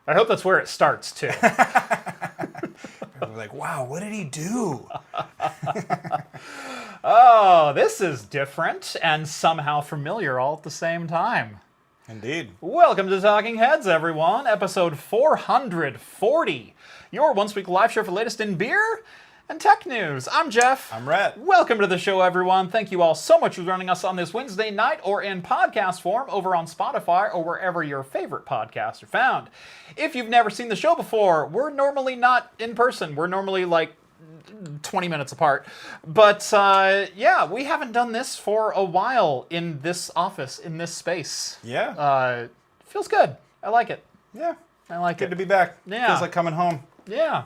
I hope that's where it starts, too. We're like, wow, what did he do? Oh, this is different and somehow familiar all at the same time. Indeed. Welcome to Talking Heads, everyone. Episode 440. Your once-week live show for the latest in beer and tech news. I'm Jeff. I'm Rett. Welcome to the show, everyone. Thank you all so much for joining us on this Wednesday night or in podcast form over on Spotify or wherever your favorite podcasts are found. If you've never seen the show before, we're normally not in person. We're normally like 20 minutes apart. But yeah, we haven't done this for a while in this office, in this space. Yeah. Feels good. I like it. Yeah. I like Good it. to be back. Yeah. Feels like coming home. Yeah.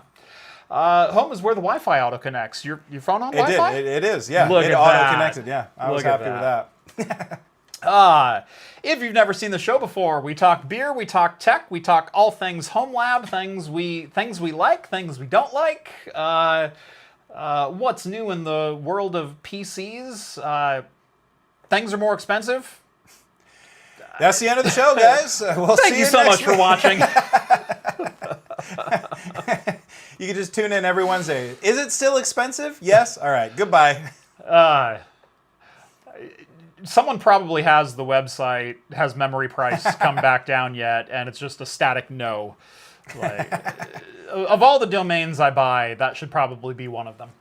Home is where the Wi-Fi auto connects. Your phone on Wi-Fi? It is, yeah. Look it at auto that. connected, yeah. I was Look at happy with that. If you've never seen the show before, we talk beer, we talk tech, we talk all things home lab, things we like, things we don't like. What's new in the world of PCs? Things are more expensive. That's the end of the show, guys. We'll Thank see you so much next for watching. You can just tune in every Wednesday. Is it still expensive? Yes? All right. Goodbye. Someone probably has the website, has memory price come back down yet, and it's just a static no. Like, of all the domains I buy, that should probably be one of them.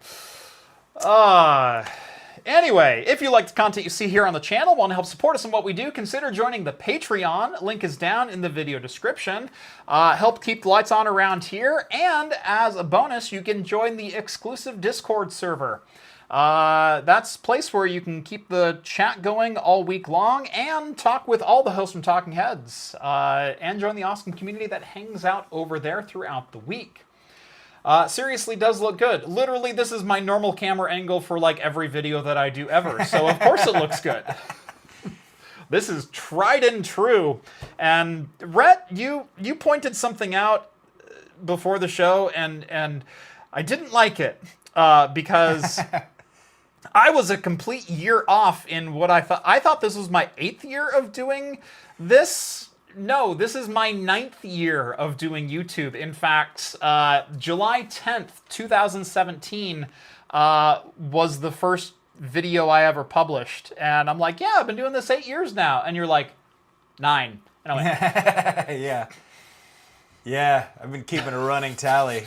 Anyway, if you like the content you see here on the channel, want to help support us in what we do, consider joining the Patreon. Link is down in the video description. Help keep the lights on around here, and as a bonus, you can join the exclusive Discord server. That's a place where you can keep the chat going all week long and talk with all the hosts from Talking Heads, and join the awesome community that hangs out over there throughout the week. Seriously does look good. Literally, this is my normal camera angle for like every video that I do ever, so of course it looks good. This is tried and true. And Rett, you pointed something out before the show, and I didn't like it because I was a complete year off in what I thought. I thought this was my 8th year of doing this. No, this is my 9th year of doing YouTube. In fact, July 10th, 2017 was the first video I ever published. And I'm like, yeah, I've been doing this 8 years now. And you're like, 9. And I went, Yeah. Yeah, I've been keeping a running tally.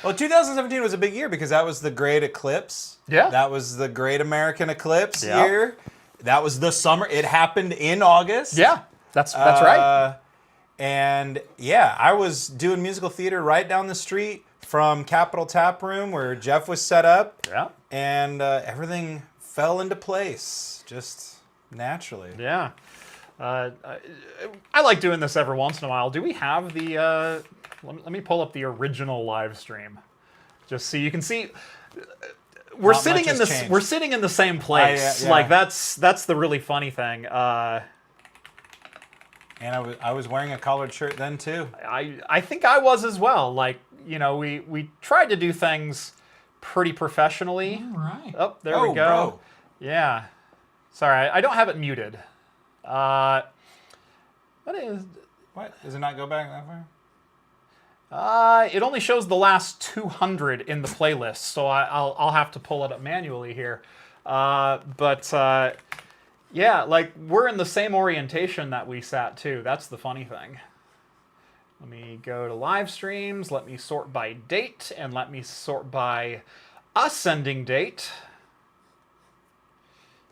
Well, 2017 was a big year because that was the Great Eclipse. Yeah. That was the Great American Eclipse Yeah. year. That was the summer. It happened in August. yeah, that's right. And yeah, I was doing musical theater right down the street from Capitol Tap Room where Jeff was set up. Yeah. And everything fell into place just naturally. Yeah. I like doing this every once in a while. Do we have the... let me pull up the original live stream, just so you can see. We're Not sitting much in has this. changed. We're sitting in the same place. yeah. Like that's the really funny thing. And I was wearing a collared shirt then too. I think I was as well. Like, you know, we tried to do things pretty professionally. All right. Oh, there we go. Bro. Yeah. Sorry, I don't have it muted. What is? What? Does it not go back that far? It only shows the last 200 in the playlist, so I'll have to pull it up manually here. Yeah, like we're in the same orientation that we sat too. That's the funny thing. Let me go to live streams. Let me sort by date, and let me sort by ascending date.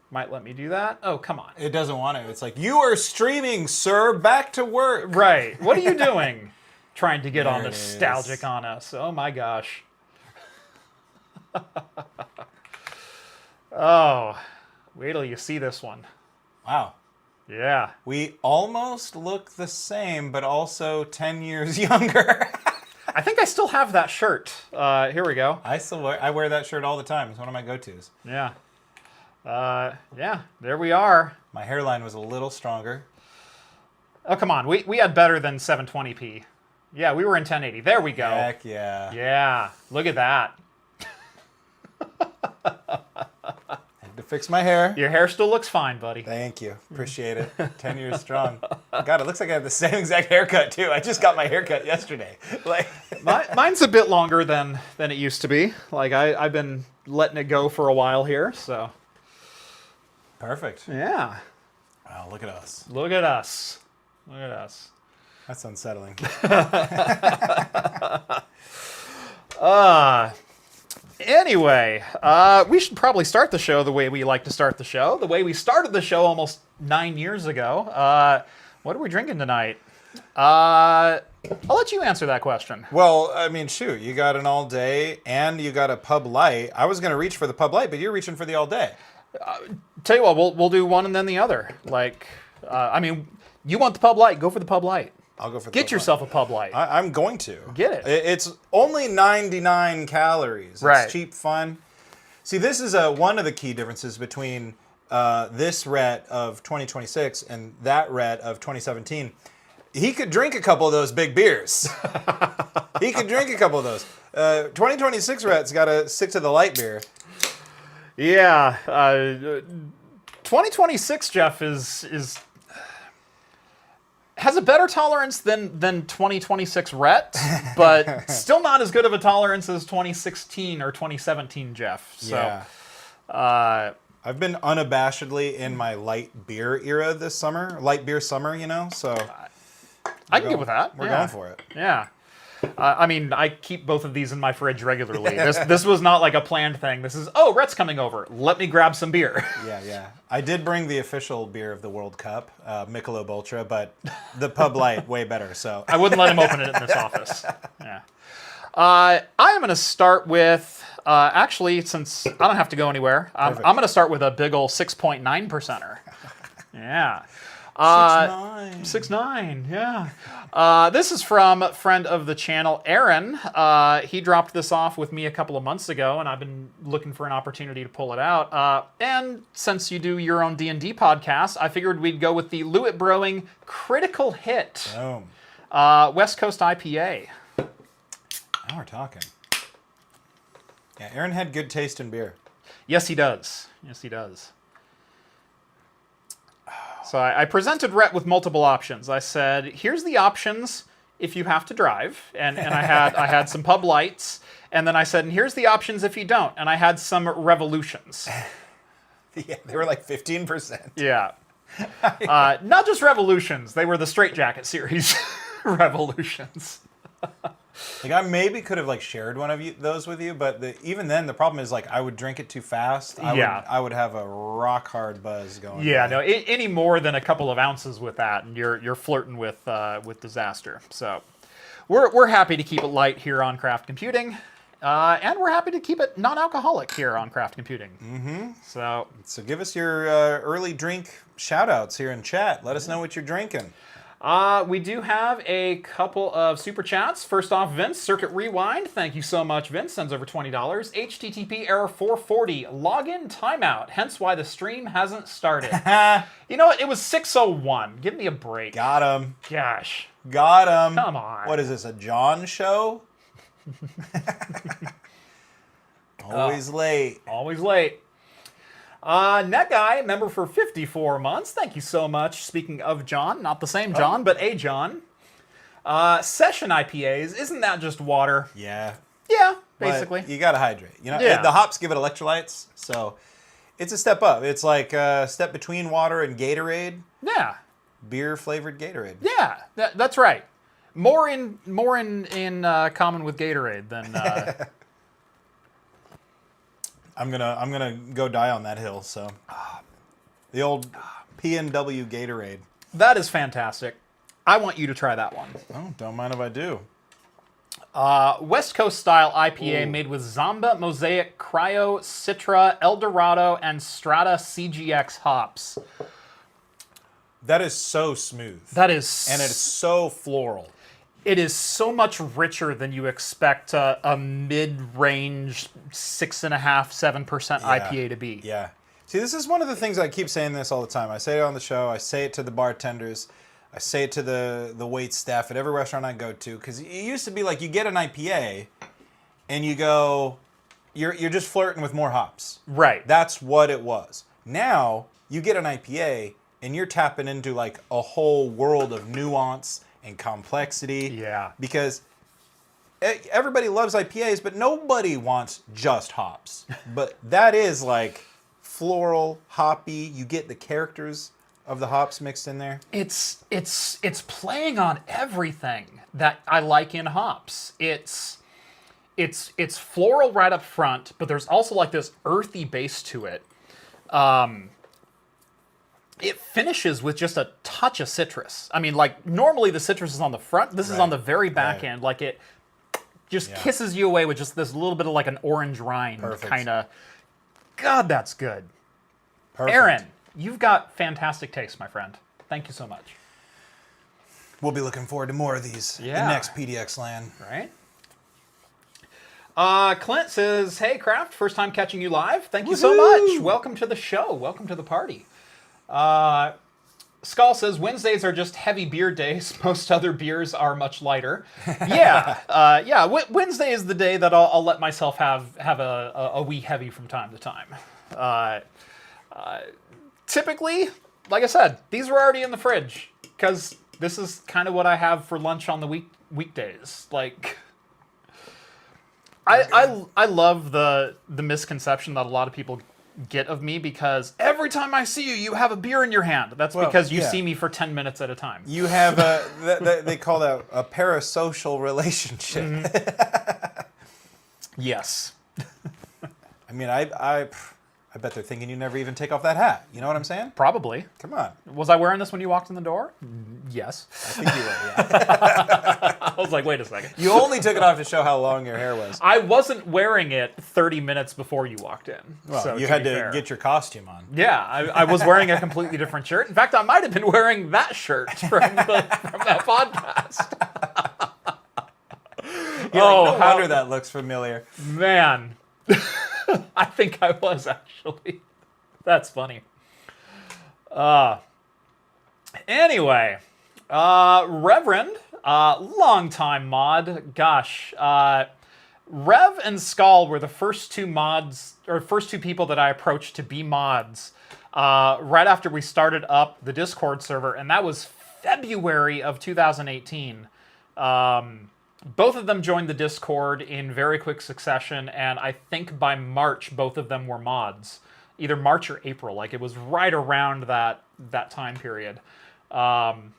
Might let me do that. Oh, come on. It doesn't want to. It's like, you are streaming, sir. Back to work. Right. What are you doing? Trying to get all There it nostalgic is. on us. Oh my gosh. Oh, wait till you see this one. Wow. Yeah. We almost look the same, but also 10 years younger. I think I still have that shirt. Here we go. I wear that shirt all the time. It's one of my go-tos. Yeah. Yeah, there we are. My hairline was a little stronger. Oh, come on. We had better than 720p. Yeah, we were in 1080. There we go. Heck yeah. Yeah, look at that. to fix my hair. Your hair still looks fine, buddy. Thank you. Appreciate it. 10 years strong. God, it looks like I have the same exact haircut, too. I just got my haircut yesterday. Like Mine's a bit longer than it used to be. Like, I've been letting it go for a while here, so. Perfect. Yeah. Wow, look at us. Look at us. Look at us. That's unsettling. Anyway, we should probably start the show the way we like to start the show. The way we started the show almost 9 years ago. What are we drinking tonight? I'll let you answer that question. Well, I mean, shoot, you got an all day and you got a pub light. I was going to reach for the pub light, but you're reaching for the all day. Tell you what, we'll do one and then the other. Like, I mean, you want the pub light, go for the pub light. I'll go for the Get yourself a pub light. I'm going to. Get it. It's only 99 calories. Right. It's cheap, fun. See, this is one of the key differences between this Rett of 2026 and that Rett of 2017. He could drink a couple of those big beers. He could drink a couple of those. 2026 Rett's got to stick to the light beer. Yeah. 2026 Jeff is has a better tolerance than 2026 Rett, but still not as good of a tolerance as 2016 or 2017 Jeff. So, yeah. I've been unabashedly in my light beer era this summer. Light beer summer, you know? So I can get with that. We're going for it. Yeah. I mean, I keep both of these in my fridge regularly. This was not like a planned thing. This is, oh, Rhett's coming over. Let me grab some beer. Yeah. I did bring the official beer of the World Cup, Michelob Ultra, but the Pub Light, way better. So I wouldn't let him open it in this office. Yeah. I am going to start with, actually, since I don't have to go anywhere, I'm going to start with a big ol' 6.9 percenter. Yeah. 6.9. 6.9, yeah. This is from a friend of the channel, Aaron. He dropped this off with me a couple of months ago, and I've been looking for an opportunity to pull it out. And since you do your own D&D podcast, I figured we'd go with the Lewitt Brewing Critical Hit. Boom. West Coast IPA. Now we're talking. Yeah, Aaron had good taste in beer. Yes, he does. Yes, he does. So I presented Rhett with multiple options. I said, here's the options if you have to drive. And I had some pub lights. And then I said, and here's the options if you don't. And I had some revolutions. Yeah, they were like 15%. Yeah. Not just revolutions. They were the Straitjacket series revolutions. Like I maybe could have like shared one of those with you, but even then the problem is like I would drink it too fast. I would have a rock hard buzz going. Yeah, no, any more than a couple of ounces with that, and you're flirting with disaster. So we're happy to keep it light here on Craft Computing, and we're happy to keep it non-alcoholic here on Craft Computing. Mm-hmm. So give us your early drink shout outs here in chat. Let us know what you're drinking. We do have a couple of super chats. First off, Vince, Circuit Rewind. Thank you so much, Vince. Sends over $20. HTTP error 440. Login timeout. Hence why the stream hasn't started. You know what? It was 6:01. Give me a break. Got him. Gosh. Got him. Come on. What is this, a John show? Always late. Always late. Net Guy, member for 54 months. Thank you so much. Speaking of John, not the same John, but a John. Session IPAs, isn't that just water? Yeah. Yeah, basically. But you gotta hydrate. You know, Yeah. The hops give it electrolytes, so it's a step up. It's like a step between water and Gatorade. Yeah. Beer flavored Gatorade. Yeah, that's right. More in common with Gatorade than. I'm gonna go die on that hill. So, the old P&W Gatorade. That is fantastic. I want you to try that one. Oh, don't mind if I do. West Coast style IPA made with Zamba, Mosaic, Cryo, Citra, Eldorado, and Strata CGX hops. That is so smooth. That is, and it's so floral. It is so much richer than you expect a mid-range 6.5%, 7% IPA to be. Yeah. See, this is one of the things I keep saying this all the time. I say it on the show. I say it to the bartenders. I say it to the wait staff at every restaurant I go to. Because it used to be like you get an IPA and you go, you're just flirting with more hops. Right. That's what it was. Now you get an IPA and you're tapping into like a whole world of nuance and complexity. Yeah. Because everybody loves IPAs, but nobody wants just hops. But that is like floral, hoppy. You get the characters of the hops mixed in there. It's playing on everything that I like in hops. It's floral right up front, but there's also like this earthy base to it. It finishes with just a touch of citrus. I mean, like normally the citrus is on the front. This is on the very back end. Like it just kisses you away with just this little bit of like an orange rind kind of. God, that's good. Perfect. Aaron, you've got fantastic taste, my friend. Thank you so much. We'll be looking forward to more of these in next PDX land. Right? Clint says, hey, Kraft, first time catching you live. Thank you so much. Welcome to the show. Welcome to the party. Skull says, Wednesdays are just heavy beer days. Most other beers are much lighter. Yeah. Wednesday is the day that I'll let myself have a wee heavy from time to time. Typically, like I said, these were already in the fridge because this is kind of what I have for lunch on the weekdays. Like, I love the misconception that a lot of people get of me because every time I see you, you have a beer in your hand. That's because you see me for 10 minutes at a time. You have they call that a parasocial relationship. Mm-hmm. Yes. I mean, I bet they're thinking you never even take off that hat. You know what I'm saying? Probably. Come on. Was I wearing this when you walked in the door? Yes. I think you were, yeah. I was like, wait a second. You only took it off to show how long your hair was. I wasn't wearing it 30 minutes before you walked in. Well, so you had to get your costume on. Yeah, I was wearing a completely different shirt. In fact, I might have been wearing that shirt from that podcast. No wonder that looks familiar. Man. I think I was, actually. That's funny. Anyway, Reverend, longtime mod. Gosh, Rev and Skull were the first two people that I approached to be mods right after we started up the Discord server, and that was February of 2018. Both of them joined the Discord in very quick succession, and I think by March, both of them were mods. Either March or April. Like, it was right around that time period. But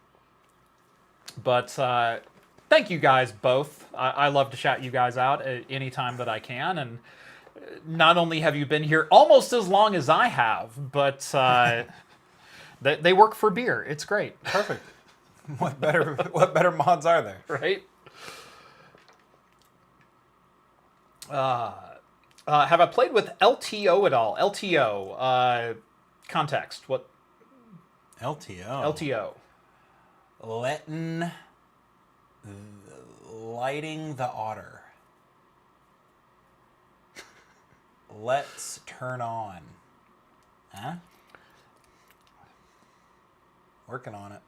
thank you guys both. I love to shout you guys out at any time that I can, and not only have you been here almost as long as I have, but they work for beer. It's great. Perfect. What better mods are there? Right? Have I played with LTO at all? LTO, context. What? LTO. LTO. Lighting the otter. Let's turn on. Huh? Working on it.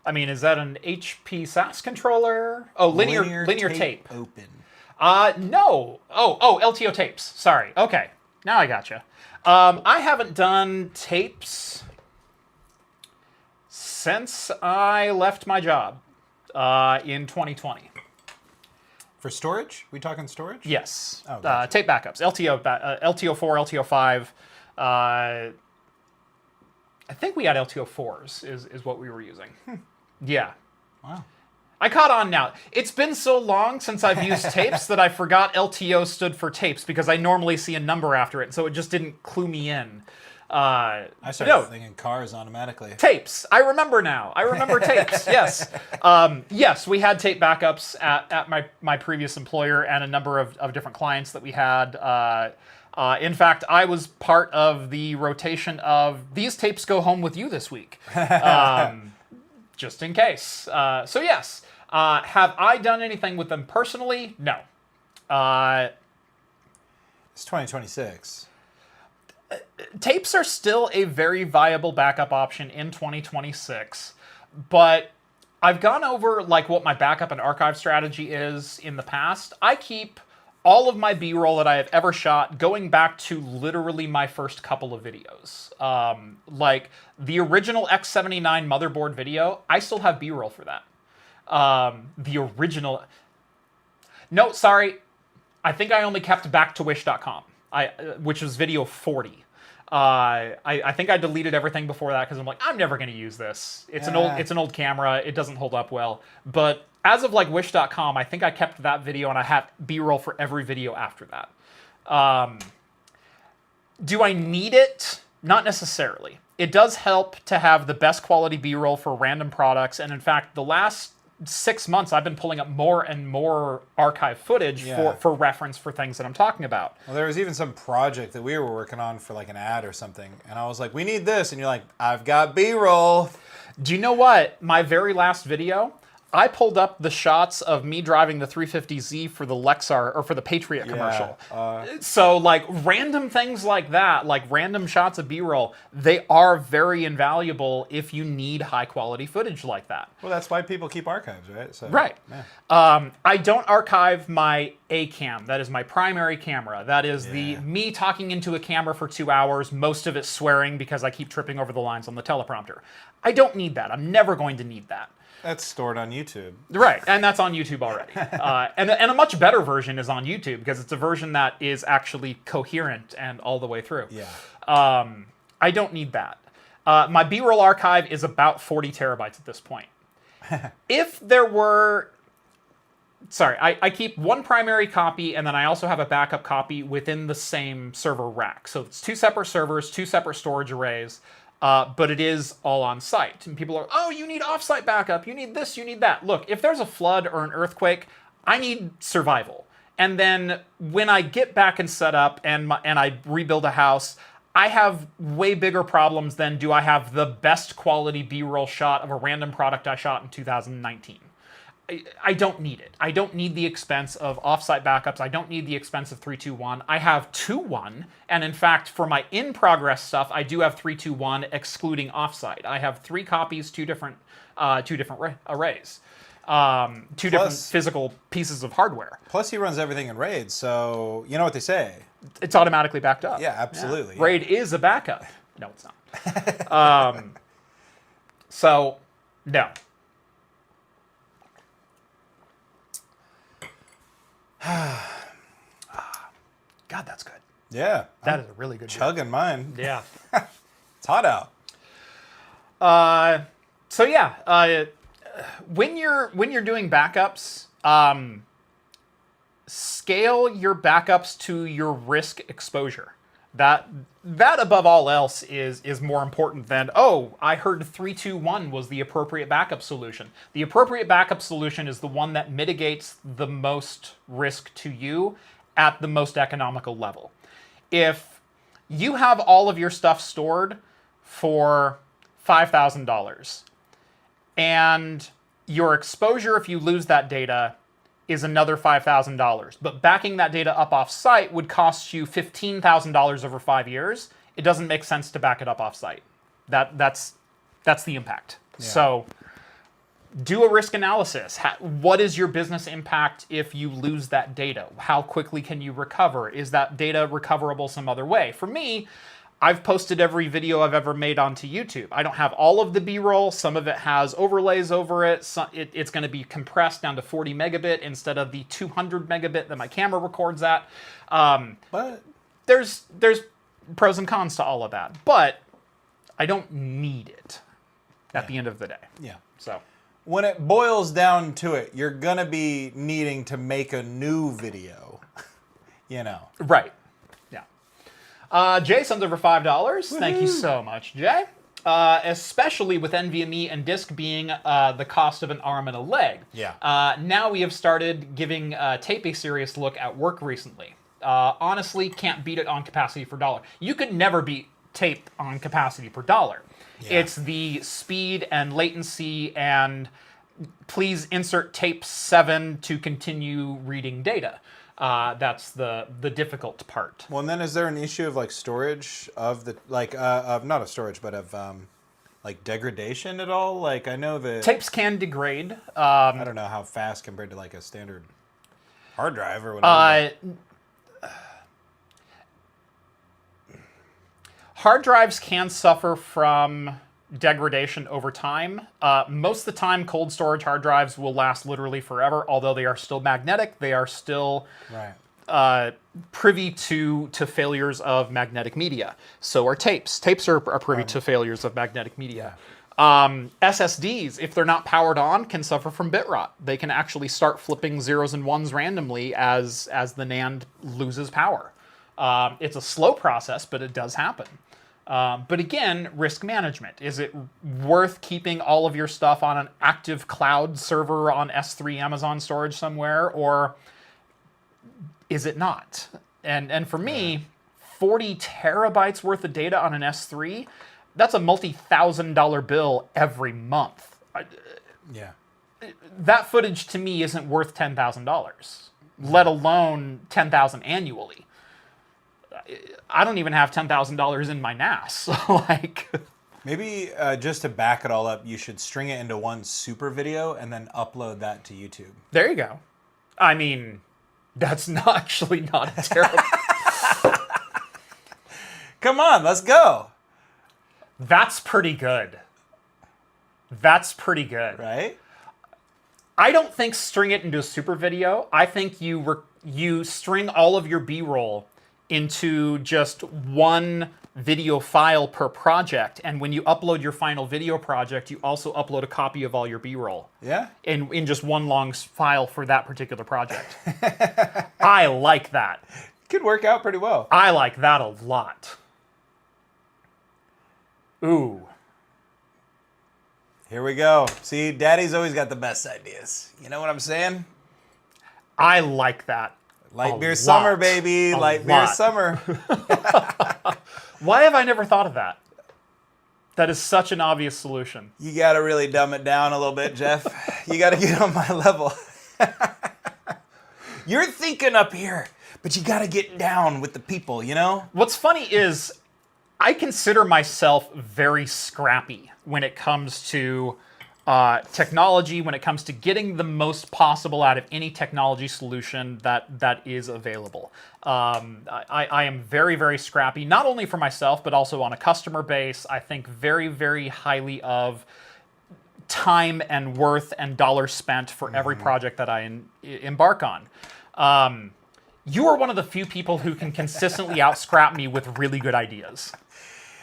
I mean, is that an HP SAS controller? Oh, linear tape. Open. No. Oh, LTO tapes. Sorry. Okay. Now I gotcha. I haven't done tapes since I left my job in 2020. For storage? We talking storage? Yes. Oh, gotcha. Tape backups. LTO4, LTO5. I think we had LTO4s is what we were using. Yeah. Wow. I caught on now. It's been so long since I've used tapes that I forgot LTO stood for tapes because I normally see a number after it, so it just didn't clue me in. I started thinking cars automatically. Tapes. I remember now. I remember tapes. Yes. Yes, we had tape backups at my previous employer and a number of different clients that we had. In fact, I was part of the rotation of these tapes go home with you this week. Just in case. So yes. Have I done anything with them personally? No. It's 2026. Tapes are still a very viable backup option in 2026, but I've gone over like what my backup and archive strategy is in the past. I keep all of my B-roll that I have ever shot, going back to literally my first couple of videos. Like the original X79 motherboard video, I still have B-roll for that. The original... No, sorry. I think I only kept back to wish.com, which was video 40. I think I deleted everything before that because I'm like, I'm never going to use this. It's an old camera. It doesn't hold up well. But as of like wish.com, I think I kept that video and I have B-roll for every video after that. Do I need it? Not necessarily. It does help to have the best quality B-roll for random products. And in fact, the last 6 months, I've been pulling up more and more archive footage for reference for things that I'm talking about. Well, there was even some project that we were working on for like an ad or something. And I was like, we need this. And you're like, I've got B-roll. Do you know what? My very last video, I pulled up the shots of me driving the 350Z for the Lexar, or for the Patriot commercial. So like random things like that, like random shots of B-roll, they are very invaluable if you need high quality footage like that. Well, that's why people keep archives, right? So, right. Yeah. I don't archive my A cam. That is my primary camera. That is the me talking into a camera for 2 hours, most of it swearing because I keep tripping over the lines on the teleprompter. I don't need that. I'm never going to need that. That's stored on YouTube. Right, and that's on YouTube already. And a much better version is on YouTube because it's a version that is actually coherent and all the way through. Yeah. I don't need that. My B-roll archive is about 40 terabytes at this point. If there were... Sorry, I keep one primary copy, and then I also have a backup copy within the same server rack. So it's 2 separate servers, 2 separate storage arrays. But it is all on site. And people are, oh, you need offsite backup. You need this, you need that. Look, if there's a flood or an earthquake, I need survival. And then when I get back and set up and I rebuild a house, I have way bigger problems than do I have the best quality B-roll shot of a random product I shot in 2019. I don't need it. I don't need the expense of offsite backups. I don't need the expense of 321. I have 2.1, and in fact, for my in-progress stuff, I do have 321 excluding offsite. I have 3 copies, 2 different arrays, 2 different physical pieces of hardware. Plus, he runs everything in RAID, so you know what they say. It's automatically backed up. Yeah, absolutely. Yeah. RAID is a backup. No, it's not. So, no. God, that's good. Yeah. That is a really good chugging mine. Yeah. It's hot out. So yeah, when you're doing backups, scale your backups to your risk exposure. That above all else is more important than, oh, I heard 321 was the appropriate backup solution. The appropriate backup solution is the one that mitigates the most risk to you at the most economical level. If you have all of your stuff stored for $5,000 and your exposure if you lose that data is another $5,000. But backing that data up off-site would cost you $15,000 over 5 years. It doesn't make sense to back it up off-site. That's the impact. Yeah. So do a risk analysis. What is your business impact if you lose that data? How quickly can you recover? Is that data recoverable some other way? For me, I've posted every video I've ever made onto YouTube. I don't have all of the B-roll. Some of it has overlays over it. It's going to be compressed down to 40 megabit instead of the 200 megabit that my camera records at. But there's pros and cons to all of that. But I don't need it at the end of the day. Yeah. So when it boils down to it, you're going to be needing to make a new video. You know. Right. Jay sends over $5. Woo-hoo. Thank you so much, Jay. Especially with NVMe and disk being the cost of an arm and a leg. Yeah. Now we have started giving tape a serious look at work recently. Honestly, can't beat it on capacity per dollar. You could never beat tape on capacity per dollar. Yeah. It's the speed and latency and please insert tape 7 to continue reading data. That's the difficult part. Well, and then is there an issue of like storage of the of not of storage but of like degradation at all? Like I know that tapes can degrade. I don't know how fast compared to like a standard. hard drive or whatever. Hard drives can suffer from degradation over time. Most of the time, cold storage hard drives will last literally forever, although they are still magnetic. They are still privy to failures of magnetic media. So are tapes. Tapes are privy to failures of magnetic media. SSDs, if they're not powered on, can suffer from bit rot. They can actually start flipping zeros and ones randomly as the NAND loses power. It's a slow process, but it does happen. But again, risk management. Is it worth keeping all of your stuff on an active cloud server on S3 Amazon storage somewhere, or is it not? And for me, 40 terabytes worth of data on an S3, that's a multi-$1,000 bill every month. That footage to me isn't worth $10,000, let alone $10,000 annually. I don't even have $10,000 in my NAS. Maybe just to back it all up, you should string it into one super video and then upload that to YouTube. There you go. I mean, that's not a terrible. Come on, let's go. That's pretty good. That's pretty good, right? I don't think string it into a super video. I think you string all of your B-roll into just one video file per project, and when you upload your final video project, you also upload a copy of all your B-roll. Yeah. In just one long file for that particular project. I like that. Could work out pretty well. I like that a lot. Ooh. Here we go. See, Daddy's always got the best ideas. You know what I'm saying? I like that. Light beer summer, baby. Light beer summer. Why have I never thought of that? That is such an obvious solution. You got to really dumb it down a little bit, Jeff. You got to get on my level. You're thinking up here, but you got to get down with the people, you know? What's funny is I consider myself very scrappy when it comes to technology, when it comes to getting the most possible out of any technology solution that is available. I am very, very scrappy, not only for myself, but also on a customer base. I think very, very highly of time and worth and dollars spent for every project that I embark on. You are one of the few people who can consistently out-scrap me with really good ideas.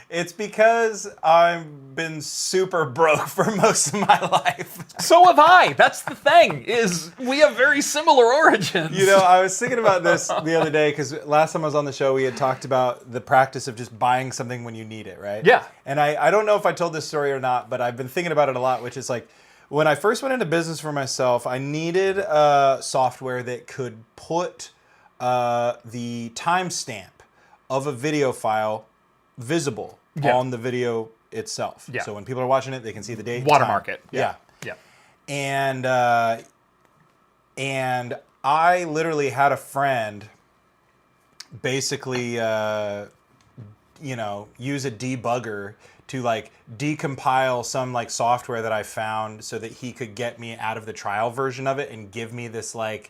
It's because I've been super broke for most of my life. So have I. That's the thing, is we have very similar origins. You know, I was thinking about this the other day, because last time I was on the show, we had talked about the practice of just buying something when you need it, right? Yeah. And I don't know if I told this story or not, but I've been thinking about it a lot, which is like, when I first went into business for myself, I needed software that could put the timestamp of a video file visible on the video itself. Yeah. So when people are watching it, they can see the date. Watermark it. Yeah. Yeah. And I literally had a friend basically, use a debugger to like decompile some like software that I found so that he could get me out of the trial version of it and give me this like,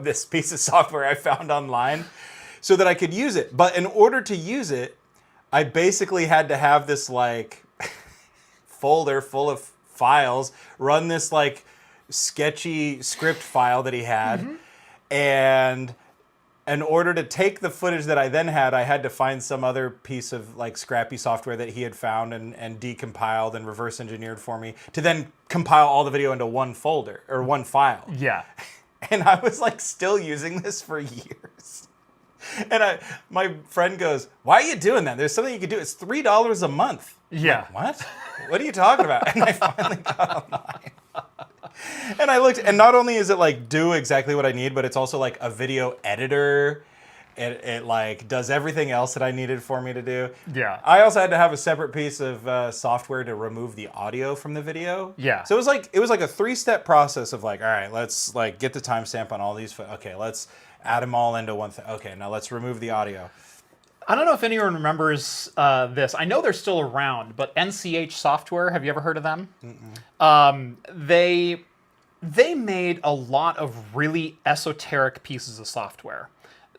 this piece of software I found online so that I could use it. But in order to use it, I basically had to have this like folder full of files, run this like sketchy script file that he had. And in order to take the footage that I then had, I had to find some other piece of like scrappy software that he had found and decompiled and reverse engineered for me to then compile all the video into one folder or one file. Yeah. And I was like still using this for years. And my friend goes, "Why are you doing that? There's something you could do. It's $3 a month." Yeah. I'm like, what? What are you talking about? And I finally got online. And I looked, and not only is it like do exactly what I need, but it's also like a video editor. It like does everything else that I needed for me to do. Yeah. I also had to have a separate piece of software to remove the audio from the video. Yeah. So it was like a 3-step process of like, all right, let's like get the timestamp on all these. Okay, let's add them all into one thing. Okay, now let's remove the audio. I don't know if anyone remembers this. I know they're still around, but NCH Software, have you ever heard of them? They they made a lot of really esoteric pieces of software.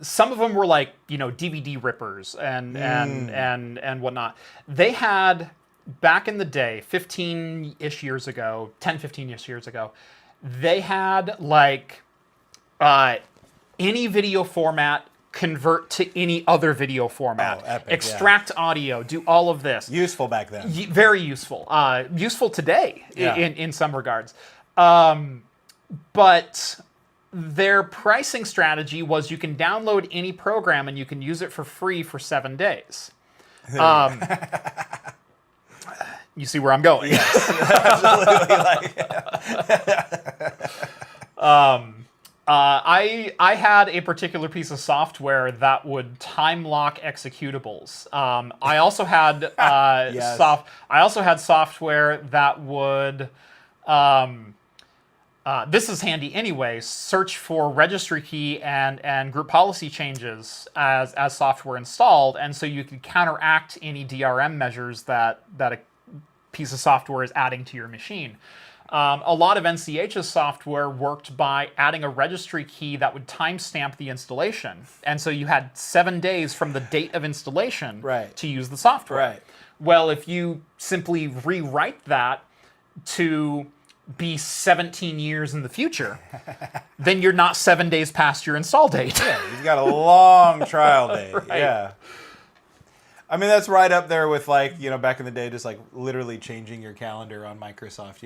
Some of them were like, DVD rippers and whatnot. They had, back in the day, 15-ish years ago, 10, 15-ish years ago, they had like any video format convert to any other video format. Oh, epic, extract audio, do all of this. Useful back then. Very useful. Useful today in some regards. But their pricing strategy was you can download any program and you can use it for free for 7 days. You see where I'm going? Yes, absolutely. I had a particular piece of software that would time lock executables. I also had Yes. I also had software that would. This is handy anyway. Search for registry key and group policy changes as software installed, and so you could counteract any DRM measures that a piece of software is adding to your machine. A lot of NCH's software worked by adding a registry key that would timestamp the installation, and so you had 7 days from the date of installation to use the software. Right. Well, if you simply rewrite that to be 17 years in the future, then you're not 7 days past your install date. Yeah, you've got a long trial date. Right. Yeah. I mean, that's right up there with like, back in the day, just like literally changing your calendar on Microsoft,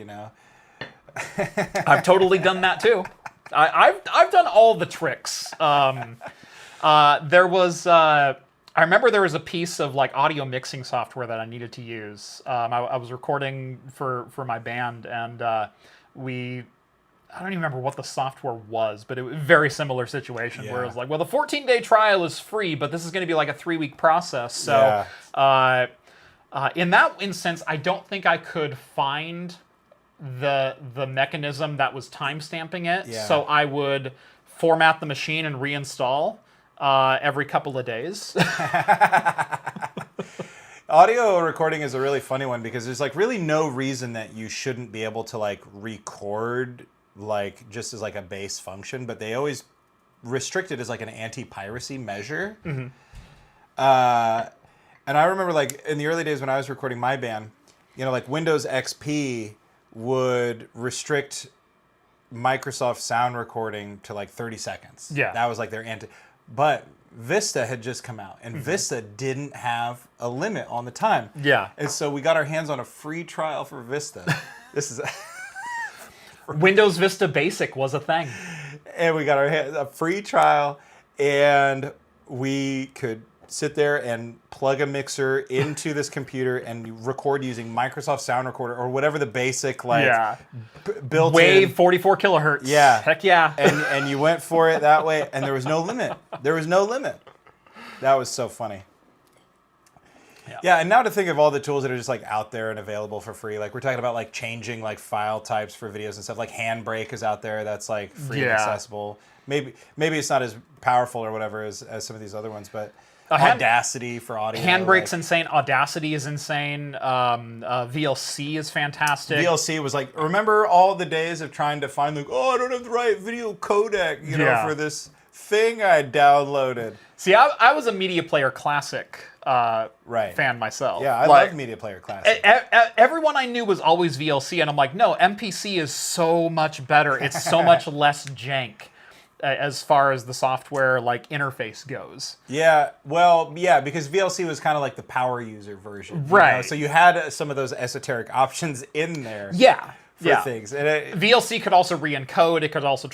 I've totally done that too. I've done all the tricks. I remember there was a piece of like audio mixing software that I needed to use. I was recording for my band, and I don't even remember what the software was, but it was a very similar situation where it was like, well, the 14-day trial is free, but this is going to be like a 3-week process. So in that instance, I don't think I could find the mechanism that was timestamping it. Yeah. So I would format the machine and reinstall every couple of days. Audio recording is a really funny one because there's like really no reason that you shouldn't be able to like record like just as like a base function, but they always restrict it as like an anti-piracy measure. Mm-hmm. And I remember like in the early days when I was recording my band, like Windows XP would restrict Microsoft sound recording to like 30 seconds. Yeah. That was like their but Vista had just come out, and Vista didn't have a limit on the time. Yeah. And so we got our hands on a free trial for Vista. This is Windows Vista Basic was a thing. And we got a free trial, and we could sit there and plug a mixer into this computer and record using Microsoft Sound Recorder or whatever the basic built-in Wave 44 kilohertz. Yeah. Heck yeah. And you went for it that way, and there was no limit. There was no limit. That was so funny. Yeah, and now to think of all the tools that are just like out there and available for free. Like we're talking about like changing like file types for videos and stuff. Like Handbrake is out there that's like free and accessible. Maybe it's not as powerful or whatever as some of these other ones, but Audacity for audio. Handbrake's insane. Audacity is insane. VLC is fantastic. VLC was like, remember all the days of trying to find like, I don't have the right video codec, for this thing I downloaded. See, I was a Media Player Classic fan myself. Yeah, I loved Media Player Classic. Everyone I knew was always VLC, and I'm like, no, MPC is so much better. It's so much less jank as far as the software interface goes. Yeah, well, yeah, because VLC was kind of like the power user version. Right. So you had some of those esoteric options in there. Yeah. For things. And VLC could also re-encode. It could also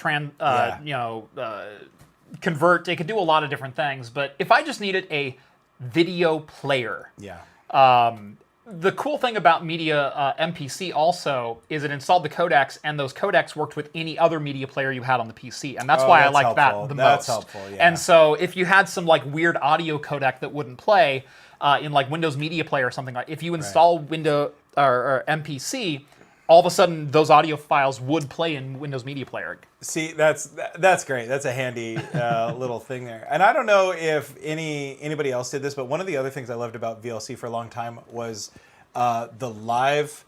convert. It could do a lot of different things. But if I just needed a video player, the cool thing about Media MPC also is it installed the codecs, and those codecs worked with any other media player you had on the PC, and that's why I like that the most. That's helpful, yeah. And so if you had some weird audio codec that wouldn't play in Windows Media Player or something if you install Windows or MPC, all of a sudden those audio files would play in Windows Media Player. See, that's great. That's a handy little thing there. And I don't know if anybody else did this, but one of the other things I loved about VLC for a long time was the live,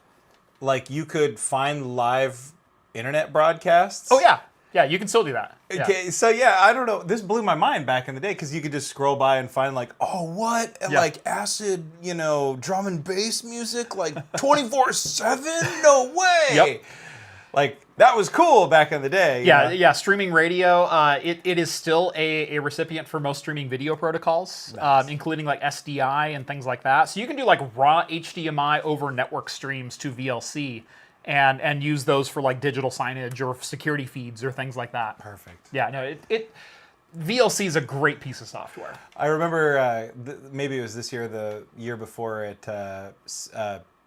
you could find live internet broadcasts. Oh yeah, yeah, you can still do that. Yeah. Okay, so yeah, I don't know. This blew my mind back in the day because you could just scroll by and find like, oh, what? Yeah. Like acid, drum and bass music, like 24/7? No way! Yep. Like that was cool back in the day. you know? Yeah, streaming radio. It is still a recipient for most streaming video protocols, Nice. including like SDI and things like that. So you can do like raw HDMI over network streams to VLC, and use those for like digital signage or security feeds or things like that. Perfect. Yeah, no, VLC is a great piece of software. I remember maybe it was this year, the year before at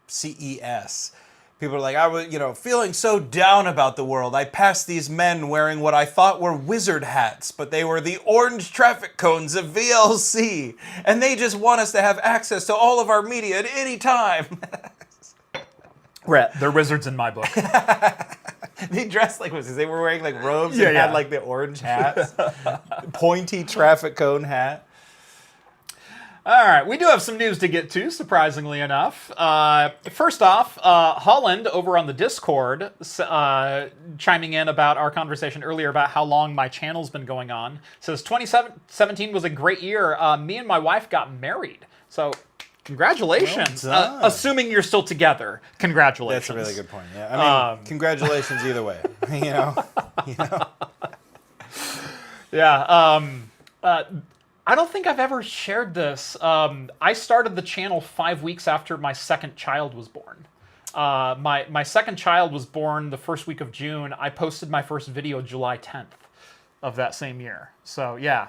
CES. People are like, I was, feeling so down about the world. I passed these men wearing what I thought were wizard hats, but they were the orange traffic cones of VLC, and they just want us to have access to all of our media at any time. Rett, they're wizards in my book. They dressed like wizards. They were wearing like robes Yeah, and yeah. had like the orange hats, pointy traffic cone hat. All right, we do have some news to get to, surprisingly enough. First off, Holland over on the Discord chiming in about our conversation earlier about how long my channel's been going on. Says 2017 was a great year. Me and my wife got married. So congratulations. Well done. Assuming you're still together, congratulations. That's a really good point. Yeah, I mean, congratulations either way. Yeah. I don't think I've ever shared this. I started the channel 5 weeks after my second child was born. My second child was born the first week of June. I posted my first video July 10th of that same year. So yeah,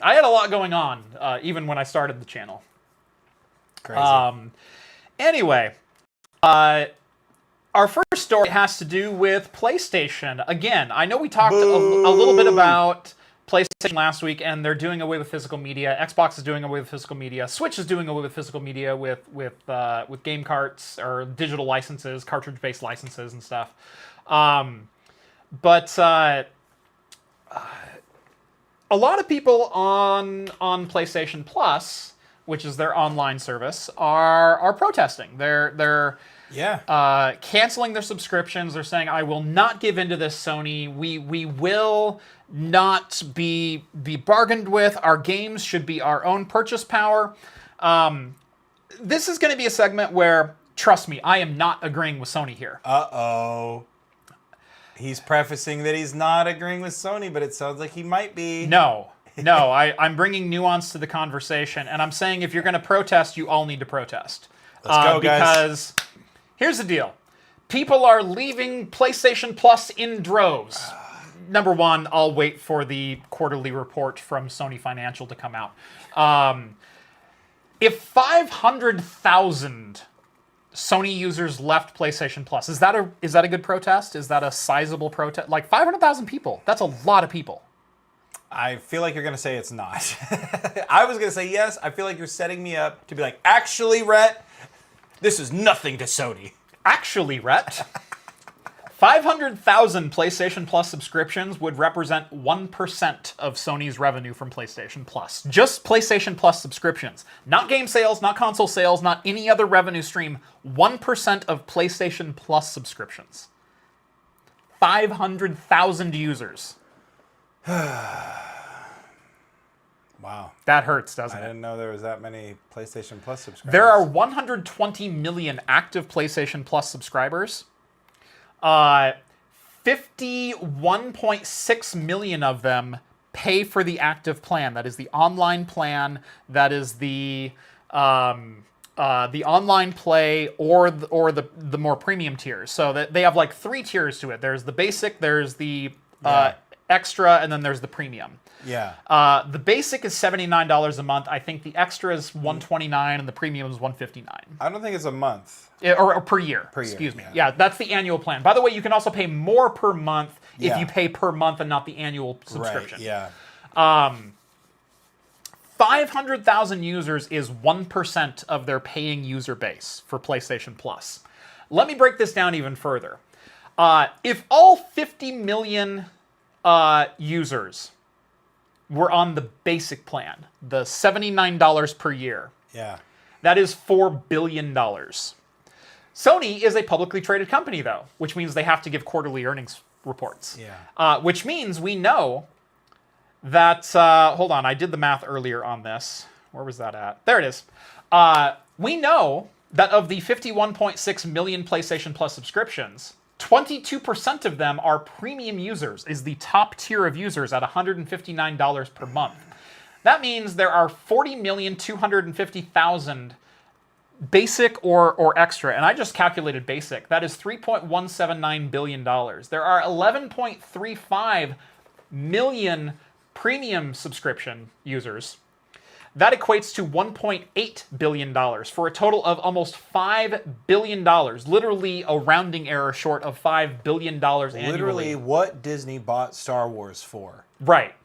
I had a lot going on even when I started the channel. Crazy. Anyway, our first story has to do with PlayStation. Again, I know we talked a little bit about PlayStation last week, and they're doing away with physical media. Xbox is doing away with physical media. Switch is doing away with physical media with game carts or digital licenses, cartridge-based licenses and stuff. But a lot of people on PlayStation Plus, which is their online service, are protesting. They're canceling their subscriptions. They're saying, I will not give into this, Sony. We will not be bargained with. Our games should be our own purchase power. This is going to be a segment where, trust me, I am not agreeing with Sony here. Uh-oh. He's prefacing that he's not agreeing with Sony, but it sounds like he might be. No, I'm bringing nuance to the conversation, and I'm saying if you're going to protest, you all need to protest. Let's go, guys. Because here's the deal. People are leaving PlayStation Plus in droves. Number one, I'll wait for the quarterly report from Sony Financial to come out. If 500,000 Sony users left PlayStation Plus, is that a good protest? Is that a sizable protest? Like 500,000 people, that's a lot of people. I feel like you're going to say it's not. I was going to say yes. I feel like you're setting me up to be like, actually, Rhett, this is nothing to Sony. Actually, Rhett, 500,000 PlayStation Plus subscriptions would represent 1% of Sony's revenue from PlayStation Plus. Just PlayStation Plus subscriptions. Not game sales, not console sales, not any other revenue stream. 1% of PlayStation Plus subscriptions. 500,000 users. Wow. That hurts, doesn't I it? didn't know there was that many PlayStation Plus subscribers. There are 120 million active PlayStation Plus subscribers. 51.6 million of them pay for the active plan. That is the online plan. That is the online play or the more premium tiers. So that they have like 3 tiers to it. There's the basic, there's the extra, and then there's the premium. Yeah. The basic is $79 a month. I think the extra is $129 and the premium is $159. I don't think it's a month. Or per year. Per year, Excuse me. yeah. Yeah, that's the annual plan. By the way, you can also pay more per month if Yeah. you pay per month and not the annual subscription. Right, yeah. 500,000 users is 1% of their paying user base for PlayStation Plus. Let me break this down even further. If all 50 million users were on the basic plan, the $79 per year, Yeah. that is $4 billion. Sony is a publicly traded company, though, which means they have to give quarterly earnings reports. Yeah. Which means we know that, hold on, I did the math earlier on this. Where was that at? There it is. We know that of the 51.6 million PlayStation Plus subscriptions, 22% of them are premium users, is the top tier of users at $159 per month. That means there are 40,250,000 basic or extra, and I just calculated basic. That is $3.179 billion. There are 11.35 million premium subscription users. That equates to $1.8 billion for a total of almost $5 billion. Literally a rounding error short of $5 billion annually. Literally what Disney bought Star Wars for. Right.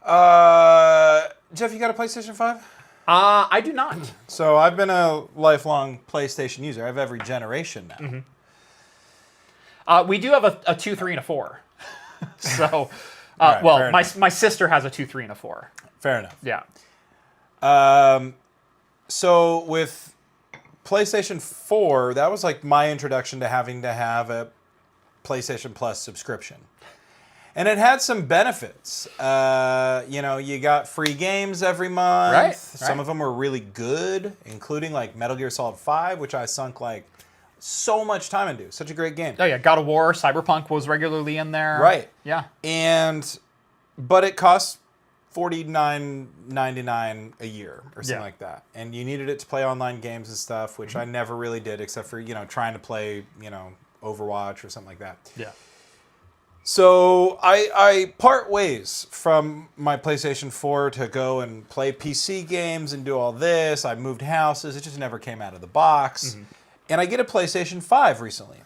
Jeff, you got a PlayStation 5? I do not. So I've been a lifelong PlayStation user. I have every generation now. Mm-hmm. We do have a 2, 3, and a 4. So, Right, well, my sister has a 2, 3, and a 4. Fair enough. Yeah. So with PlayStation 4, that was like my introduction to having to have a PlayStation Plus subscription. And it had some benefits. You know, you got free games every month. Right. Some of them were really good, including like Metal Gear Solid 5, which I sunk like so much time into. Such a great game. Oh yeah, God of War, Cyberpunk was regularly in there. Right. Yeah. But it costs $49.99 a year or something like that. And you needed it to play online games and stuff, which I never really did except for, you know, trying to play, you know, Overwatch or something like that. Yeah. So I part ways from my PlayStation 4 to go and play PC games and do all this. I moved houses. It just never came out of the box. Mm-hmm. And I get a PlayStation 5 recently.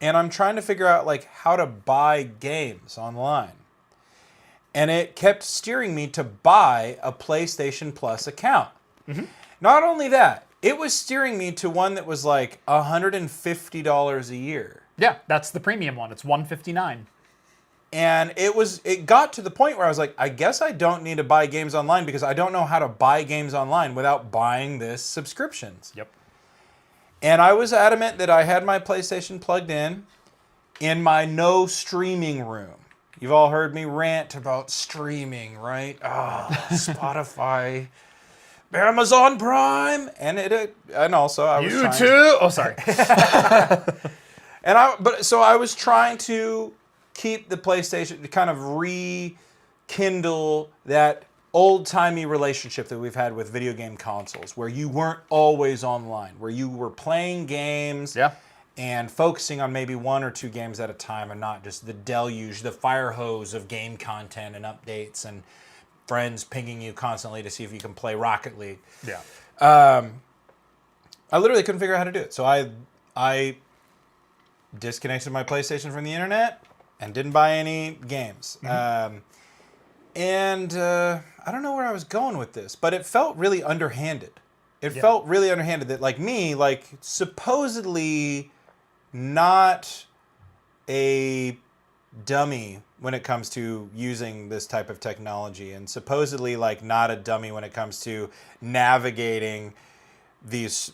And I'm trying to figure out like how to buy games online. And it kept steering me to buy a PlayStation Plus account. Mm-hmm. Not only that, it was steering me to one that was like $150 a year. Yeah, that's the premium one. It's $159. And it got to the point where I was like, I guess I don't need to buy games online because I don't know how to buy games online without buying this subscriptions. Yep. And I was adamant that I had my PlayStation plugged in my no streaming room. You've all heard me rant about streaming, right? Oh, Spotify, Amazon Prime, and also I was YouTube. Oh, sorry. So I was trying to keep the PlayStation, to kind of rekindle that old-timey relationship that we've had with video game consoles, where you weren't always online, where you were playing games and focusing on maybe 1 or 2 games at a time and not just the deluge, the fire hose of game content and updates and friends pinging you constantly to see if you can play Rocket League. Yeah. I literally couldn't figure out how to do it. So I disconnected my PlayStation from the internet and didn't buy any games. Mm-hmm. I don't know where I was going with this, but it felt really underhanded. It felt really underhanded that like me, like supposedly not a dummy when it comes to using this type of technology and supposedly like not a dummy when it comes to navigating these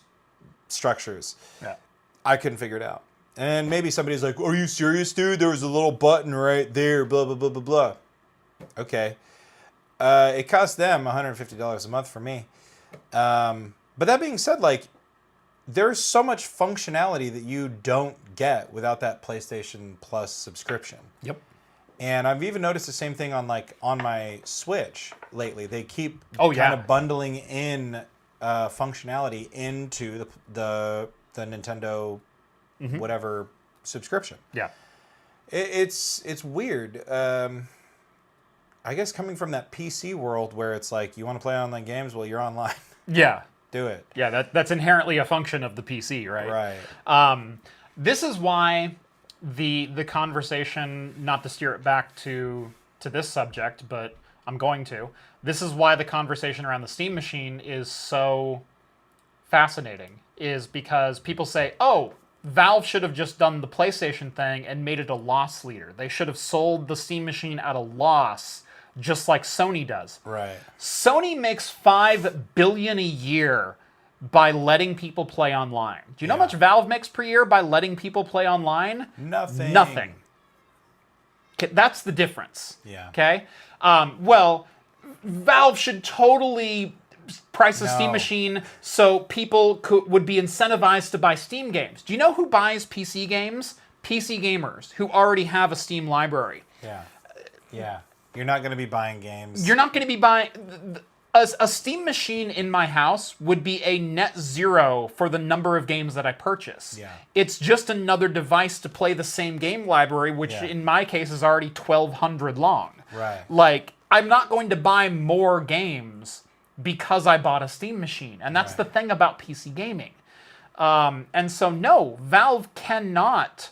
structures. Yeah. I couldn't figure it out. And maybe somebody's like, are you serious, dude? There was a little button right there, blah, blah, blah, blah, blah. Okay. It cost them $150 a month for me. But that being said, like, there's so much functionality that you don't get without that PlayStation Plus subscription. Yep. And I've even noticed the same thing on my Switch lately. They keep kind of bundling in functionality into the Nintendo whatever subscription. Yeah. It's weird. I guess coming from that PC world where it's like, you want to play online games? Well, you're online. Yeah. Do it. Yeah, that's inherently a function of the PC, right? Right. This is why the conversation, not to steer it back to this subject, but I'm going to. This is why the conversation around the Steam machine is so fascinating, is because people say, oh, Valve should have just done the PlayStation thing and made it a loss leader. They should have sold the Steam machine at a loss, just like Sony does. Right. Sony makes $5 billion a year by letting people play online. Do you know how much Valve makes per year by letting people play online? Nothing. Nothing. Okay, that's the difference. Yeah. Okay? Well, Valve should totally price a Steam No. machine so people would be incentivized to buy Steam games. Do you know who buys PC games? PC gamers who already have a Steam library. Yeah. Yeah. You're not going to be buying games. You're not going to be buying... A Steam machine in my house would be a net zero for the number of games that I purchase. Yeah. It's just another device to play the same game library, which in my case is already 1,200 long. Right. Like, I'm not going to buy more games because I bought a Steam machine. And that's the thing about PC gaming. And so, no, Valve cannot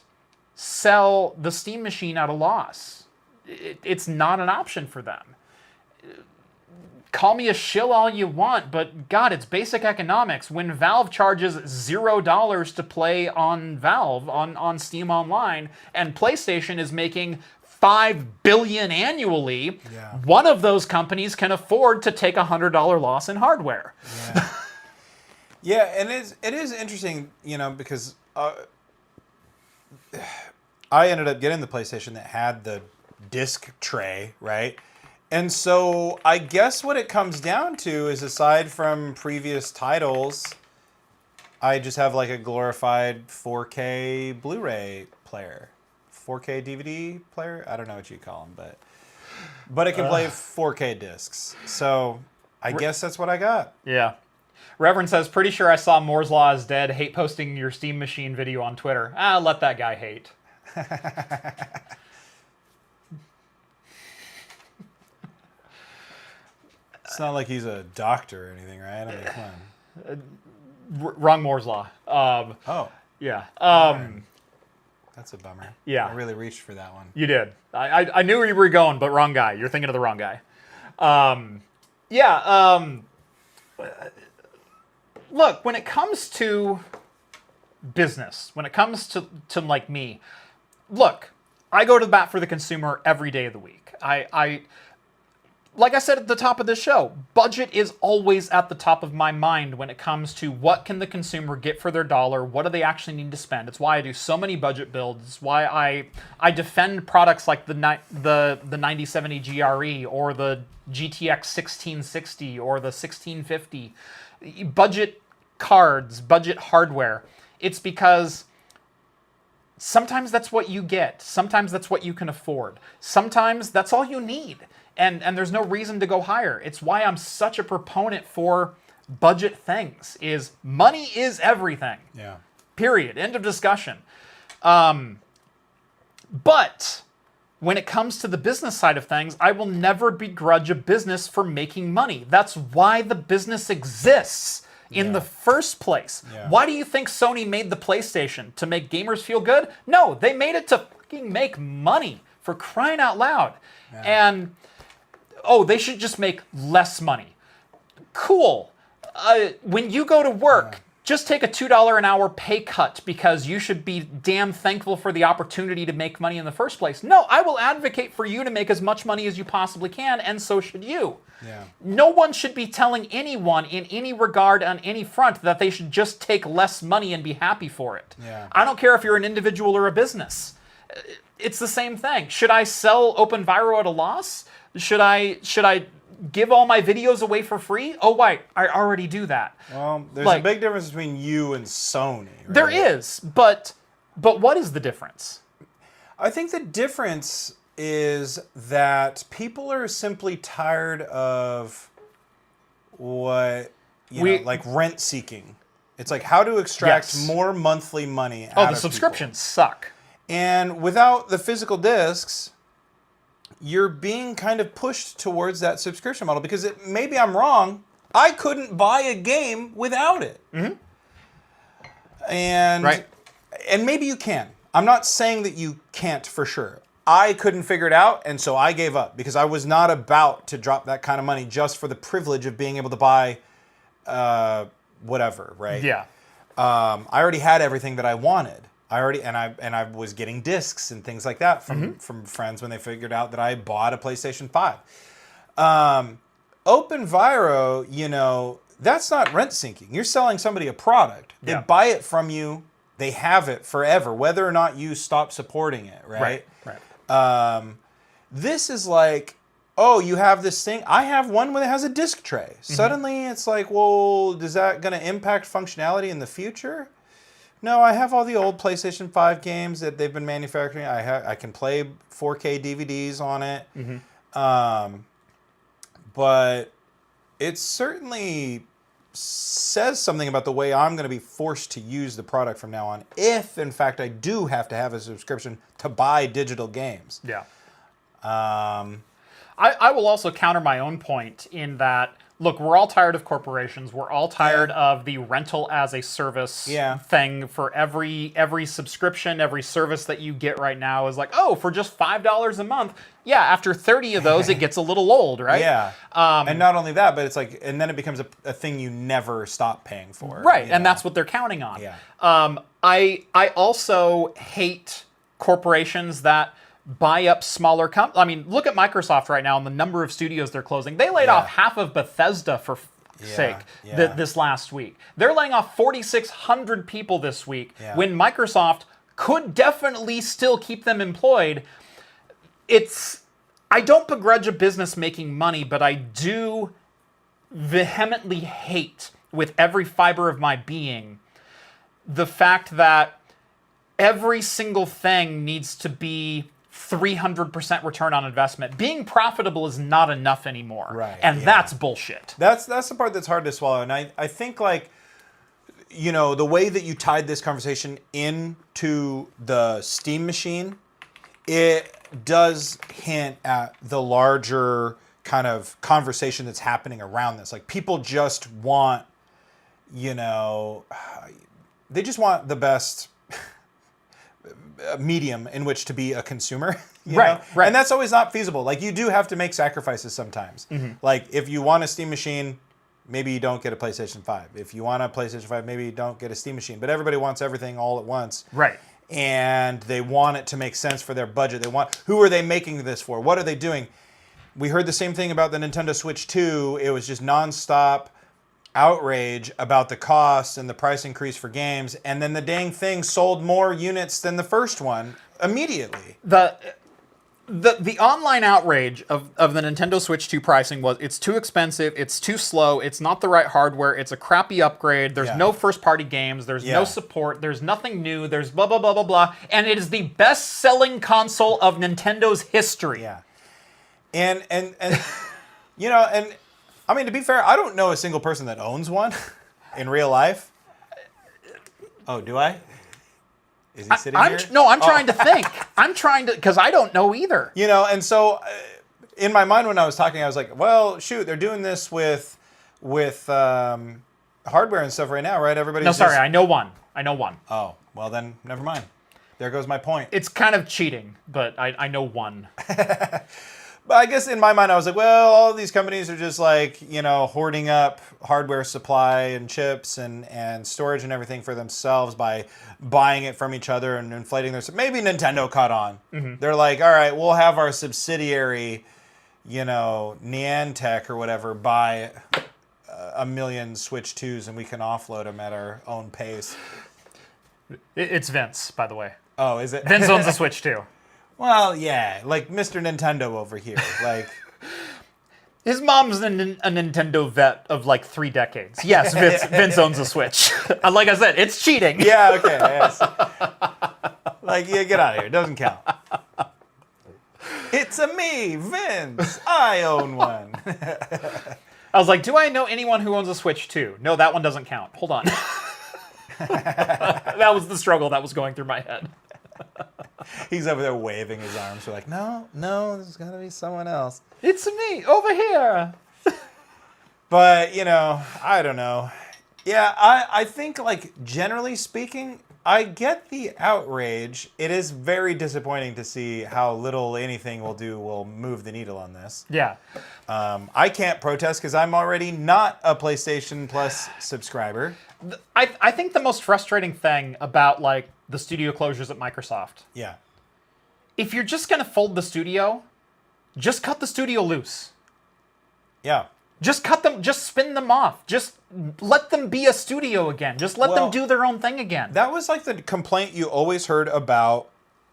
sell the Steam machine at a loss. It's not an option for them. Call me a shill all you want, but God, it's basic economics. When Valve charges $0 to play on Valve, on Steam Online, and PlayStation is making $5 billion annually, one of those companies can afford to take a $100 loss in hardware. Yeah. Yeah, and it is interesting, you know, because I ended up getting the PlayStation that had the disc tray, right? And so I guess what it comes down to is, aside from previous titles, I just have like a glorified 4K Blu-ray player, 4K DVD player. I don't know what you call them, but it can play 4K discs. So I guess that's what I got. Yeah. Reverend says, pretty sure I saw Moore's Law is dead. Hate posting your Steam machine video on Twitter. Let that guy hate. It's not like he's a doctor or anything, right? I mean, come on. Wrong Moore's Law. Oh, Yeah. that's a bummer. Yeah. I really reached for that one. You did. I knew where you were going, but wrong guy. You're thinking of the wrong guy. Look, when it comes to business, when it comes to like me, look, I go to the bat for the consumer every day of the week. Like I said at the top of this show, budget is always at the top of my mind when it comes to what can the consumer get for their dollar, what do they actually need to spend. It's why I do so many budget builds. It's why I defend products like the 9070 GRE or the GTX 1660 or the 1650. Budget cards, budget hardware. It's because sometimes that's what you get. Sometimes that's what you can afford. Sometimes that's all you need. And there's no reason to go higher. It's why I'm such a proponent for budget things. Is money is everything. Yeah. Period. End of discussion. But when it comes to the business side of things, I will never begrudge a business for making money. That's why the business exists in the first place. Yeah. Why do you think Sony made the PlayStation? To make gamers feel good? No, they made it to fucking make money, for crying out loud. Yeah. And they should just make less money. Cool. When you go to work, just take a $2 an hour pay cut because you should be damn thankful for the opportunity to make money in the first place. No, I will advocate for you to make as much money as you possibly can, and so should you. Yeah. No one should be telling anyone in any regard on any front that they should just take less money and be happy for it. Yeah. I don't care if you're an individual or a business. It's the same thing. Should I sell OpenViro at a loss? Should I give all my videos away for free? Oh, wait, I already do that. Well, there's a big difference between you and Sony. Right? There is, but what is the difference? I think the difference is that people are simply tired of what, like rent seeking. It's like how to extract more monthly money out of the subscriptions suck. And without the physical discs, you're being kind of pushed towards that subscription model because maybe I'm wrong. I couldn't buy a game without it. Mm-hmm. And maybe you can. I'm not saying that you can't for sure. I couldn't figure it out, and so I gave up because I was not about to drop that kind of money just for the privilege of being able to buy whatever, right? Yeah. I already had everything that I wanted. I was getting discs and things like that from friends when they figured out that I bought a PlayStation 5. OpenViro, that's not rent sinking. You're selling somebody a product. They Yeah. buy it from you. They have it forever, whether or not you stop supporting it, right? Right. This is like, oh, you have this thing. I have one that has a disc tray. Suddenly it's like, well, is that going to impact functionality in the future? No, I have all the old PlayStation 5 games that they've been manufacturing. I can play 4K DVDs on it. But it certainly says something about the way I'm going to be forced to use the product from now on, if in fact I do have to have a subscription to buy digital games. Yeah. I will also counter my own point in that, look, we're all tired of corporations. We're all tired of the rental as a service thing for every subscription, every service that you get right now is like, oh, for just $5 a month. Yeah, after 30 of those, it gets a little old, right? Yeah. And not only that, but it's like, and then it becomes a thing you never stop paying for. Right, and that's what they're counting on. Yeah. I also hate corporations that buy up smaller companies. I mean, look at Microsoft right now and the number of studios they're closing. They laid off half of Bethesda for sake this last week. They're laying off 4,600 people this week when Microsoft could definitely still keep them employed. I don't begrudge a business making money, but I do vehemently hate with every fiber of my being the fact that every single thing needs to be 300% return on investment. Being profitable is not enough anymore. Right, and that's bullshit. That's the part that's hard to swallow. And I think, like, you know, the way that you tied this conversation into the Steam machine, it does hint at the larger kind of conversation that's happening around this. Like, people just want, you know, they just want the best medium in which to be a consumer. You know? Right. And that's always not feasible. Like, you do have to make sacrifices sometimes. Like, if you want a Steam machine, maybe you don't get a PlayStation 5. If you want a PlayStation 5, maybe you don't get a Steam machine. But everybody wants everything all at once. Right. And they want it to make sense for their budget. Who are they making this for? What are they doing? We heard the same thing about the Nintendo Switch 2. It was just nonstop outrage about the cost and the price increase for games, and then the dang thing sold more units than the first one immediately. The online outrage of the Nintendo Switch 2 pricing was, it's too expensive, it's too slow, it's not the right hardware, it's a crappy upgrade, there's no first-party games, there's no support, there's nothing new, there's blah, blah, blah, blah, blah, and it is the best-selling console of Nintendo's history. Yeah. And you know, and I mean, to be fair, I don't know a single person that owns one in real life. Oh, do I? Is he sitting here? No, I'm trying to think. I'm trying to, because I don't know either. You know, and so in my mind when I was talking, I was like, well, shoot, they're doing this with hardware and stuff right now, right? Everybody's I know one. Oh, well then, never mind. There goes my point. It's kind of cheating, but I know one. But I guess in my mind, I was like, well, all of these companies are just like, you know, hoarding up hardware supply and chips and storage and everything for themselves by buying it from each other and inflating their... Maybe Nintendo caught on. They're like, all right, we'll have our subsidiary, you know, Niantic or whatever, buy a million Switch 2s and we can offload them at our own pace. It's Vince, by the way. Oh, is it? Vince owns a Switch 2. Well, yeah, like Mr. Nintendo over here. Like, his mom's a Nintendo vet of like 3 decades. Yes, Vince owns a Switch. Like I said, it's cheating. Yeah, okay. Yes. Like, yeah, get out of here. It doesn't count. It's a me, Vince. I own one. I was like, do I know anyone who owns a Switch 2? No, that one doesn't count. Hold on. That was the struggle that was going through my head. He's over there waving his arms. We're like, no, there's got to be someone else. It's me, over here. But, you know, I don't know. Yeah, I think, like, generally speaking, I get the outrage. It is very disappointing to see how little anything will move the needle on this. Yeah. I can't protest because I'm already not a PlayStation Plus subscriber. I think the most frustrating thing about, like, the studio closures at Microsoft. Yeah. If you're just going to fold the studio, just cut the studio loose. Yeah. Just cut them, just spin them off. Just let them be a studio again. Just let them do their own thing again. That was like the complaint you always heard about.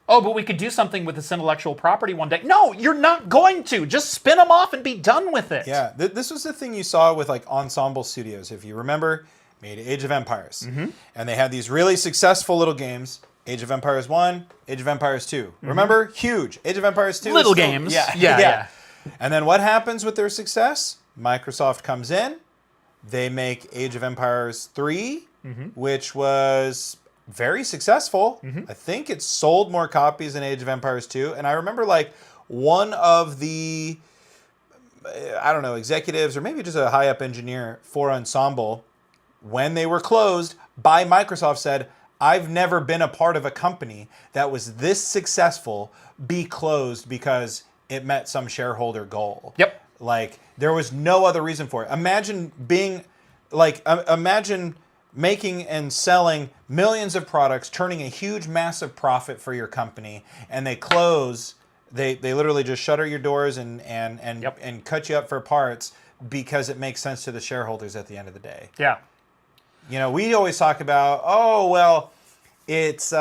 Oh, but we could do something with this intellectual property one day. No, you're not going to. Just spin them off and be done with it. Yeah, this was the thing you saw with like Ensemble Studios. If you remember, made Age of Empires. And they had these really successful little games. Age of Empires 1, Age of Empires 2. Remember? Huge. Age of Empires 2. Little games. Yeah. And then what happens with their success? Microsoft comes in, they make Age of Empires 3, which was very successful. I think it sold more copies than Age of Empires 2. And I remember like one of the, I don't know, executives or maybe just a high-up engineer for Ensemble, when they were closed by Microsoft said, I've never been a part of a company that was this successful be closed because it met some shareholder goal. Yep. Like, there was no other reason for it. Imagine being, like, imagine making and selling millions of products, turning a huge, massive profit for your company, and they close, they literally just shutter your doors and cut you up for parts because it makes sense to the shareholders at the end of the day. Yeah. You know, we always talk about, oh, well, it's,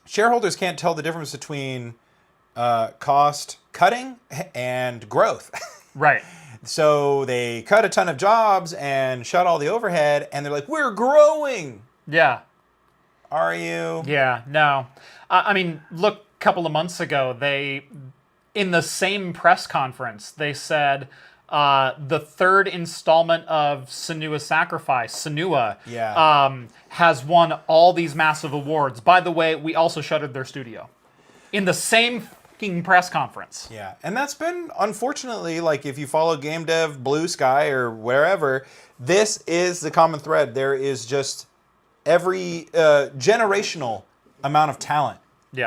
shareholders can't tell the difference between cost cutting and growth. Right. So they cut a ton of jobs and shut all the overhead, and they're like, we're growing. Yeah. Are you? Yeah, no. I mean, look, a couple of months ago, in the same press conference, they said the third installment of Senua's Sacrifice, Senua, has won all these massive awards. By the way, we also shuttered their studio. In the same press conference. Yeah, and that's been, unfortunately, like if you follow game dev, Bluesky, or wherever, this is the common thread. There is just every generational amount of talent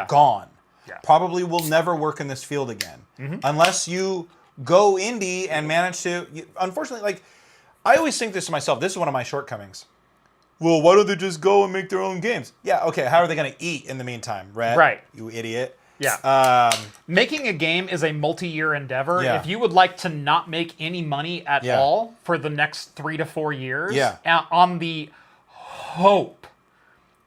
gone. Yeah. Probably will never work in this field again. Unless you go indie and manage to, unfortunately, like, I always think this to myself, this is one of my shortcomings. Well, why don't they just go and make their own games? Yeah, okay, how are they going to eat in the meantime, Rett? Right. You idiot. Yeah. Making a game is a multi-year endeavor. Yeah. If you would like to not make any money at all for the next 3 to 4 years, on the hope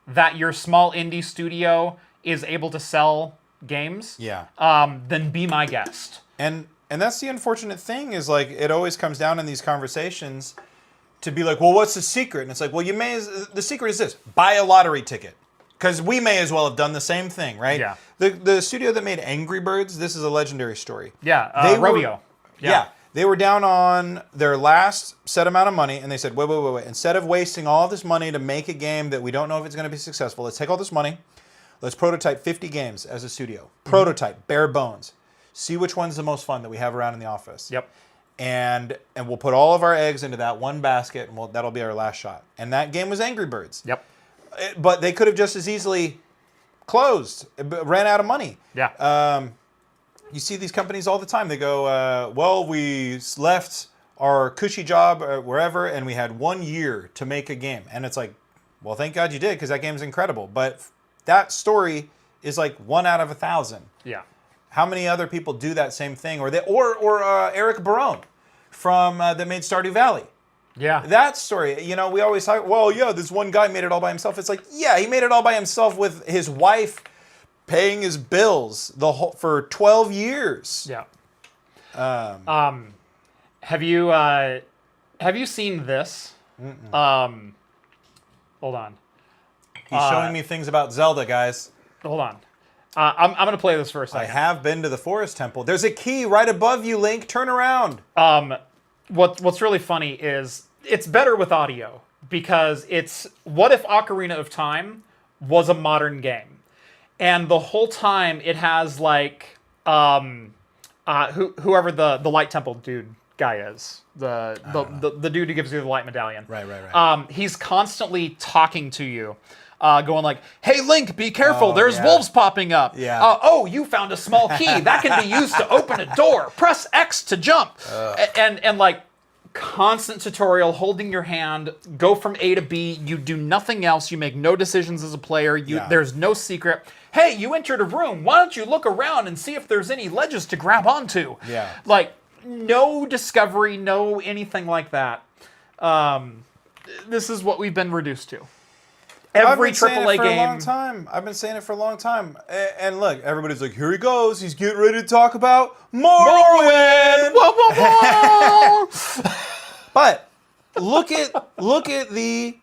that your small indie studio is able to sell games, then be my guest. And that's the unfortunate thing is, like, it always comes down in these conversations to be like, well, what's the secret? And it's like, well, the secret is this: buy a lottery ticket. Because we may as well have done the same thing, right? Yeah. The studio that made Angry Birds, this is a legendary story. Yeah, Rovio. They were down on their last set amount of money, and they said, wait. Instead of wasting all this money to make a game that we don't know if it's going to be successful, let's take all this money, let's prototype 50 games as a studio. Prototype, bare bones. See which one's the most fun that we have around in the office. Yep. And we'll put all of our eggs into that one basket, and that'll be our last shot. And that game was Angry Birds. Yep. But they could have just as easily closed, ran out of money. Yeah. You see these companies all the time. They go, well, we left our cushy job wherever, and we had 1 year to make a game. And it's like, well, thank God you did, because that game's incredible. But that story is like 1 out of 1,000. Yeah. How many other people do that same thing? Or Eric Barone from that made Stardew Valley. Yeah. That story, you know, we always talk, well, yeah, this one guy made it all by himself. It's like, yeah, he made it all by himself with his wife paying his bills for 12 years. Yeah. Have you seen this? Hold on. He's showing me things about Zelda, guys. Hold on. I'm going to play this for a second. I have been to the Forest Temple. There's a key right above you, Link. Turn around. What's really funny is it's better with audio because it's what if Ocarina of Time was a modern game, and the whole time it has like whoever the Light Temple dude guy is, the dude who gives you the light medallion. Right. He's constantly talking to you. Going like, hey, Link, be careful. There's wolves popping up. Yeah. Oh, you found a small key. That can be used to open a door. Press X to jump. And like constant tutorial, holding your hand, go from A to B. You do nothing else. You make no decisions as a player. There's no secret. Hey, you entered a room. Why don't you look around and see if there's any ledges to grab onto? Yeah. Like, no discovery, no anything like that. This is what we've been reduced to. Every AAA game. A long time. I've been saying it for a long time. And look, everybody's like, here he goes. He's getting ready to talk about Morrowind. Whoa, whoa, whoa. But look at the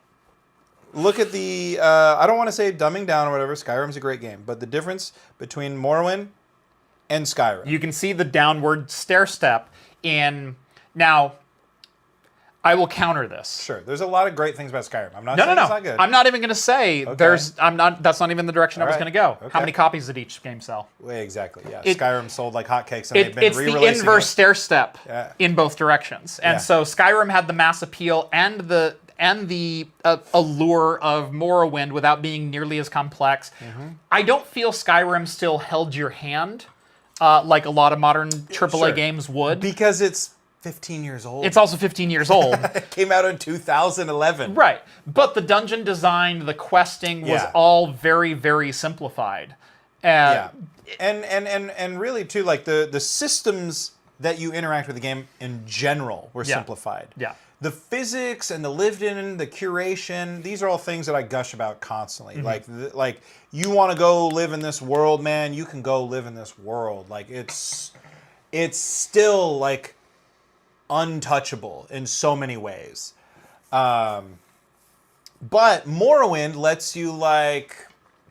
I don't want to say dumbing down or whatever. Skyrim's a great game, but the difference between Morrowind and Skyrim. You can see the downward stair step in now. I will counter this. Sure, there's a lot of great things about Skyrim. I'm not No, saying no, it's no. not good. I'm not even going to say there's. I'm not. That's not even the direction I was right. going to go. Okay. How many copies did each game sell? Exactly. Yeah. Skyrim sold like hotcakes, and they've been It's re-releasing the inverse it. stair step Yeah. in both directions, and Yeah. so Skyrim had the mass appeal and the allure of Morrowind without being nearly as complex. Mm-hmm. I don't feel Skyrim still held your hand like a lot of modern AAA Sure. games would. Because it's 15 years old. It's also 15 years old. It came out in 2011. Right. But the dungeon design, the questing was Yeah. all very, very simplified. Yeah. And really too, like the systems that you interact with the game in general were simplified. Yeah. The physics and the lived in, the curation, these are all things that I gush about constantly. Mm-hmm. Like you want to go live in this world, man, you can go live in this world. Like it's still like untouchable in so many ways. But Morrowind lets you like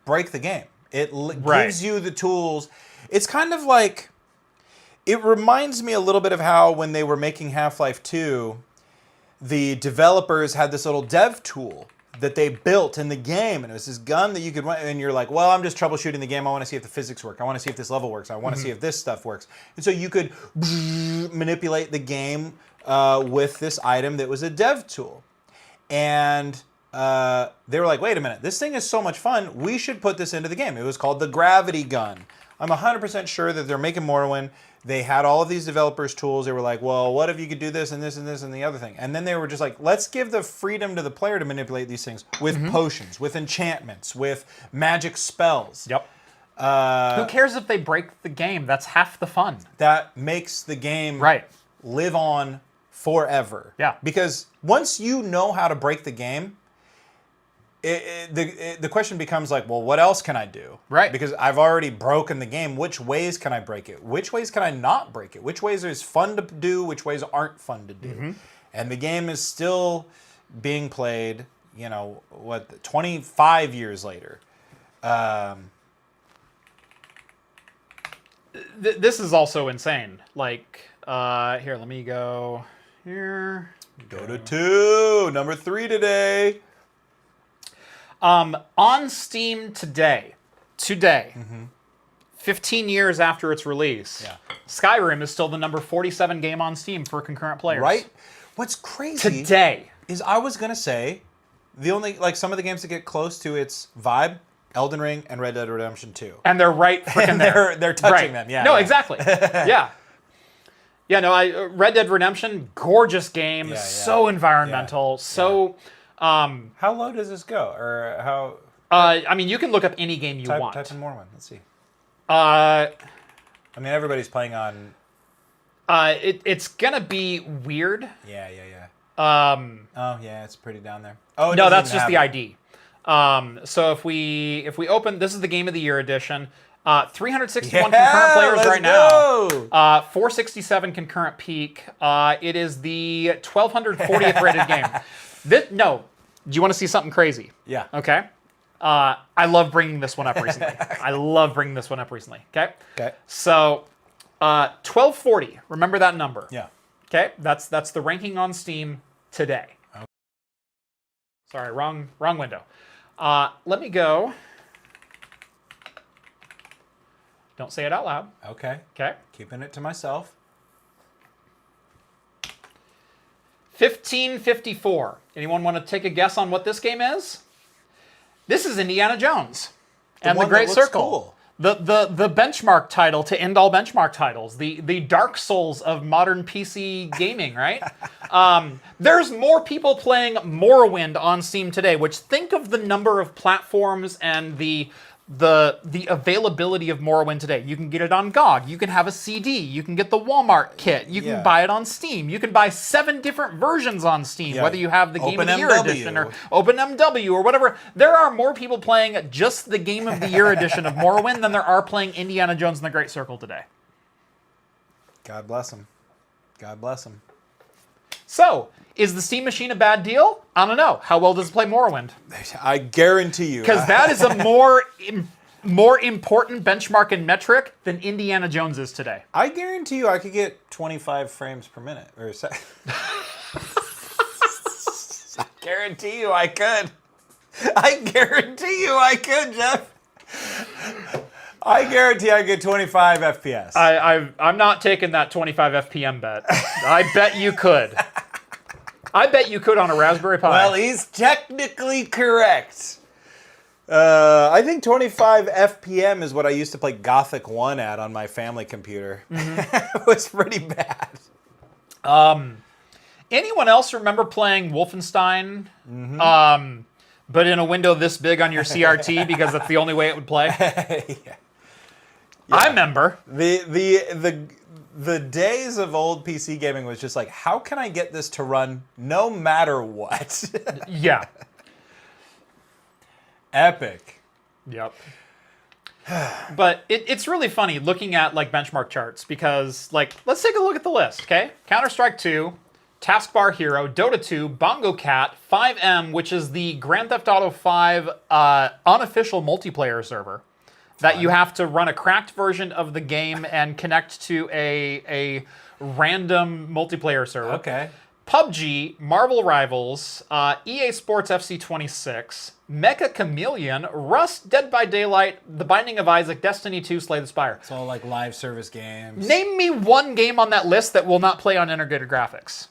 break the game. It gives you the tools. It's kind of like, it reminds me a little bit of how when they were making Half-Life 2, the developers had this little dev tool that they built in the game, and it was this gun that you could run, and you're like, well, I'm just troubleshooting the game. I want to see if the physics work. I want to see if this level works. I want to see if this stuff works. And so you could manipulate the game with this item that was a dev tool. And they were like, wait a minute, this thing is so much fun. We should put this into the game. It was called the Gravity Gun. I'm 100% sure that they're making Morrowind. They had all of these developers' tools. They were like, well, what if you could do this and this and this and the other thing? And then they were just like, let's give the freedom to the player to manipulate these things with potions, with enchantments, with magic spells. Yep. Who cares if they break the game? That's half the fun. That makes the game live on forever. Yeah. Because once you know how to break the game, the question becomes like, well, what else can I do? Right. Because I've already broken the game. Which ways can I break it? Which ways can I not break it? Which ways is fun to do? Which ways aren't fun to do? And the game is still being played, 25 years later. This is also insane. Like, here, let me go here. Go to 2, number 3 today. On Steam today, 15 years after its release, Skyrim is still the number 47 game on Steam for concurrent players. Right? What's crazy Today is I was going to say the only, like some of the games that get close to its vibe, Elden Ring and Red Dead Redemption 2. And they're right freaking there. They're touching them, yeah. No, yeah. exactly. Yeah. Yeah, no, Red Dead Redemption, gorgeous game, so environmental, so... how low does this go? Or how... I mean, you can look up any game you want. Type in Morrowind. Let's see. I mean, everybody's playing on... it's going to be weird. Yeah. Oh, yeah, it's pretty down there. Oh, no, that's just the ID. So if we open... This is the Game of the Year edition. 361 concurrent players right now. 467 concurrent peak. It is the 1240th rated game. No. Do you want to see something crazy? Yeah. Okay. I love bringing this one up recently. Okay. Okay. So, 1240. Remember that number. Yeah. Okay. That's the ranking on Steam today. Okay. Sorry, wrong window. Let me go. Don't say it out loud. Okay. Okay. Keeping it to myself. 1554. Anyone want to take a guess on what this game is? This is Indiana Jones and the Great Circle. Cool. The benchmark title to end all benchmark titles. The Dark Souls of modern PC gaming, right? There's more people playing Morrowind on Steam today, which think of the number of platforms and the the availability of Morrowind today. You can get it on GOG. You can have a CD. You can get the Walmart kit. You can buy it on Steam. You can buy 7 different versions on Steam, whether you have the Game of the Year edition or OpenMW or whatever. There are more people playing just the Game of the Year edition of Morrowind than there are playing Indiana Jones and the Great Circle today. God bless him. God bless him. So, is the Steam Machine a bad deal? I don't know. How well does it play Morrowind? I guarantee you. Because that is a more important benchmark and metric than Indiana Jones is today. I guarantee you I could get 25 frames per minute. I guarantee you I could. I guarantee you I could, Jeff. I guarantee I get 25 FPS. I'm not taking that 25 FPM bet. I bet you could. I bet you could on a Raspberry Pi. Well, he's technically correct. I think 25 FPM is what I used to play Gothic 1 at on my family computer. It was pretty bad. Anyone else remember playing Wolfenstein? But in a window this big on your CRT because that's the only way it would play? Yeah. I remember. The days of old PC gaming was just like, how can I get this to run no matter what? Yeah. Epic. Yep. But it's really funny looking at like benchmark charts because like let's take a look at the list, okay? Counter-Strike 2, Taskbar Hero, Dota 2, Bongo Cat, 5M, which is the Grand Theft Auto 5 unofficial multiplayer server. That you have to run a cracked version of the game and connect to a random multiplayer server. Okay. PUBG, Marvel Rivals, EA Sports FC 26, Mecha Chameleon, Rust, Dead by Daylight, The Binding of Isaac, Destiny 2, Slay the Spire. It's all like live service games. Name me one game on that list that will not play on integrated graphics.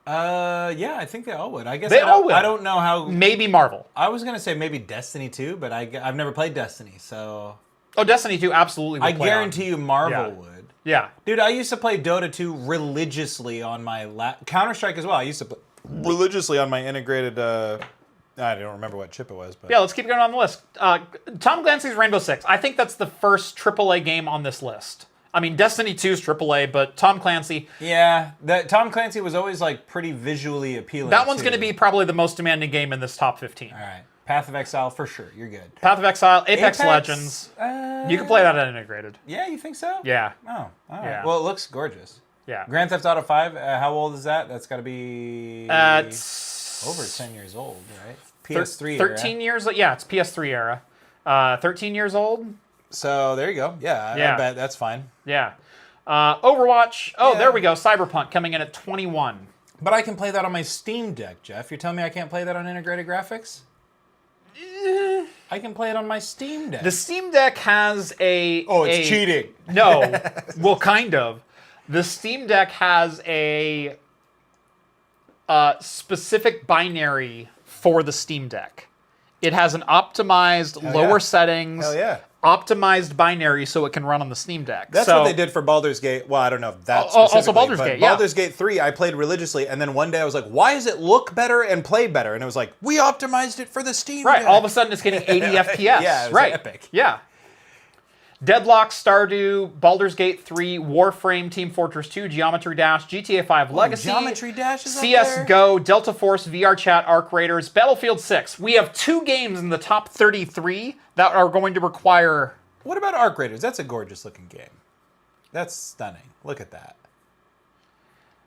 Yeah, I think they all would. I guess They all would. I don't know how. Maybe Marvel. I was gonna say maybe Destiny 2, but I've never played Destiny, so. Oh, Destiny 2 absolutely would I play guarantee you Marvel would. Yeah. Dude, I used to play Dota 2 religiously on my Counter-Strike as well. I used to play religiously on my integrated. I don't remember what chip it was, but yeah. Let's keep going on the list. Tom Clancy's Rainbow Six. I think that's the first AAA game on this list. I mean, Destiny 2 is AAA, but Tom Clancy. Yeah, Tom Clancy was always like pretty visually appealing. That one's going to be probably the most demanding game in this top 15. All right, Path of Exile for sure. You're good. Path of Exile, Apex Legends. You can play that at integrated. Yeah, you think so? Yeah. Oh, all right. Yeah. Well, it looks gorgeous. Yeah. Grand Theft Auto 5. How old is that? That's got to be It's over 10 years old, right? PS3 13 era. years. Yeah, it's PS3 era. 13 years old. So there you go. Yeah, I bet that's fine. Yeah. Overwatch. Oh, Yeah. there we go. Cyberpunk coming in at 21. But I can play that on my Steam Deck, Jeff. You're telling me I can't play that on integrated graphics? I can play it on my Steam Deck. The Steam Deck has a... Oh, it's cheating. No. Well, kind of. The Steam Deck has a specific binary for the Steam Deck. It has an optimized lower settings, optimized binary so it can run on the Steam Deck. That's what they did for Baldur's Gate. Well, I don't know if that's also Baldur's Gate. Yeah. Baldur's Gate 3, I played religiously, and then one day I was like, why does it look better and play better? And it was like, we optimized it for the Steam Deck. Right, all of a sudden it's getting 80 FPS. Yeah, it was epic. Yeah. Deadlock, Stardew, Baldur's Gate 3, Warframe, Team Fortress 2, Geometry Dash, GTA 5 Legacy, Geometry Dash is CSGO, Delta Force, VR Chat, Arc Raiders, Battlefield 6. We have 2 games in the top 33 that are going to require... What about Arc Raiders? That's a gorgeous looking game. That's stunning. Look at that.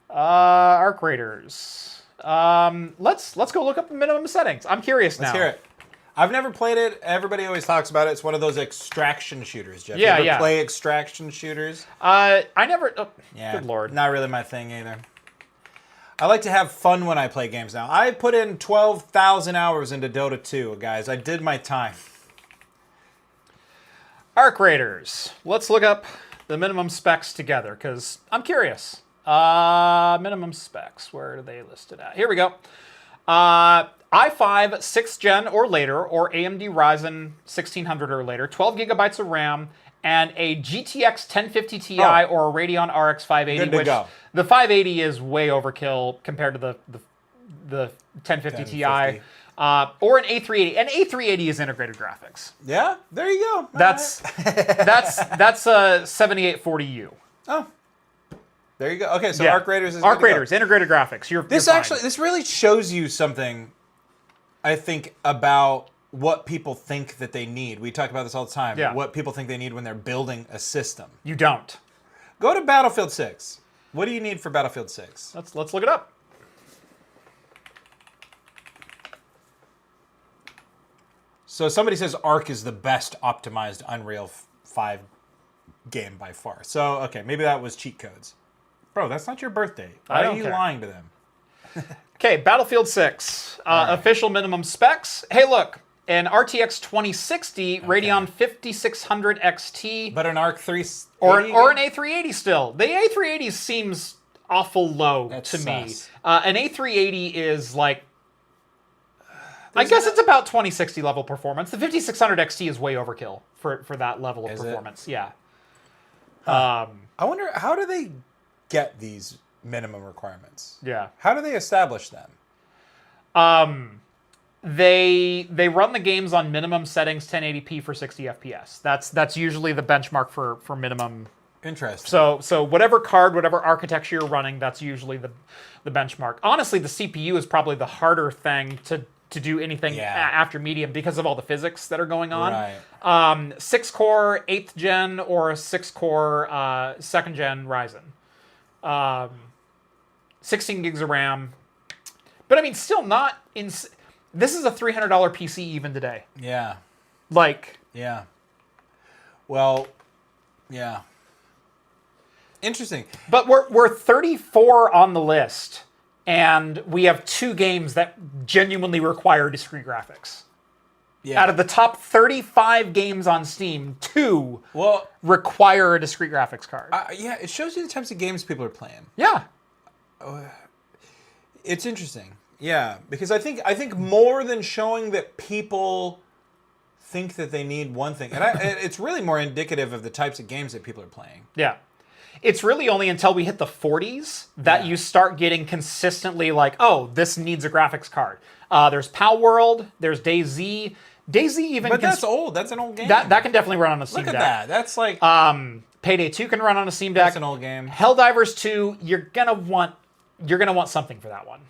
Arc Raiders. Let's go look up the minimum settings. I'm curious now. Let's hear it. I've never played it. Everybody always talks about it. It's one of those extraction shooters, Jeff. Yeah, you ever play extraction shooters? I never... Oh, yeah, good lord. Not really my thing either. I like to have fun when I play games now. I put in 12,000 hours into Dota 2, guys. I did my time. Arc Raiders. Let's look up the minimum specs together, because I'm curious. Minimum specs. Where are they listed at? Here we go. i5 6th gen or later, or AMD Ryzen 1600 or later, 12 gigabytes of RAM, and a GTX 1050 Ti or a Radeon RX 580. Good to go. The 580 is way overkill compared to the 1050 Ti. or an A380. An A380 is integrated graphics. Yeah, there you go. That's a 7840U. Oh, there you go. Okay, so Yeah. Arc Raiders is Arc good to go. Raiders, integrated graphics. This really shows you something, I think, about what people think that they need. We talk about this all the time. Yeah. What people think they need when they're building a system. You don't. Go to Battlefield 6. What do you need for Battlefield 6? Let's look it up. So somebody says Arc is the best optimized Unreal 5 game by far. So, okay, maybe that was cheat codes. Bro, that's not your birthday. Why are you lying to them? Okay, Battlefield 6. Official minimum specs. Hey, look. An RTX 2060 Radeon 5600 XT. But an Arc 380? Or an A380 still. The A380 seems awful low to me. An A380 is like... I guess it's about 2060 level performance. The 5600 XT is way overkill for that level of performance. Yeah. I wonder, how do they get these minimum requirements? Yeah. How do they establish them? They run the games on minimum settings 1080p for 60 FPS. That's usually the benchmark for minimum. Interesting. So whatever card, whatever architecture you're running, that's usually the benchmark. Honestly, the CPU is probably the harder thing to do anything after medium because of all the physics that are going on. Right. 6-core 8th gen or a 6-core 2nd gen Ryzen. 16 gigs of RAM. But I mean, still not in. This is a $300 PC even today. Yeah. Like. Yeah. Well, yeah. Interesting. But we're 34 on the list, and we have 2 games that genuinely require discrete graphics. Yeah. Out of the top 35 games on Steam, 2 require a discrete graphics card. Yeah, it shows you the types of games people are playing. Yeah. It's interesting. Yeah, because I think more than showing that people think that they need one thing, and it's really more indicative of the types of games that people are playing. Yeah. It's really only until we hit the 40s that you start getting consistently like, oh, this needs a graphics card. There's Pal World, there's DayZ. DayZ even. But that's old. That's an old game. That can definitely run on a Steam Deck. Look at that. That's like. Payday 2 can run on a Steam Deck. That's an old game. Helldivers 2, you're gonna want something for that one.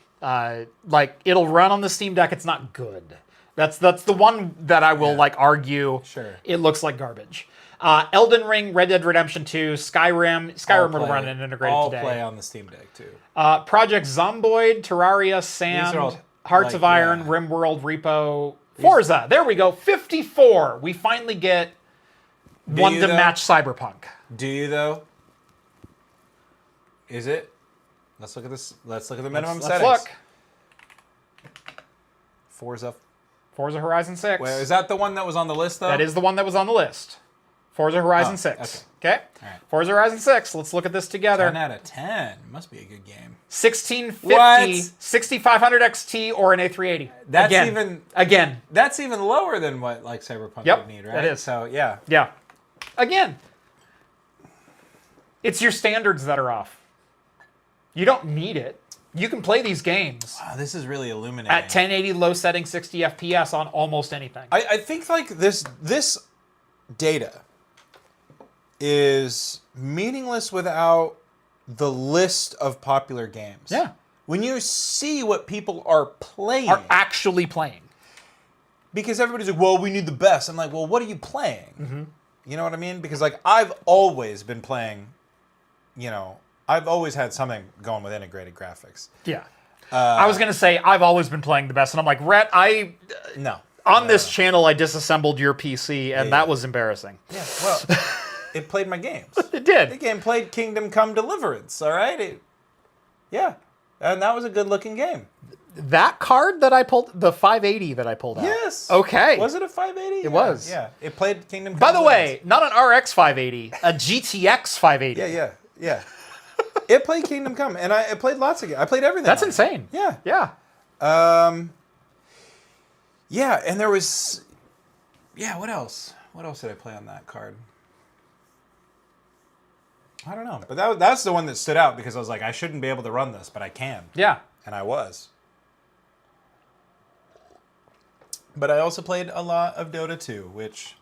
Like it'll run on the Steam Deck. It's not good. That's the one that I will argue. Sure. It looks like garbage. Elden Ring, Red Dead Redemption 2, Skyrim will run and integrated today. All play on the Steam Deck too. Project Zomboid, Terraria, Sand, Hearts of Iron, RimWorld, Repo, Forza. There we go. 54. We finally get one to match Cyberpunk. Do you though? Is it? Let's look at this. Let's look at the minimum settings. Let's look. Forza Horizon 6. Wait, is that the one that was on the list though? That is the one that was on the list. Forza Horizon 6. Okay. All right. Forza Horizon 6. Let's look at this together. 10 out of 10. Must be a good game. 1650, 6500 XT, or an A380. That's Again. That's even lower than what like Cyberpunk would need, right? That is. So yeah. Yeah. Again. It's your standards that are off. You don't need it. You can play these games. Wow, this is really illuminating. At 1080 low setting, 60 FPS on almost anything. I think like this data is meaningless without the list of popular games. Yeah. When you see what people are playing. Are actually playing. Because everybody's like, well, we need the best. I'm like, well, what are you playing? Mm-hmm. You know what I mean? Because like I've always been playing, I've always had something going with integrated graphics. Yeah. I was going to say, I've always been playing the best. And I'm like, Rett, on this channel, I disassembled your PC, and that was embarrassing. Yeah, well, it played my games. It did. The game played Kingdom Come Deliverance, all right? And that was a good-looking game. That card that I pulled, the 580 that I pulled out. Yes. Okay. Was it a 580? It was. Yeah. It played Kingdom Come By the way, not an RX 580, a GTX 580. Yeah. It played Kingdom Come, and I played lots of games. I played everything. That's insane. Yeah. Yeah. Yeah, and there was... Yeah, what else? What else did I play on that card? I don't know. But that's the one that stood out because I was like, I shouldn't be able to run this, but I can. Yeah. And I was. But I also played a lot of Dota 2, which,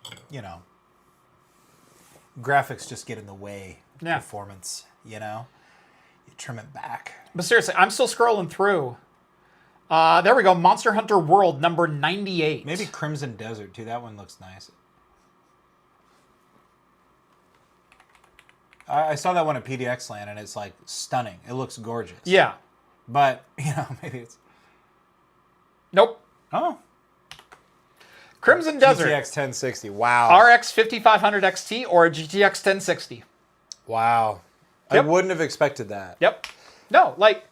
graphics just get in the way. Yeah. Performance, you trim it back. But seriously, I'm still scrolling through. There we go. Monster Hunter World number 98. Maybe Crimson Desert, too. That one looks nice. I saw that one at PDX Land, and it's, like, stunning. It looks gorgeous. Yeah. But, maybe it's... Nope. Oh. Crimson Desert. GTX 1060. Wow. RX 5500 XT or a GTX 1060. Wow. Yep. I wouldn't have expected that. Yep. No, like,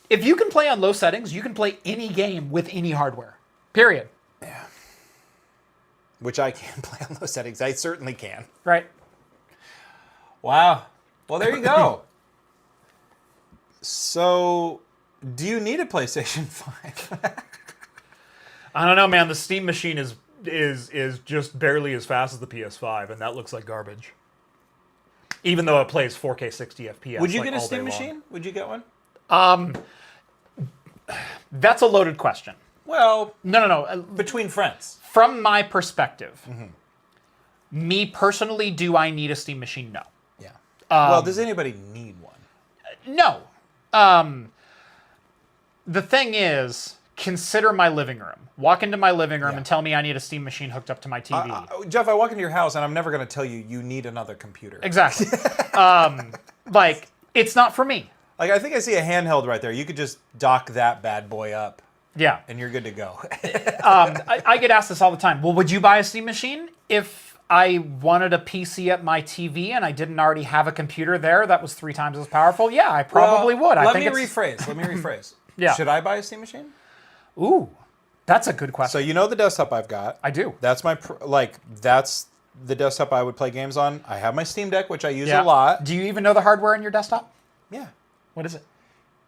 if you can play on low settings, you can play any game with any hardware. Period. Yeah. Which I can play on low settings. I certainly can. Right. Wow. Well, there you go. So, do you need a PlayStation 5? I don't know, man. The Steam machine is just barely as fast as the PS5, and that looks like garbage. Even though it plays 4K 60 FPS. Would you like, get a all Steam day machine? long. Would you get one? That's a loaded question. Well, No. between friends. From my perspective, me personally, do I need a Steam machine? No. Yeah. Well, does anybody need one? No. The thing is, consider my living room. Walk into my living room and tell me I need a Steam machine hooked up to my TV. Jeff, I walk into your house and I'm never going to tell you need another computer. Exactly. Like, it's not for me. Like, I think I see a handheld right there. You could just dock that bad boy up. Yeah. And you're good to go. I get asked this all the time. Well, would you buy a Steam machine if I wanted a PC at my TV and I didn't already have a computer there that was 3 times as powerful? Yeah, I probably would. Let me rephrase. Yeah. Should I buy a Steam machine? Ooh, that's a good question. So you know the desktop I've got. I do. That's that's the desktop I would play games on. I have my Steam Deck, which I use a lot. Do you even know the hardware in your desktop? Yeah. What is it?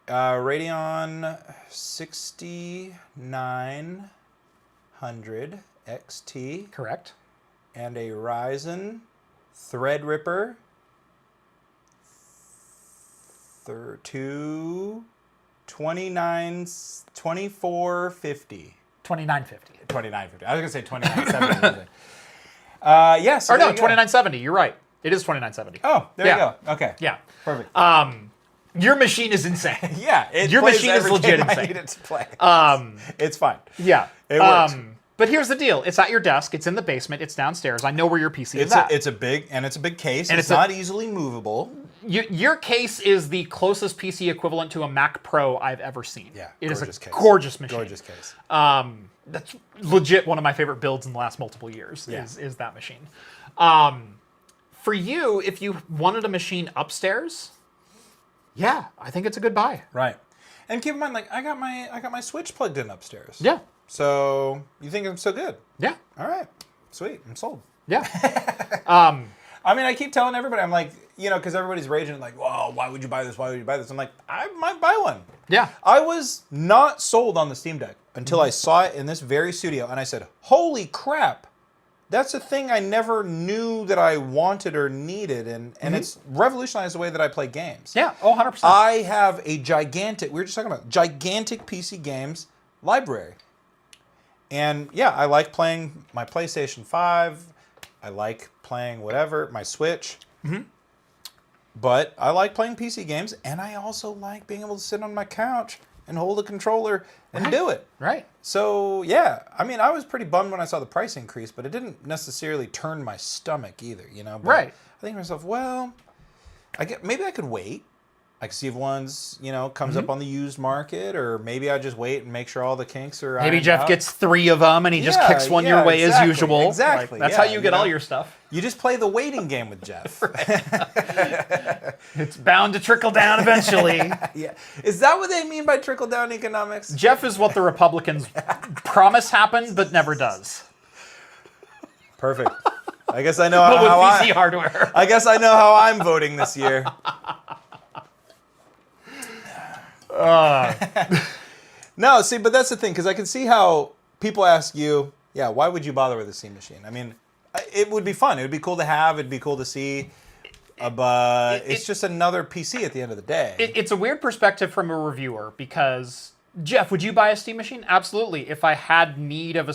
Radeon 6900 XT. Correct. And a Ryzen Threadripper 2450. 2950. 2950. I was going to say 2970. Yes. Or no, 2970. You're right. It is 2970. Oh, there you go. Okay. Yeah. Perfect. Your machine is insane. Yeah. Your machine is legit insane. I need it to play. It's fine. Yeah. It works. But here's the deal. It's at your desk. It's in the basement. It's downstairs. I know where your PC is at. It's a big case. And it's not easily movable. Your case is the closest PC equivalent to a Mac Pro I've ever seen. Yeah. It is a gorgeous machine. Gorgeous case. That's legit one of my favorite builds in the last multiple years. Yeah. Is that machine. For you, if you wanted a machine upstairs, yeah, I think it's a good buy. Right. And keep in mind, like, I got my Switch plugged in upstairs. Yeah. So you think I'm so good? Yeah. All right. Sweet. I'm sold. Yeah. I mean, I keep telling everybody, I'm like, because everybody's raging like, "Whoa, why would you buy this? Why would you buy this?" I'm like, I might buy one. Yeah. I was not sold on the Steam Deck until I saw it in this very studio, and I said, "Holy crap! That's a thing I never knew that I wanted or needed," and it's revolutionized the way that I play games. Yeah. Oh, 100%. I have a gigantic. We were just talking about gigantic PC games library. And yeah, I like playing my PlayStation 5. I like playing whatever, my Switch. But I like playing PC games, and I also like being able to sit on my couch and hold a controller and do it. Right. So yeah, I mean, I was pretty bummed when I saw the price increase, but it didn't necessarily turn my stomach either, But right. I think to myself, well, maybe I could wait. I can see if one's, comes up on the used market, or maybe I just wait and make sure all the kinks are Maybe ironed Jeff out. gets 3 of them and he just kicks one your way as usual. Exactly. That's how you get all your stuff. You just play the waiting game with Jeff. It's bound to trickle down eventually. Yeah. Is that what they mean by trickle down economics? Jeff is what the Republicans promise happens but never does. Perfect. I guess I know But with how PC hardware. I guess I know how I'm voting this year. No, see, but that's the thing, because I can see how people ask you, why would you bother with a Steam machine? I mean, it would be fun. It would be cool to have. It'd be cool to see. But it's just another PC at the end of the day. It's a weird perspective from a reviewer because Jeff, would you buy a Steam machine? Absolutely. If I had need of a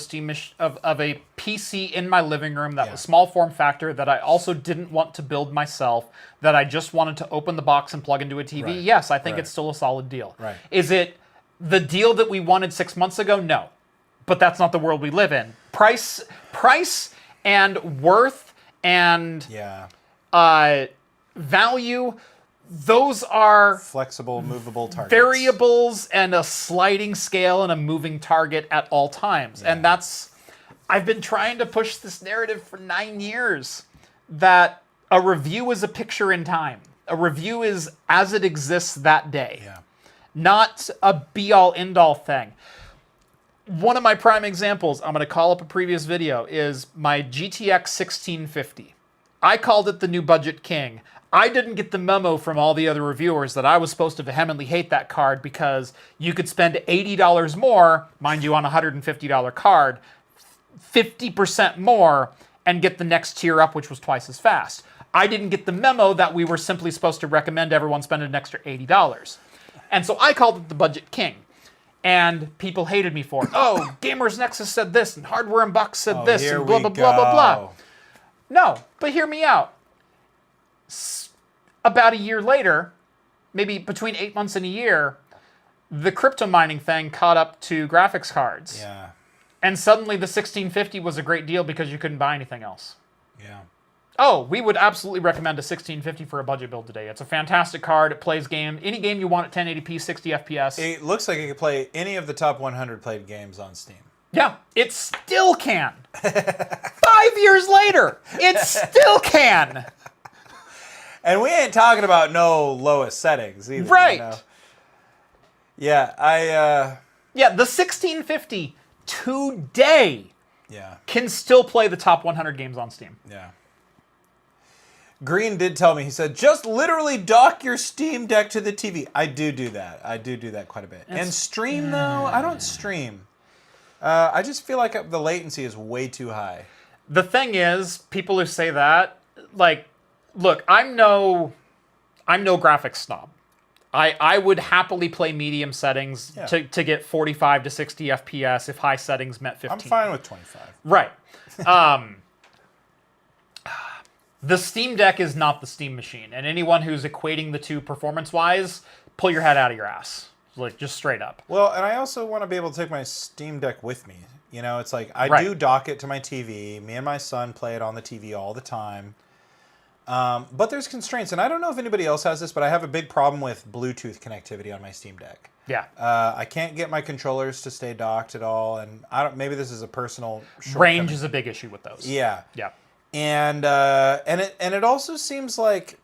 of a PC in my living room that was small form factor, that I also didn't want to build myself, that I just wanted to open the box and plug into a TV, yes, I think it's still a solid deal. Right. Is it the deal that we wanted 6 months ago? No. But that's not the world we live in. Price and worth and value, those are flexible, movable targets. Variables and a sliding scale and a moving target at all times. Yeah. And I've been trying to push this narrative for 9 years that a review is a picture in time. A review is as it exists that day. Yeah. Not a be-all, end-all thing. One of my prime examples, I'm going to call up a previous video, is my GTX 1650. I called it the new budget king. I didn't get the memo from all the other reviewers that I was supposed to vehemently hate that card because you could spend $80 more, mind you, on a $150 card, 50% more, and get the next tier up, which was twice as fast. I didn't get the memo that we were simply supposed to recommend everyone spend an extra $80. And so I called it the budget king. And people hated me for it. Oh, Gamers Nexus said this, and Hardware Unboxed said this, and blah, blah, blah, blah, blah. No, but hear me out. About a year later, maybe between 8 months and a year, the crypto mining thing caught up to graphics cards. Yeah. And suddenly the 1650 was a great deal because you couldn't buy anything else. Yeah. Oh, we would absolutely recommend a 1650 for a budget build today. It's a fantastic card. It plays any game you want at 1080p, 60 FPS. It looks like it could play any of the top 100 played games on Steam. Yeah, it still can. 5 years later, it still can. And we ain't talking about no lowest settings either. Right. You know? Yeah, Yeah, the 1650 today can still play the top 100 games on Steam. Yeah. Green did tell me, he said, just literally dock your Steam Deck to the TV. I do that. I do that quite a bit. And stream, though? I don't stream. I just feel like the latency is way too high. The thing is, people who say that, like, look, I'm no graphics snob. I would happily play medium settings to get 45 to 60 FPS if high settings meant 15. I'm fine with 25. Right. The Steam Deck is not the Steam machine, and anyone who's equating the two performance-wise, pull your head out of your ass. Like, just straight up. Well, and I also want to be able to take my Steam Deck with me. You know, it's like, I do dock it to my TV. Me and my son play it on the TV all the time. But there's constraints, and I don't know if anybody else has this, but I have a big problem with Bluetooth connectivity on my Steam Deck. Yeah. I can't get my controllers to stay docked at all, and maybe this is a personal shortcoming. Range is a big issue with those. Yeah. Yeah. And it also seems like,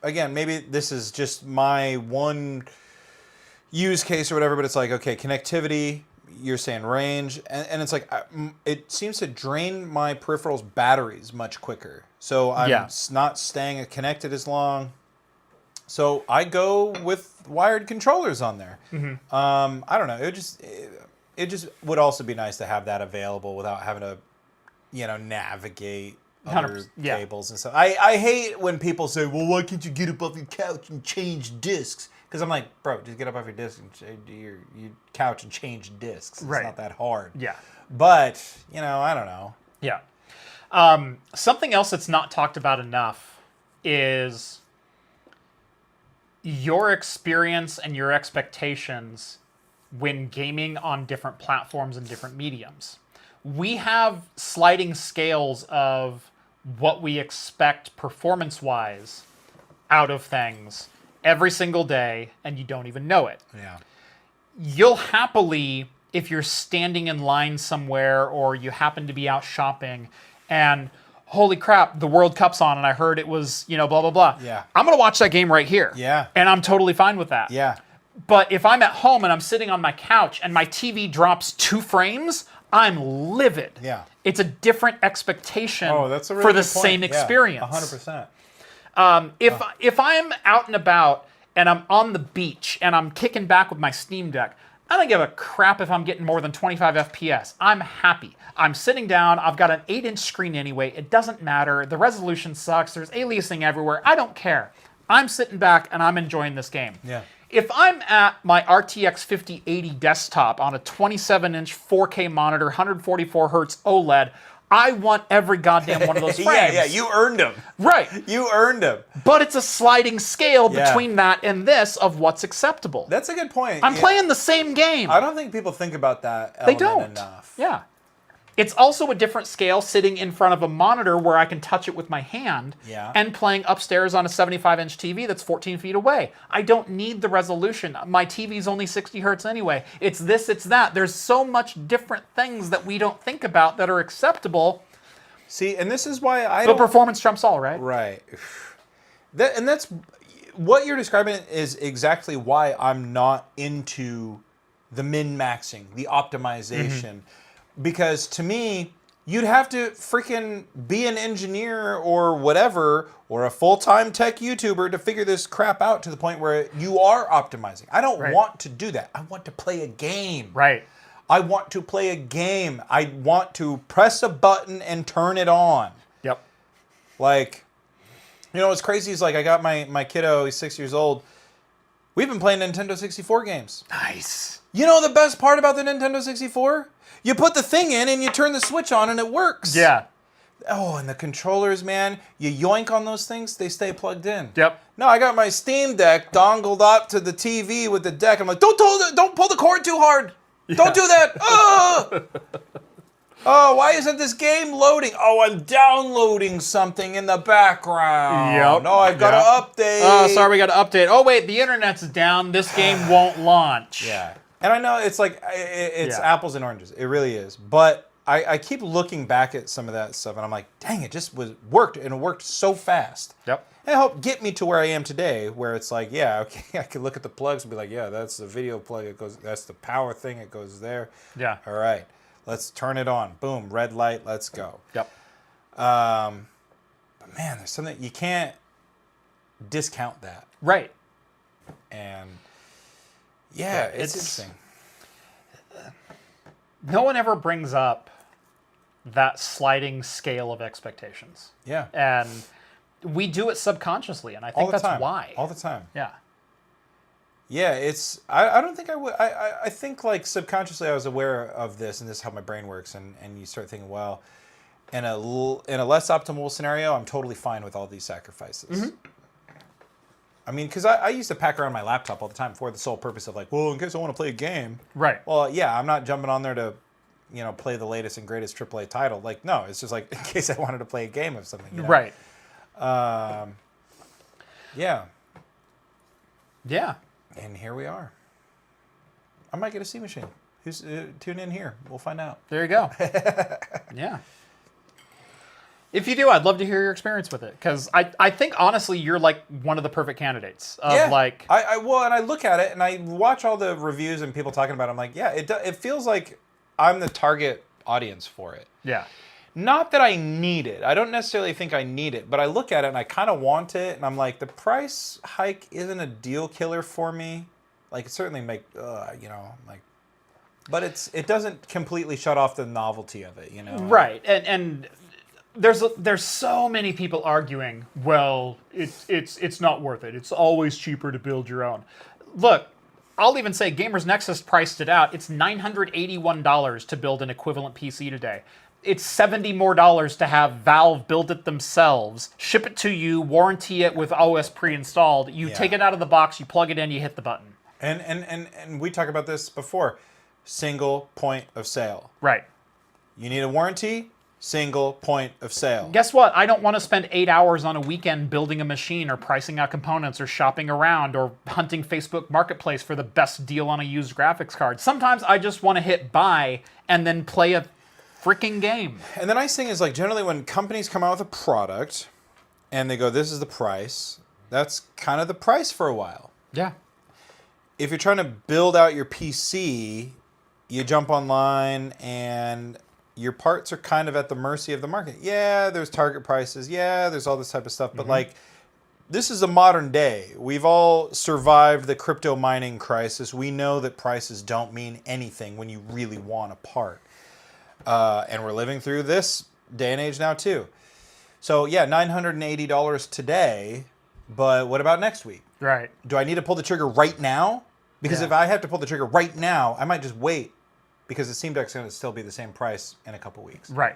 again, maybe this is just my one use case or whatever, but it's like, okay, connectivity, you're saying range, and it's like, it seems to drain my peripherals' batteries much quicker. So I'm not staying connected as long. So I go with wired controllers on there. Mm-hmm. I don't know. It just would also be nice to have that available without having to, navigate other cables and stuff. I hate when people say, well, why can't you get up off your couch and change discs? Because I'm like, bro, just get up off your disc and your couch and change discs. It's not that hard. Yeah. But, I don't know. Yeah. Something else that's not talked about enough is your experience and your expectations when gaming on different platforms and different mediums. We have sliding scales of what we expect performance-wise out of things every single day, and you don't even know it. Yeah. You'll happily, if you're standing in line somewhere or you happen to be out shopping and holy crap, the World Cup's on and I heard it was, blah, blah, blah. Yeah. I'm going to watch that game right here. Yeah. And I'm totally fine with that. Yeah. But if I'm at home and I'm sitting on my couch and my TV drops 2 frames, I'm livid. Yeah. It's a different expectation that's a really for the good point. same experience. 100%. If I'm out and about and I'm on the beach and I'm kicking back with my Steam Deck, I don't give a crap if I'm getting more than 25 FPS. I'm happy. I'm sitting down. I've got an 8-inch screen anyway. It doesn't matter. The resolution sucks. There's aliasing everywhere. I don't care. I'm sitting back and I'm enjoying this game. Yeah. if I'm at my RTX 5080 desktop on a 27-inch 4K monitor, 144 hertz OLED, I want every goddamn one of those frames. Yeah, you earned them. Right. You earned them. But it's a sliding scale between that and this of what's acceptable. That's a good point. I'm playing the same game. I don't think people think about that They element don't. enough. Yeah. It's also a different scale sitting in front of a monitor where I can touch it with my hand and playing upstairs on a 75-inch TV that's 14 feet away. I don't need the resolution. My TV's only 60 hertz anyway. It's this, it's that. There's so much different things that we don't think about that are acceptable. See, and this is why But performance trumps all, right? Right. And that's what you're describing is exactly why I'm not into the min-maxing, the optimization. Because to me, you'd have to freaking be an engineer or whatever, or a full-time tech YouTuber to figure this crap out to the point where you are optimizing. I don't want to do that. I want to play a game. Right. I want to play a game. I want to press a button and turn it on. Yep. Like, you know what's crazy is like I got my kiddo, he's 6 years old. We've been playing Nintendo 64 games. Nice. You know the best part about the Nintendo 64? You put the thing in and you turn the switch on and it works. Yeah. Oh, and the controllers, man, you yoink on those things, they stay plugged in. Yep. No, I got my Steam Deck dongled up to the TV with the deck. I'm like, don't pull the cord too hard. Yeah. Don't do that. Oh! Oh, why isn't this game loading? Oh, I'm downloading something in the background. Yep. No, I've got to update. Oh, sorry, we got to update. Oh, wait, the internet's down. This game won't launch. Yeah. And I know it's like, it's apples and oranges. It really is. But I keep looking back at some of that stuff, and I'm like, dang, it just worked, and it worked so fast. Yep. And it helped get me to where I am today, where it's like, yeah, okay, I can look at the plugs and be like, yeah, that's the video plug. It goes. That's the power thing. It goes there. Yeah. All right. Let's turn it on. Boom, red light, let's go. Yep. But man, there's something, you can't discount that. Right. And yeah, it's interesting. No one ever brings up that sliding scale of expectations. Yeah. And we do it subconsciously, and I think that's why. All the time. Yeah. Yeah, it's. I don't think I would. I think like subconsciously I was aware of this, and this is how my brain works. And you start thinking, well, in a less optimal scenario, I'm totally fine with all these sacrifices. I mean, because I used to pack around my laptop all the time for the sole purpose of like, well, in case I want to play a game. Right. Well, yeah, I'm not jumping on there to, play the latest and greatest AAA title. Like, no, it's just like in case I wanted to play a game of something. Right. Yeah. Yeah. And here we are. I might get a C machine. Who's tune in here? We'll find out. There you go. Yeah. If you do, I'd love to hear your experience with it, because I think honestly you're like one of the perfect candidates. Of like well, and I look at it and I watch all the reviews and people talking about it. I'm like, yeah, it feels like I'm the target audience for it. Yeah. Not that I need it. I don't necessarily think I need it, but I look at it and I kind of want it, and I'm like, the price hike isn't a deal killer for me. Like, it certainly but it doesn't completely shut off the novelty of it, Right, and there's so many people arguing, well, it's not worth it. It's always cheaper to build your own. Look, I'll even say Gamers Nexus priced it out. It's $981 to build an equivalent PC today. It's $70 more to have Valve build it themselves, ship it to you, warranty it with OS pre-installed. You take it out of the box, you plug it in, you hit the button. And we talked about this before. Single point of sale. Right. You need a warranty, single point of sale. Guess what? I don't want to spend 8 hours on a weekend building a machine or pricing out components or shopping around or hunting Facebook Marketplace for the best deal on a used graphics card. Sometimes I just want to hit buy and then play a freaking game. And the nice thing is, like, generally when companies come out with a product and they go, this is the price, that's kind of the price for a while. Yeah. If you're trying to build out your PC, you jump online and your parts are kind of at the mercy of the market. Yeah, there's target prices. Yeah, there's all this type of stuff. But like, this is a modern day. We've all survived the crypto mining crisis. We know that prices don't mean anything when you really want a part. And we're living through this day and age now too. So yeah, $980 today, but what about next week? Right. Do I need to pull the trigger right now? Because Yeah. if I have to pull the trigger right now, I might just wait because the Steam Deck's going to still be the same price in a couple weeks. Right.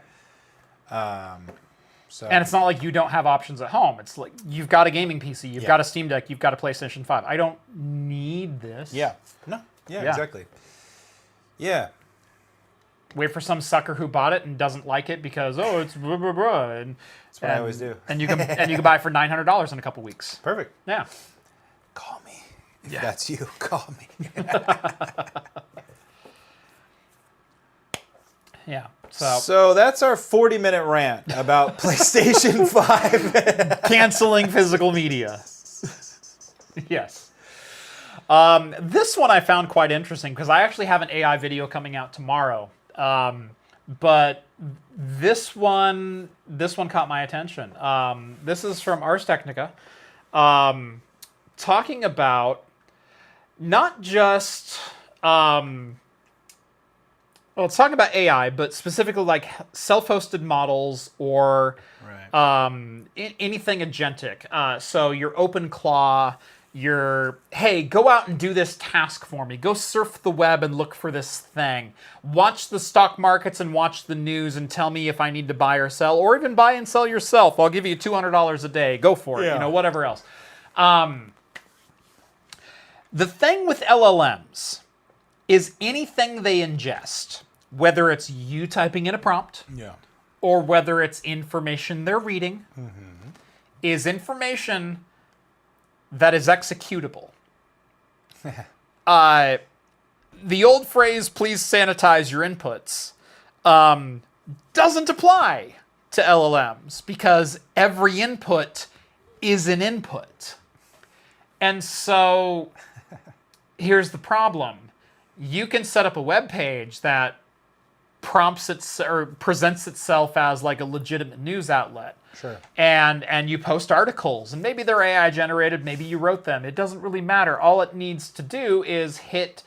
So And it's not like you don't have options at home. It's like you've got a gaming PC, you've got a Steam Deck, you've got a PlayStation 5. I don't need this. yeah, no, yeah, exactly. Yeah, Wait for some sucker who bought it and doesn't like it because it's blah blah blah. And that's what I always do. And you can buy it for $900 in a couple weeks. Perfect. Yeah. Call me if that's you. Call me. Yeah. So that's our 40-minute rant about PlayStation 5 canceling physical media. Yes. This one I found quite interesting because I actually have an AI video coming out tomorrow. But this one caught my attention. This is from Ars Technica, talking about not just well, it's talking about AI, but specifically like self-hosted models or anything agentic. So your OpenClaw, hey, go out and do this task for me. Go surf the web and look for this thing. Watch the stock markets and watch the news and tell me if I need to buy or sell, or even buy and sell yourself. I'll give you $200 a day. Go for it. Whatever else. The thing with LLMs is anything they ingest, whether it's you typing in a prompt or whether it's information they're reading, is information that is executable. The old phrase, please sanitize your inputs, doesn't apply to LLMs because every input is an input. And so here's the problem. You can set up a web page that prompts it or presents itself as like a legitimate news outlet. Sure. And you post articles, and maybe they're AI generated, maybe you wrote them. It doesn't really matter. All it needs to do is hit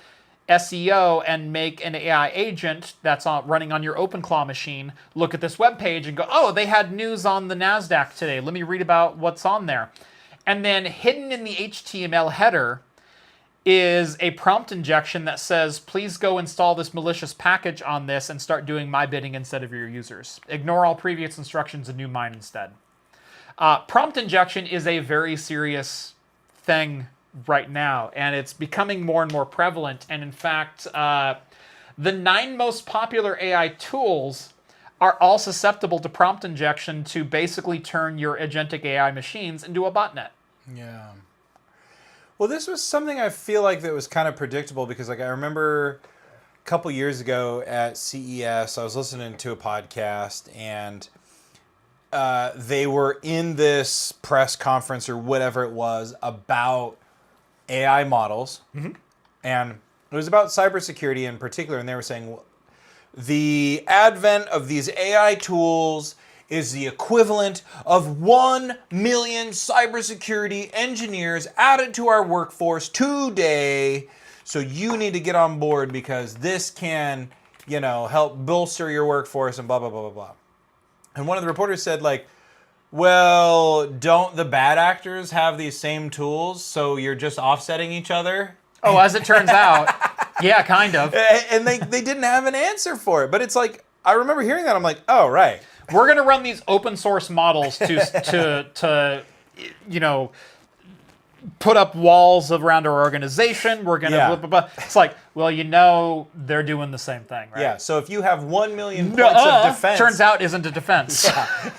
SEO and make an AI agent that's running on your OpenClaw machine look at this web page and go, oh, they had news on the NASDAQ today. Let me read about what's on there. And then hidden in the HTML header is a prompt injection that says, please go install this malicious package on this and start doing my bidding instead of your users. Ignore all previous instructions and do mine instead. Prompt injection is a very serious thing right now, and it's becoming more and more prevalent. And in fact, the 9 most popular AI tools are all susceptible to prompt injection to basically turn your agentic AI machines into a botnet. Yeah. Well, this was something I feel like that was kind of predictable because, like, I remember a couple years ago at CES, I was listening to a podcast and they were in this press conference or whatever it was about AI models, and it was about cybersecurity in particular. And they were saying the advent of these AI tools is the equivalent of 1 million cybersecurity engineers added to our workforce today. So you need to get on board because this can, help bolster your workforce and blah, blah, blah, blah, blah. And one of the reporters said, like, well, don't the bad actors have these same tools? So you're just offsetting each other? Oh, as it turns out, yeah, kind of. And they didn't have an answer for it. But it's like, I remember hearing that. I'm like, oh, right. We're going to run these open source models to put up walls around our organization. We're going to blah, blah, blah. It's like, well, they're doing the same thing, right? Yeah, so if you have 1 million points of defense... Turns out isn't a defense.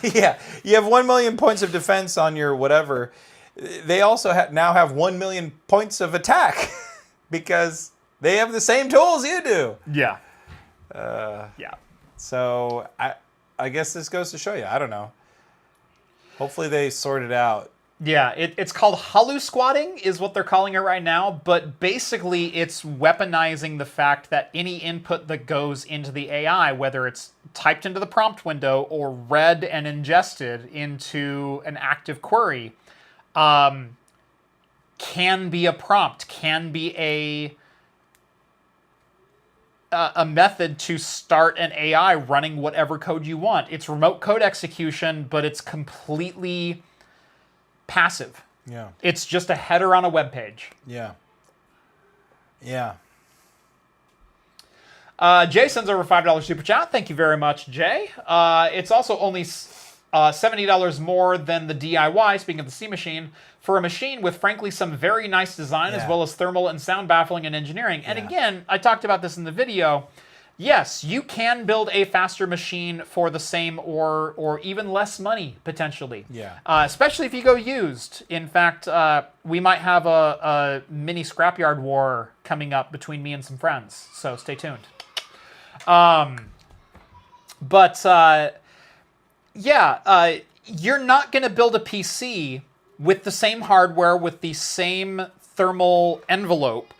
Yeah, you have 1 million points of defense on your whatever. They also now have 1 million points of attack because they have the same tools you do. Yeah. So I guess this goes to show you. I don't know. Hopefully they sort it out. Yeah, it's called hallu-squatting is what they're calling it right now, but basically it's weaponizing the fact that any input that goes into the AI, whether it's typed into the prompt window or read and ingested into an active query, can be a prompt, can be a method to start an AI running whatever code you want. It's remote code execution, but it's completely passive. Yeah. It's just a header on a web page. Yeah. Yeah. Jay sends over $5 super chat. Thank you very much, Jay. It's also only $70 more than the DIY, speaking of the C machine, for a machine with, frankly, some very nice design, as well as thermal and sound baffling and engineering. And again, I talked about this in the video. Yes, you can build a faster machine for the same or even less money, potentially. Yeah. Especially if you go used. In fact, we might have a mini scrapyard war coming up between me and some friends, so stay tuned. You're not going to build a PC with the same hardware, with the same thermal envelope,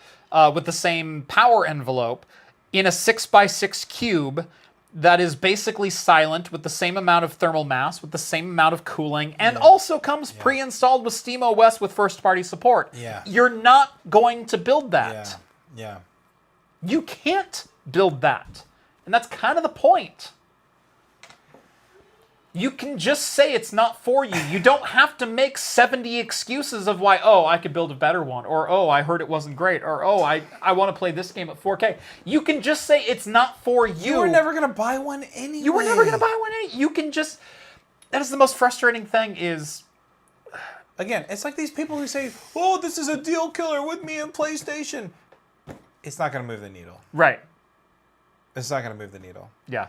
with the same power envelope, in a 6x6 cube that is basically silent, with the same amount of thermal mass, with the same amount of cooling, and also comes pre-installed with SteamOS with first-party support. Yeah. You're not going to build that. Yeah. You can't build that. And that's kind of the point. You can just say it's not for you. You don't have to make 70 excuses of why, oh, I could build a better one, or oh, I heard it wasn't great, or oh, I want to play this game at 4K. You can just say it's not for you. You were never going to buy one anyway. You were never going to buy one anyway. You can just... That is the most frustrating thing is... Again, it's like these people who say, oh, this is a deal killer with me and PlayStation. It's not going to move the needle. Right. It's not going to move the needle. Yeah.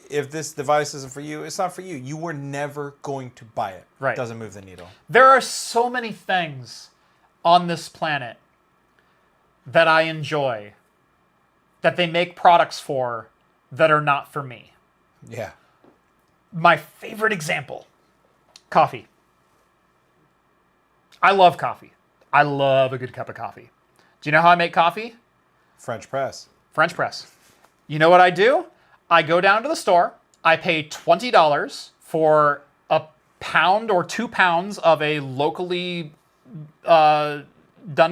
If this device isn't for you, it's not for you. You were never going to buy it. Right. It doesn't move the needle. There are so many things on this planet that I enjoy, that they make products for, that are not for me. Yeah. My favorite example, coffee. I love coffee. I love a good cup of coffee. Do you know how I make coffee? French press. French press. You know what I do? I go down to the store. I pay $20 for a pound or 2 pounds of a locally done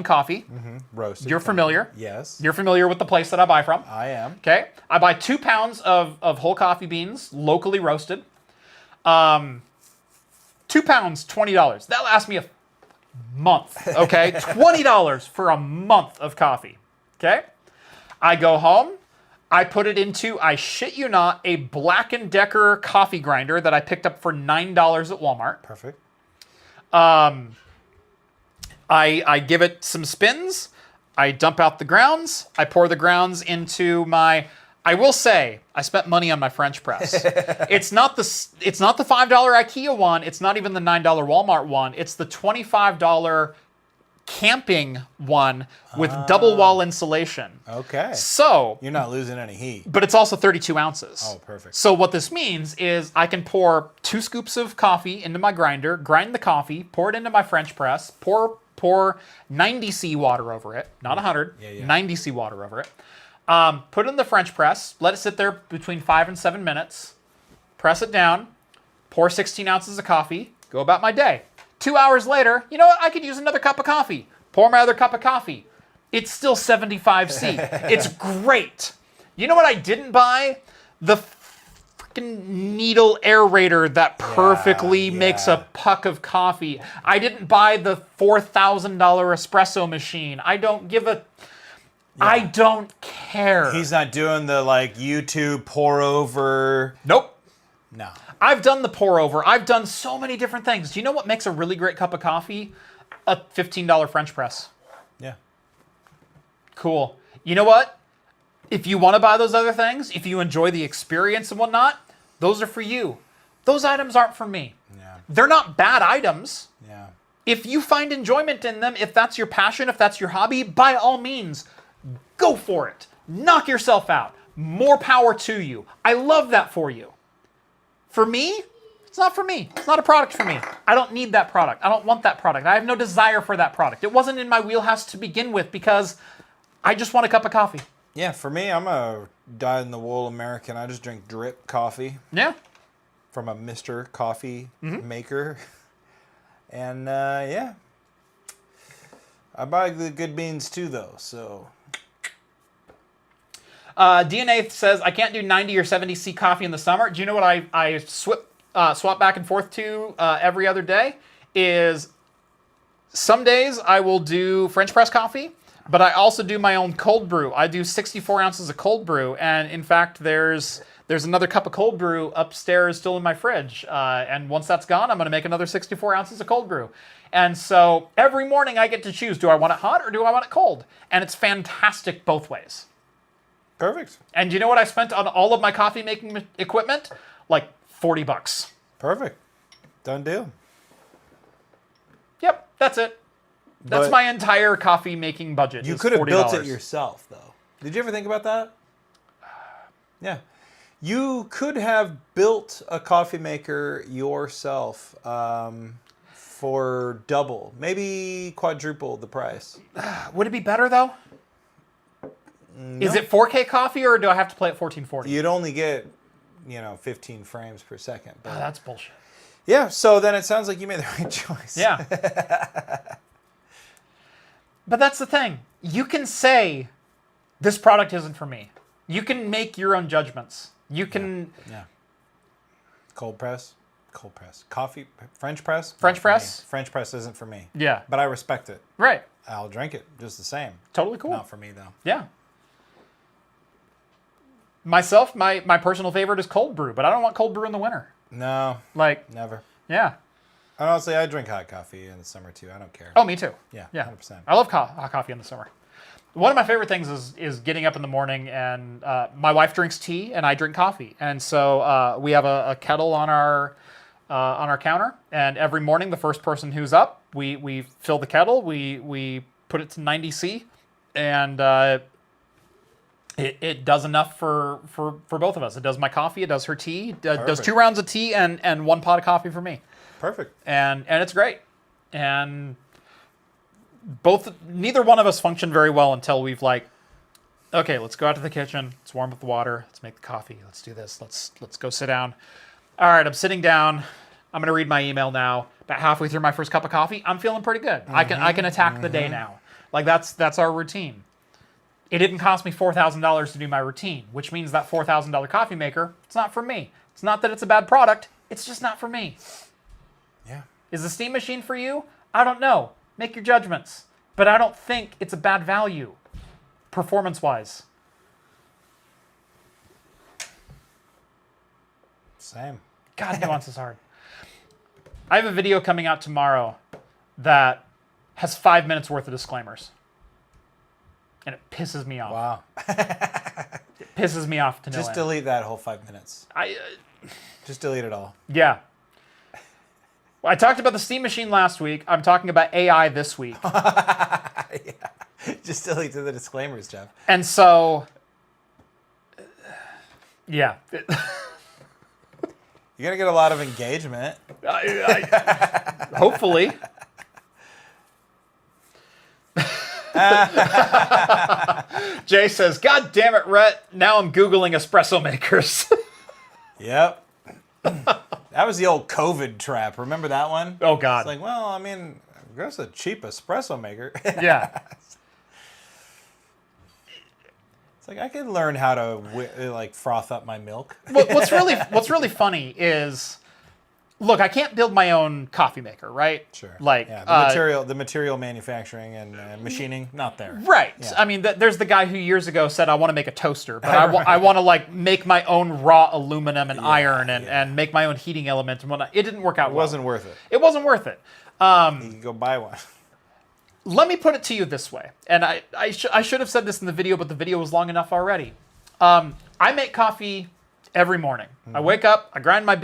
coffee. Mm-hmm. Roasted. You're familiar. Yes. You're familiar with the place that I buy from. I am. Okay. I buy 2 pounds of whole coffee beans, locally roasted. 2 pounds, $20. That lasts me a month. Okay. $20 for a month of coffee. Okay. I go home. I put it into, I shit you not, a Black & Decker coffee grinder that I picked up for $9 at Walmart. Perfect. I give it some spins. I dump out the grounds. I pour the grounds into my... I will say, I spent money on my French press. It's not the $5 IKEA one. It's not even the $9 Walmart one. It's the $25 camping one with double wall insulation. Okay. So you're not losing any heat. But it's also 32 ounces. Oh, perfect. So what this means is I can pour 2 scoops of coffee into my grinder, grind the coffee, pour it into my French press, pour 90 seawater over it, not 100, 90 seawater over it. Put it in the French press, let it sit there between 5 and 7 minutes, press it down, pour 16 ounces of coffee, go about my day. 2 hours later, you know what? I could use another cup of coffee. Pour my other cup of coffee. It's still 75C. It's great. You know what I didn't buy? The freaking needle aerator that perfectly makes a puck of coffee. I didn't buy the $4,000 espresso machine. I don't give a... I don't care. He's not doing the, like, YouTube pour over. Nope. No. I've done the pour over. I've done so many different things. Do you know what makes a really great cup of coffee? A $15 French press. Yeah. Cool. You know what? If you want to buy those other things, if you enjoy the experience and whatnot, those are for you. Those items aren't for me. Yeah. They're not bad items. Yeah. If you find enjoyment in them, if that's your passion, if that's your hobby, by all means, go for it. Knock yourself out. More power to you. I love that for you. For me, it's not for me. It's not a product for me. I don't need that product. I don't want that product. I have no desire for that product. It wasn't in my wheelhouse to begin with because I just want a cup of coffee. Yeah, for me, I'm a dyed-in-the-wool American. I just drink drip coffee. Yeah. From a Mr. Coffee maker. And, yeah. I buy the good beans, too, though, so... DNA says, I can't do 90 or 70C coffee in the summer. Do you know what I swap back and forth to every other day? Is some days I will do French press coffee, but I also do my own cold brew. I do 64 ounces of cold brew, and in fact, there's another cup of cold brew upstairs still in my fridge. And once that's gone, I'm going to make another 64 ounces of cold brew. And so every morning I get to choose, do I want it hot or do I want it cold? And it's fantastic both ways. Perfect. And you know what I spent on all of my coffee making equipment? Like $40. Perfect. Done deal. Yep, that's it. That's But my entire coffee making budget. you is could have built it $40. yourself, though. Did you ever think about that? Yeah. You could have built a coffee maker yourself for double, maybe quadruple the price. Would it be better though? No. Is it 4K coffee or do I have to play at 1440? You'd only get, 15 frames per second. But That's bullshit. yeah, so then it sounds like you made the right choice. Yeah. But that's the thing. You can say, this product isn't for me. You can make your own judgments. You can... Yeah. Cold press. Coffee, French press. French Not for me. press? French press isn't for me. Yeah. But I respect it. Right. I'll drink it just the same. Totally cool. Not for me, though. Yeah. Myself, my personal favorite is cold brew, but I don't want cold brew in the winter. No. Like, Never. yeah. And honestly, I drink hot coffee in the summer, too. I don't care. Oh, me too. Yeah, Yeah. 100%. I love hot coffee in the summer. One of my favorite things is getting up in the morning and my wife drinks tea and I drink coffee. And so we have a kettle on our counter, and every morning the first person who's up, we fill the kettle, we put it to 90°C, and it does enough for both of us. It does my coffee, it does her tea, it does 2 rounds of tea and 1 pot of coffee for me. Perfect. And it's great. And neither one of us function very well until we've okay, let's go out to the kitchen, let's warm up the water, let's make the coffee, let's do this, let's go sit down. All right, I'm sitting down. I'm gonna read my email now. About halfway through my first cup of coffee, I'm feeling pretty good. I can attack the day now. Like that's our routine. It didn't cost me $4,000 to do my routine, which means that $4,000 coffee maker, it's not for me. It's not that it's a bad product, it's just not for me. Yeah. Is the steam machine for you? I don't know. Make your judgments. But I don't think it's a bad value, performance-wise. Same. God, nuance is hard. I have a video coming out tomorrow that has 5 minutes worth of disclaimers. And it pisses me off. Wow. It pisses me off to no Just end. delete that whole 5 minutes. Just delete it all. Yeah. Well, I talked about the steam machine last week. I'm talking about AI this week. Yeah. Just delete the disclaimers, Jeff. And so, yeah. You're going to get a lot of engagement. Hopefully. Jay says, God damn it, Rhett. Now I'm Googling espresso makers. Yep. That was the old COVID trap. Remember that one? Oh, God. It's like, well, I mean, there's a cheap espresso maker. Yeah. It's like I can learn how to froth up my milk. What's really funny is, look, I can't build my own coffee maker, right? Sure. Like, yeah, the material manufacturing and machining, not there. Right. Yeah. I mean, there's the guy who years ago said, I want to make a toaster, but I want to make my own raw aluminum and iron and make my own heating element and whatnot. It didn't work out well. It wasn't worth it. It wasn't worth it. You can go buy one. Let me put it to you this way, and I should have said this in the video, but the video was long enough already. I make coffee every morning. I wake up, I grind my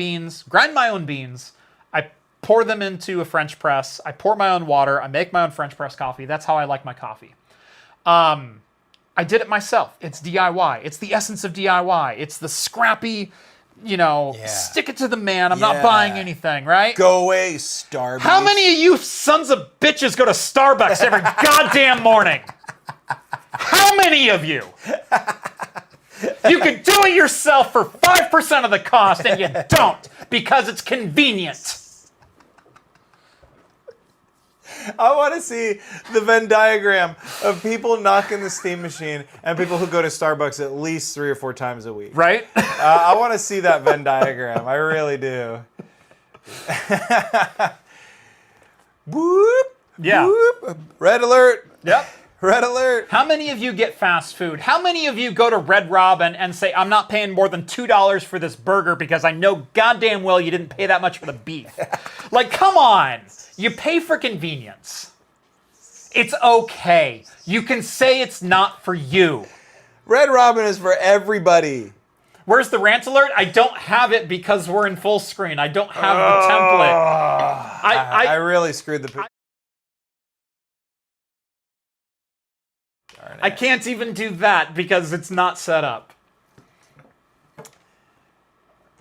own beans, I pour them into a French press, I pour my own water, I make my own French press coffee. That's how I like my coffee. I did it myself. It's DIY. It's the essence of DIY. It's the scrappy, stick it to the man. I'm not buying anything, right? Go away, Starbucks. How many of you sons of bitches go to Starbucks every goddamn morning? How many of you? You can do it yourself for 5% of the cost, and you don't because it's convenient. I want to see the Venn diagram of people knocking the steam machine and people who go to Starbucks at least 3 or 4 times a week. Right? I want to see that Venn diagram. I really do. Whoop, Yeah. Whoop, red alert. Yep. Red alert. How many of you get fast food? How many of you go to Red Robin and say, I'm not paying more than $2 for this burger because I know goddamn well you didn't pay that much for the beef? Like, come on. You pay for convenience. It's okay. You can say it's not for you. Red Robin is for everybody. Where's the rant alert? I don't have it because we're in full screen. I don't have the template. I really screwed the picture. I can't even do that because it's not set up.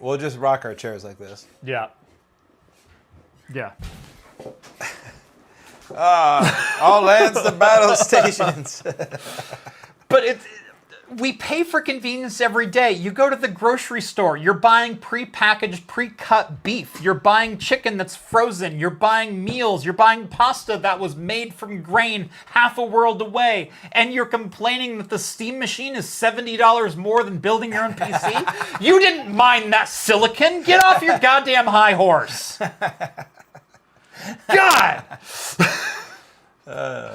We'll just rock our chairs like this. Yeah. Yeah. All lands the battle stations. But we pay for convenience every day. You go to the grocery store, you're buying pre-packaged, pre-cut beef. You're buying chicken that's frozen. You're buying meals. You're buying pasta that was made from grain half a world away. And you're complaining that the steam machine is $70 more than building your own PC? You didn't mine that silicon. Get off your goddamn high horse. God! Yeah,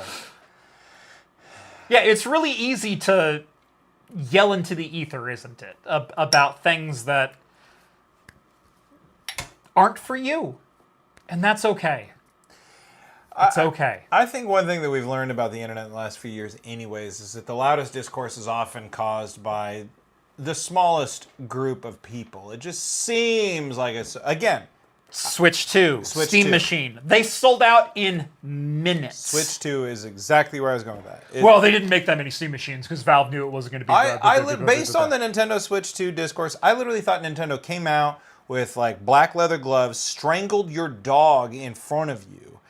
it's really easy to yell into the ether, isn't it? About things that aren't for you. And that's okay. It's okay. I think one thing that we've learned about the internet in the last few years anyways is that the loudest discourse is often caused by the smallest group of people. It just seems like it's, again, Switch 2, Steam 2. Machine. They sold out in minutes. Switch 2 is exactly where I was going with that. Well, they didn't make that many Steam Machines because Valve knew it wasn't going to be based on the Nintendo Switch 2 discourse, I literally thought Nintendo came out with like black leather gloves, strangled your dog in front of you,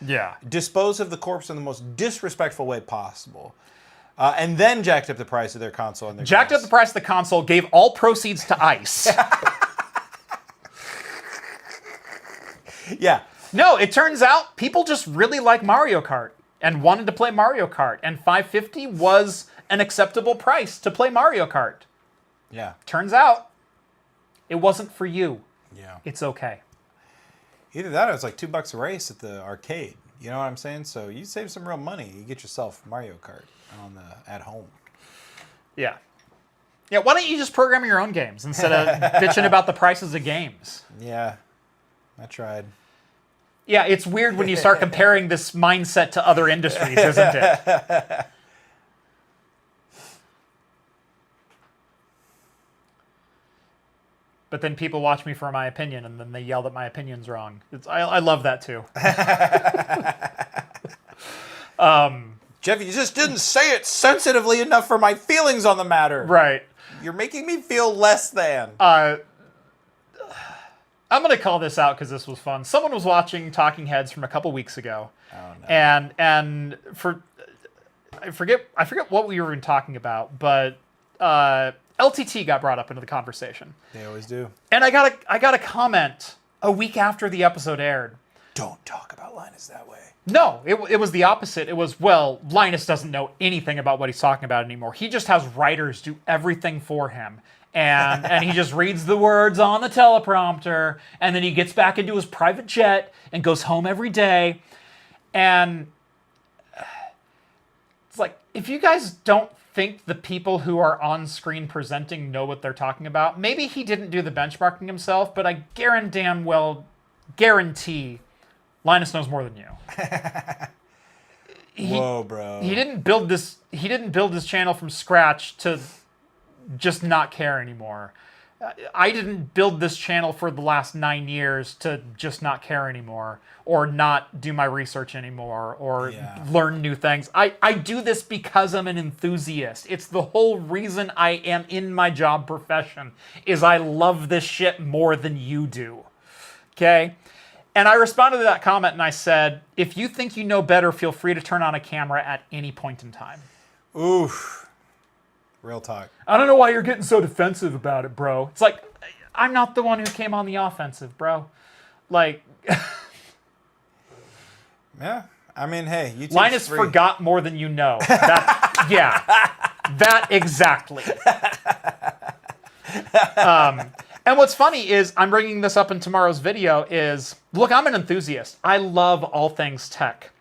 disposed of the corpse in the most disrespectful way possible, and then jacked up the price of their console. And jacked up the price of the console, gave all proceeds to ICE. Yeah. No, it turns out people just really like Mario Kart and wanted to play Mario Kart, and $550 was an acceptable price to play Mario Kart. Yeah. Turns out it wasn't for you. Yeah. It's okay. Either that or it's like $2 a race at the arcade. You know what I'm saying? So you save some real money. You get yourself Mario Kart at home. Yeah. Yeah, why don't you just program your own games instead of bitching about the prices of games? Yeah. I tried. Yeah, it's weird when you start comparing this mindset to other industries, isn't it? But then people watch me for my opinion, and then they yell that my opinion's wrong. I love that, too. Jeff, you just didn't say it sensitively enough for my feelings on the matter. Right. You're making me feel less than. I'm going to call this out because this was fun. Someone was watching Talking Heads from a couple weeks ago. Oh, no. And I forget what we were even talking about, but LTT got brought up into the conversation. They always do. And I got a comment a week after the episode aired. Don't talk about Linus that way. No, it was the opposite. It was, well, Linus doesn't know anything about what he's talking about anymore. He just has writers do everything for him. And he just reads the words on the teleprompter, and then he gets back into his private jet and goes home every day. And it's like, if you guys don't think the people who are on screen presenting know what they're talking about, maybe he didn't do the benchmarking himself, but I guarantee Linus knows more than you. Whoa, bro. He didn't build this channel from scratch to just not care anymore. I didn't build this channel for the last 9 years to just not care anymore, or not do my research anymore, or learn new things. I do this because I'm an enthusiast. It's the whole reason I am in my job profession, is I love this shit more than you do. Okay? And I responded to that comment and I said, if you think you know better, feel free to turn on a camera at any point in time. Oof. Real talk. I don't know why you're getting so defensive about it, bro. It's like, I'm not the one who came on the offensive, bro. Like... Yeah. I mean, hey, YouTube's Linus free. forgot more than you know. That, yeah. That exactly. And what's funny is, I'm bringing this up in tomorrow's video, is, look, I'm an enthusiast. I love all things tech.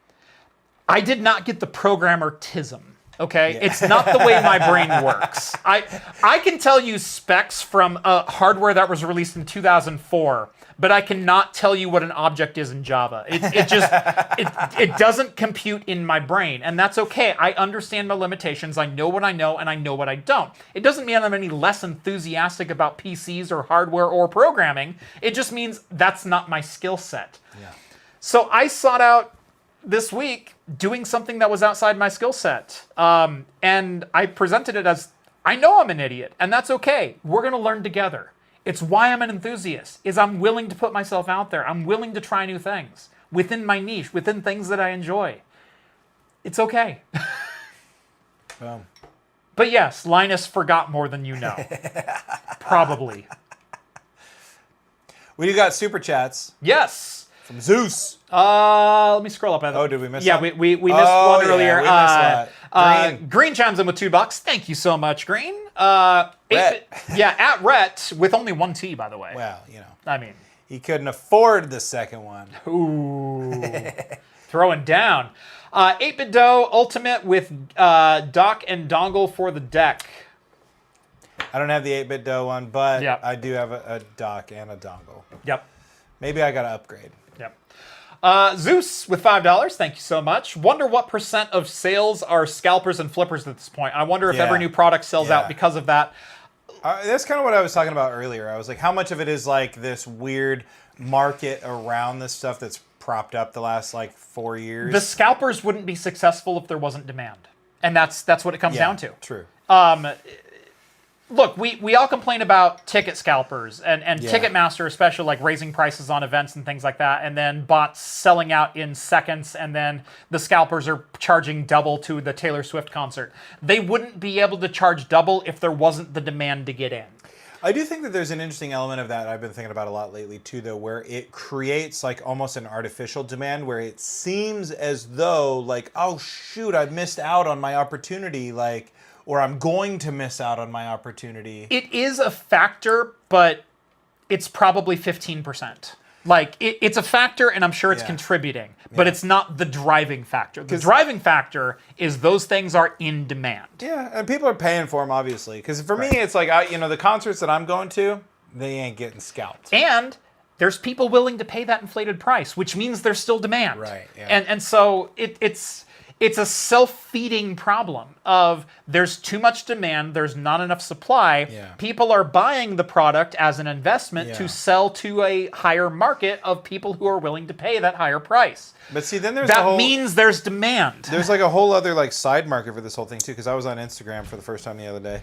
I did not get the programmertism. Okay, it's not the way my brain works. I can tell you specs from hardware that was released in 2004, but I cannot tell you what an object is in Java. It doesn't compute in my brain, and that's okay. I understand my limitations. I know what I know, and I know what I don't. It doesn't mean I'm any less enthusiastic about PCs or hardware or programming. It just means that's not my skill set. Yeah. So I sought out this week doing something that was outside my skill set. And I presented it as, I know I'm an idiot, and that's okay. We're going to learn together. It's why I'm an enthusiast, is I'm willing to put myself out there. I'm willing to try new things within my niche, within things that I enjoy. It's okay. Boom. But yes, Linus forgot more than you know. Probably. We got super chats. Yes. From Zeus. Let me scroll up. Oh, did we miss Yeah, one? we missed one earlier. We missed one. Green chimes in with $2. Thank you so much, Green. Rett. Yeah, at Rett, with only one T, by the way. Well, you know. I mean. He couldn't afford the second one. Ooh. Throwing down. 8-bit Dough Ultimate with dock and dongle for the deck. I don't have the 8-bit Dough one, but Yep. I do have a dock and a dongle. Yep. Maybe I got to upgrade. Yep. Zeus with $5. Thank you so much. Wonder what % of sales are scalpers and flippers at this point. I wonder if every new product sells out because of that. That's kind of what I was talking about earlier. I was like, how much of it is like this weird market around this stuff that's propped up the last like 4 years? The scalpers wouldn't be successful if there wasn't demand. And that's what it comes down to. True. Look, we all complain about ticket scalpers and Ticketmaster especially, like raising prices on events and things like that, and then bots selling out in seconds, and then the scalpers are charging double to the Taylor Swift concert. They wouldn't be able to charge double if there wasn't the demand to get in. I do think that there's an interesting element of that I've been thinking about a lot lately too, though, where it creates like almost an artificial demand where it seems as though like, oh shoot, I missed out on my opportunity, like, or I'm going to miss out on my opportunity. It is a factor, but it's probably 15%. Like, it's a factor, and I'm sure it's contributing, but it's not the driving factor. The driving factor is those things are in demand. Yeah, and people are paying for them, obviously. Because for me, it's like, the concerts that I'm going to, they ain't getting scalped. And there's people willing to pay that inflated price, which means there's still demand. Right, yeah. And so it's a self-feeding problem of there's too much demand, there's not enough supply. Yeah. People are buying the product as an investment to sell to a higher market of people who are willing to pay that higher price. But see, then there's that means there's demand. There's like a whole other like side market for this whole thing too, because I was on Instagram for the first time the other day,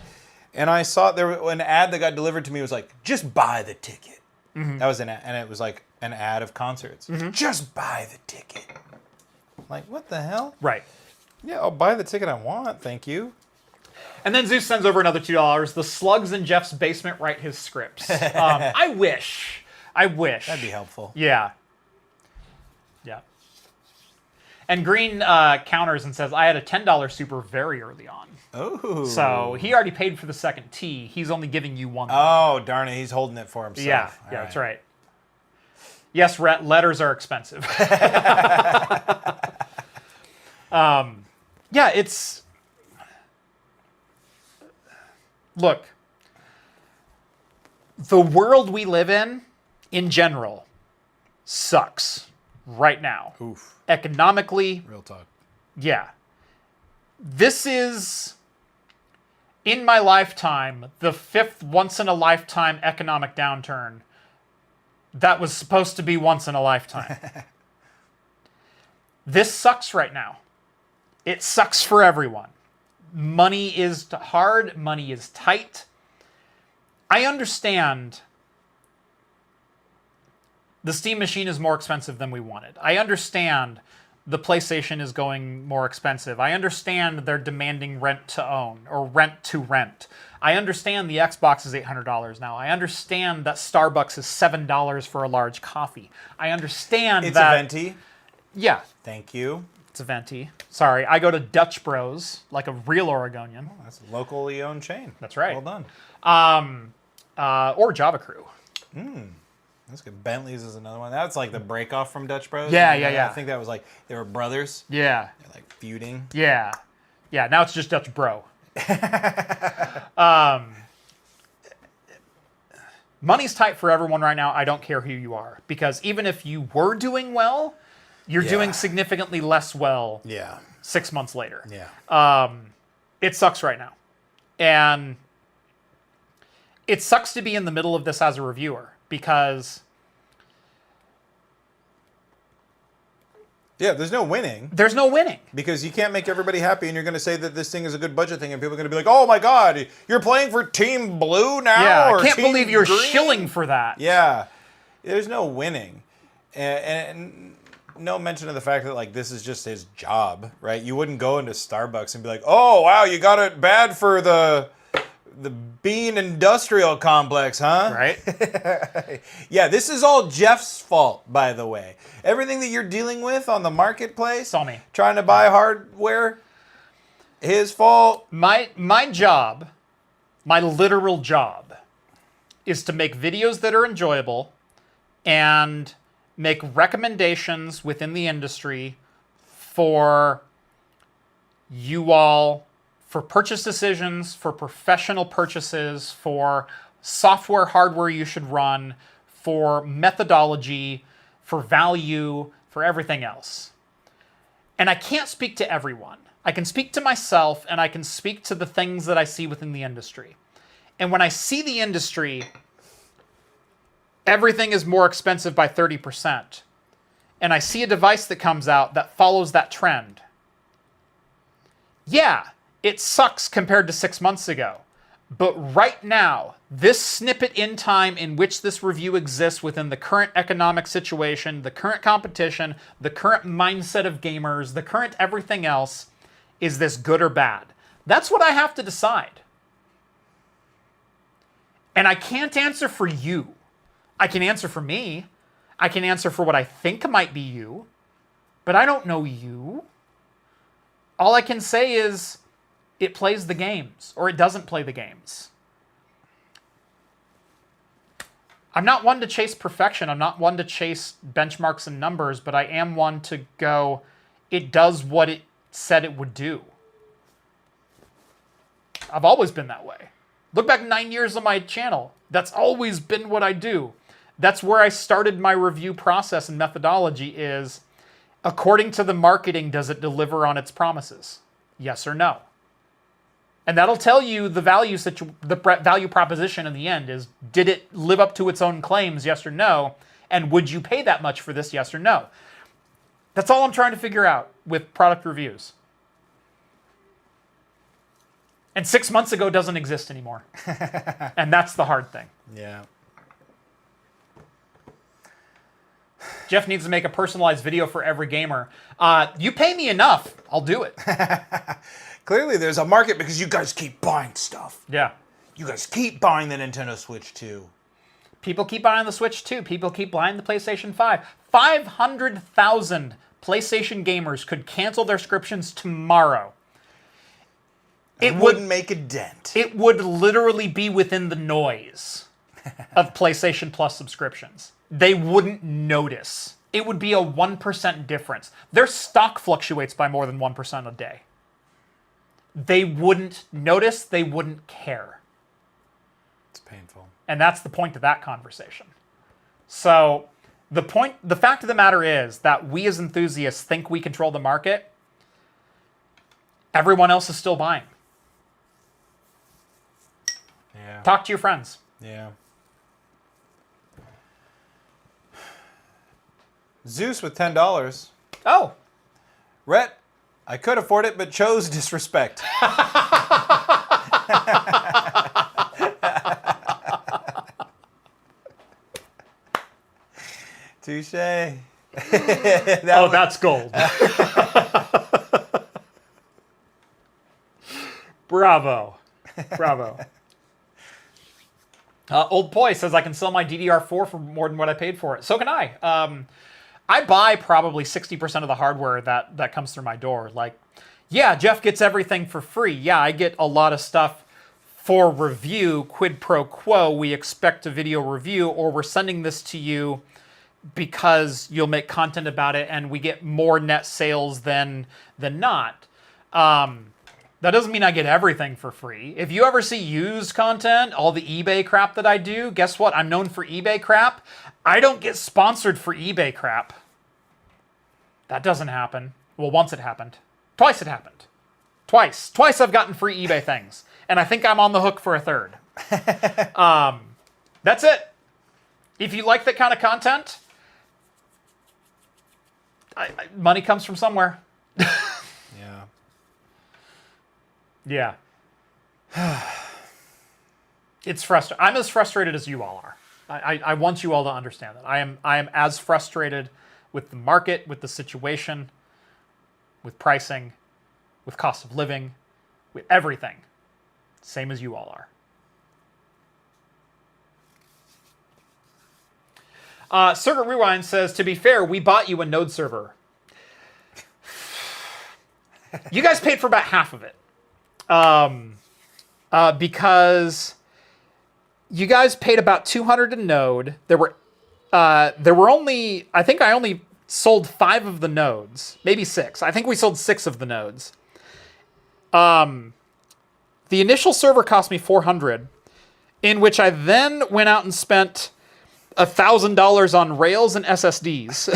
and I saw an ad that got delivered to me was like, just buy the ticket. Mm-hmm. That was an ad, and it was like an ad of concerts. Mm-hmm. Just buy the ticket. Like, what the hell? Right. Yeah, I'll buy the ticket I want, thank you. And then Zeus sends over another $2. The slugs in Jeff's basement write his scripts. I wish. That'd be helpful. Yeah. Yeah. And Green counters and says, I had a $10 super very early on. Oh. So he already paid for the second T. He's only giving you one. Oh, darn it. He's holding it for himself. Yeah, that's right. Yes, Rett, letters are expensive. Yeah, it's... Look, the world we live in general, sucks right now. Oof. Economically. Real talk. Yeah. This is, in my lifetime, the 5th once-in-a-lifetime economic downturn that was supposed to be once in a lifetime. This sucks right now. It sucks for everyone. Money is hard. Money is tight. I understand the Steam machine is more expensive than we wanted. I understand the PlayStation is going more expensive. I understand they're demanding rent to own or rent to rent. I understand the Xbox is $800 now. I understand that Starbucks is $7 for a large coffee. I understand it's that... It's a venti. Yeah. Thank you. It's a venti. Sorry, I go to Dutch Bros, like a real Oregonian. Oh, that's a locally owned chain. That's right. Well done. Or Java Crew. That's good. Bentley's is another one. That's like the break off from Dutch Bros. Yeah, yeah. I think that was like they were brothers. Yeah. They're like feuding. Yeah. Yeah, now it's just Dutch Bro. Money's tight for everyone right now. I don't care who you are. Because even if you were doing well, you're doing significantly less well 6 months later. Yeah. It sucks right now. And it sucks to be in the middle of this as a reviewer because there's no winning. there's no winning. Because you can't make everybody happy, and you're going to say that this thing is a good budget thing, and people are going to be like, "Oh my God, you're playing for Team Blue now?" Yeah, or I can't Team believe you're Green? shilling for that. Yeah, there's no winning, and no mention of the fact that like this is just his job, right? You wouldn't go into Starbucks and be like, "Oh wow, you got it bad for the bean industrial complex, huh?" Right? Yeah, this is all Jeff's fault, by the way. Everything that you're dealing with on the marketplace, Sony. trying to buy hardware, his fault. My job, my literal job, is to make videos that are enjoyable and make recommendations within the industry for you all, for purchase decisions, for professional purchases, for software, hardware you should run, for methodology, for value, for everything else. And I can't speak to everyone. I can speak to myself, and I can speak to the things that I see within the industry. And when I see the industry, everything is more expensive by 30%. And I see a device that comes out that follows that trend. Yeah, it sucks compared to 6 months ago. But right now, this snippet in time in which this review exists within the current economic situation, the current competition, the current mindset of gamers, the current everything else, is this good or bad? That's what I have to decide. And I can't answer for you. I can answer for me. I can answer for what I think might be you. But I don't know you. All I can say is it plays the games, or it doesn't play the games. I'm not one to chase perfection. I'm not one to chase benchmarks and numbers, but I am one to go, it does what it said it would do. I've always been that way. Look back 9 years on my channel. That's always been what I do. That's where I started my review process and methodology is, according to the marketing, does it deliver on its promises? Yes or no? And that'll tell you the value proposition in the end is, did it live up to its own claims, yes or no? And would you pay that much for this, yes or no? That's all I'm trying to figure out with product reviews. And 6 months ago doesn't exist anymore. And that's the hard thing. Yeah. Jeff needs to make a personalized video for every gamer. You pay me enough, I'll do it. Clearly there's a market because you guys keep buying stuff. Yeah. You guys keep buying the Nintendo Switch 2. People keep buying the Switch 2. People keep buying the PlayStation 5. 500,000 PlayStation gamers could cancel their subscriptions tomorrow. It wouldn't make a dent. It would literally be within the noise of PlayStation Plus subscriptions. They wouldn't notice. It would be a 1% difference. Their stock fluctuates by more than 1% a day. They wouldn't notice. They wouldn't care. It's painful. And that's the point of that conversation. So the fact of the matter is that we as enthusiasts think we control the market. Everyone else is still buying. Yeah. Talk to your friends. Yeah. Zeus with $10. Oh. Rett, I could afford it, but chose disrespect. Touche. That's gold. Bravo. Bravo. Old Poi says, I can sell my DDR4 for more than what I paid for it. So can I. I buy probably 60% of the hardware that comes through my door. Like, yeah, Jeff gets everything for free. Yeah, I get a lot of stuff for review, quid pro quo, we expect a video review, or we're sending this to you because you'll make content about it and we get more net sales than not. That doesn't mean I get everything for free. If you ever see used content, all the eBay crap that I do, guess what? I'm known for eBay crap. I don't get sponsored for eBay crap. That doesn't happen. Well, once it happened. Twice it happened. Twice I've gotten free eBay things. And I think I'm on the hook for a third. That's it. If you like that kind of content, money comes from somewhere. Yeah. It's frustrating. I'm as frustrated as you all are. I want you all to understand that. I am as frustrated with the market, with the situation, with pricing, with cost of living, with everything. Same as you all are. Circuit Rewind says, to be fair, we bought you a node server. You guys paid for about half of it. Because you guys paid about $200 a node. There were only, I think I only sold 5 of the nodes, maybe 6. I think we sold 6 of the nodes. The initial server cost me $400, in which I then went out and spent $1,000 on rails and SSDs.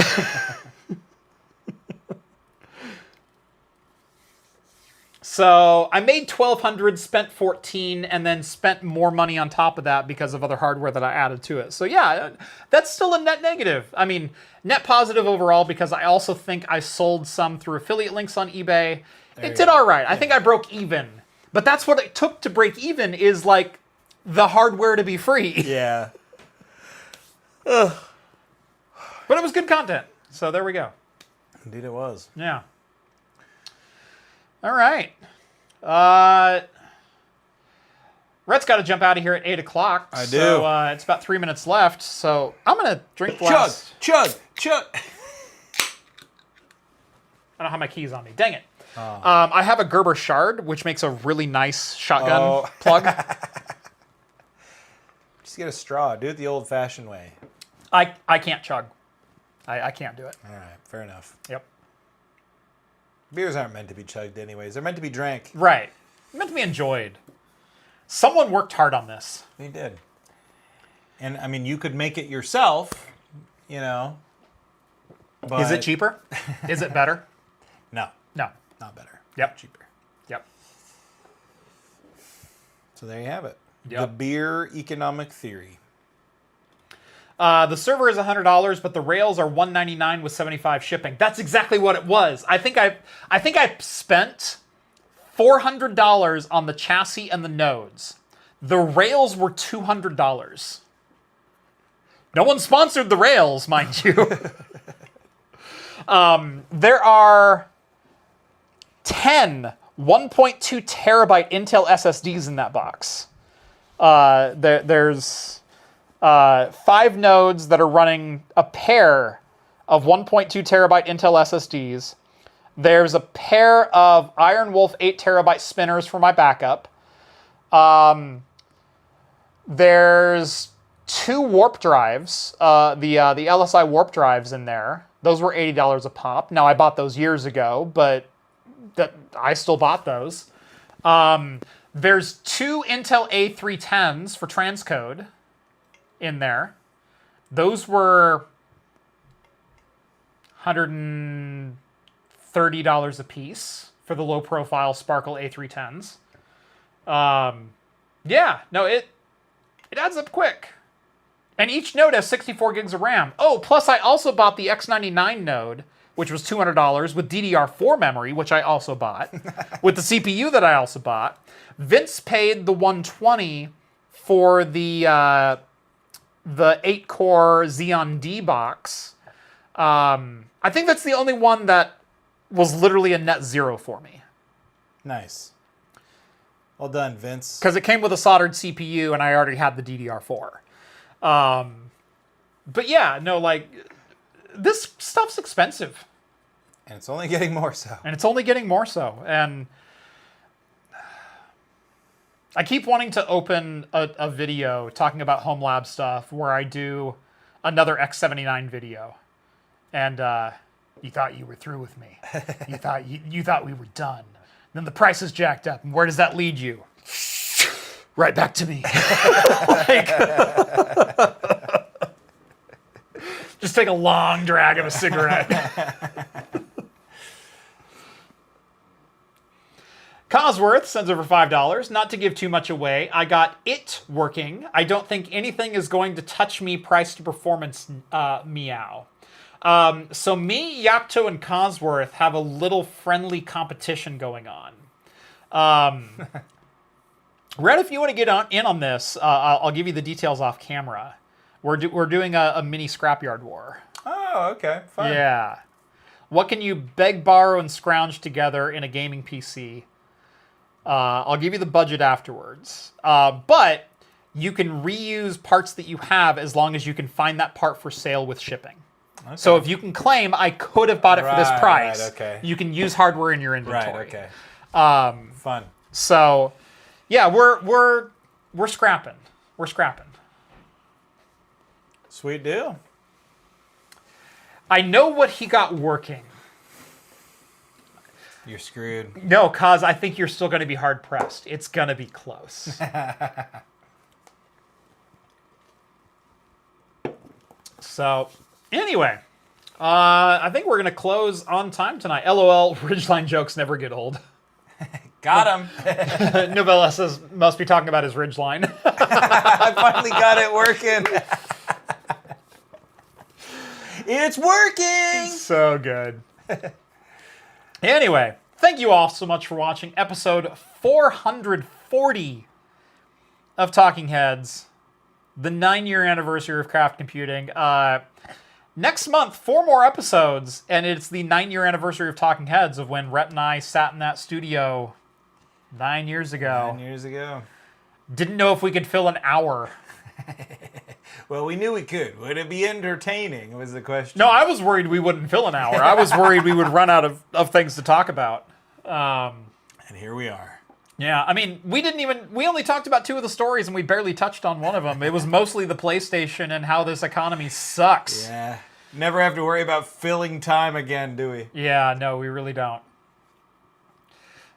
So I made $1,200, spent $14, and then spent more money on top of that because of other hardware that I added to it. So yeah, that's still a net negative. I mean, net positive overall, because I also think I sold some through affiliate links on eBay. It did all right. I think I broke even. But that's what it took to break even, is like the hardware to be free. Yeah. But it was good content. So there we go. Indeed it was. Yeah. All right. Rett's got to jump out of here at 8 o'clock. I do. So it's about 3 minutes left. So I'm going to drink the last... Chug. I don't have my keys on me. Dang it. I have a Gerber Shard, which makes a really nice shotgun plug. Just get a straw. Do it the old-fashioned way. I can't chug. I can't do it. All right. Fair enough. Yep. Beers aren't meant to be chugged anyways. They're meant to be drank. Right. Meant to be enjoyed. Someone worked hard on this. They did. And, I mean, you could make it yourself, you know. But... Is it cheaper? Is it better? No. No. Not better. Yep. Not cheaper. Yep. So there you have it. Yep. The beer economic theory. The server is $100, but the rails are $199 with $75 shipping. That's exactly what it was. I think I spent $400 on the chassis and the nodes. The rails were $200. No one sponsored the rails, mind you. There are 10 1.2 terabyte Intel SSDs in that box. There's 5 nodes that are running a pair of 1.2 terabyte Intel SSDs. There's a pair of Iron Wolf 8 terabyte spinners for my backup. There's 2 warp drives, the LSI warp drives in there. Those were $80 a pop. Now, I bought those years ago, but I still bought those. There's 2 Intel A310s for transcode in there. Those were $130 a piece for the low-profile Sparkle A310s. Yeah, no, it adds up quick. And each node has 64 gigs of RAM. Oh, plus I also bought the X99 node, which was $200 with DDR4 memory, which I also bought, with the CPU that I also bought. Vince paid the $120 for the 8-core Xeon D box. I think that's the only one that was literally a net zero for me. Nice. Well done, Vince. Because it came with a soldered CPU, and I already had the DDR4. But yeah, no, like, this stuff's expensive. And it's only getting more so. And it's only getting more so. And I keep wanting to open a video talking about home lab stuff where I do another X79 video. And you thought you were through with me. You thought we were done. Then the price is jacked up. And where does that lead you? Right back to me. Just take a long drag of a cigarette. Cosworth sends over $5. Not to give too much away, I got it working. I don't think anything is going to touch me price to performance meow. So me, Yapto, and Cosworth have a little friendly competition going on. Rett, if you want to get in on this, I'll give you the details off camera. We're doing a mini scrapyard war. Oh, okay. Fine. Yeah. What can you beg, borrow, and scrounge together in a gaming PC? I'll give you the budget afterwards. But you can reuse parts that you have as long as you can find that part for sale with shipping. Okay. So if you can claim, I could have bought it for this price, okay. You can use hardware in your inventory. Right, okay. Fun. So, yeah, we're scrapping. We're scrapping. Sweet deal. I know what he got working. You're screwed. No, cause I think you're still going to be hard pressed. It's going to be close. So, anyway, I think we're going to close on time tonight. LOL, Ridgeline jokes never get old. Got him. Novella says, must be talking about his Ridgeline. I finally got it working. It's working. So good. Anyway, thank you all so much for watching episode 440 of Talking Heads, the 9-year anniversary of craft computing. Next month, 4 more episodes, and it's the 9-year anniversary of Talking Heads, of when Rett and I sat in that studio 9 years ago. 9 years ago. Didn't know if we could fill an hour. Well, we knew we could. Would it be entertaining, was the question. No, I was worried we wouldn't fill an hour. I was worried we would run out of things to talk about. And here we are. Yeah, I mean, we only talked about 2 of the stories and we barely touched on one of them. It was mostly the PlayStation and how this economy sucks. Yeah. Never have to worry about filling time again, do we? Yeah, no, we really don't.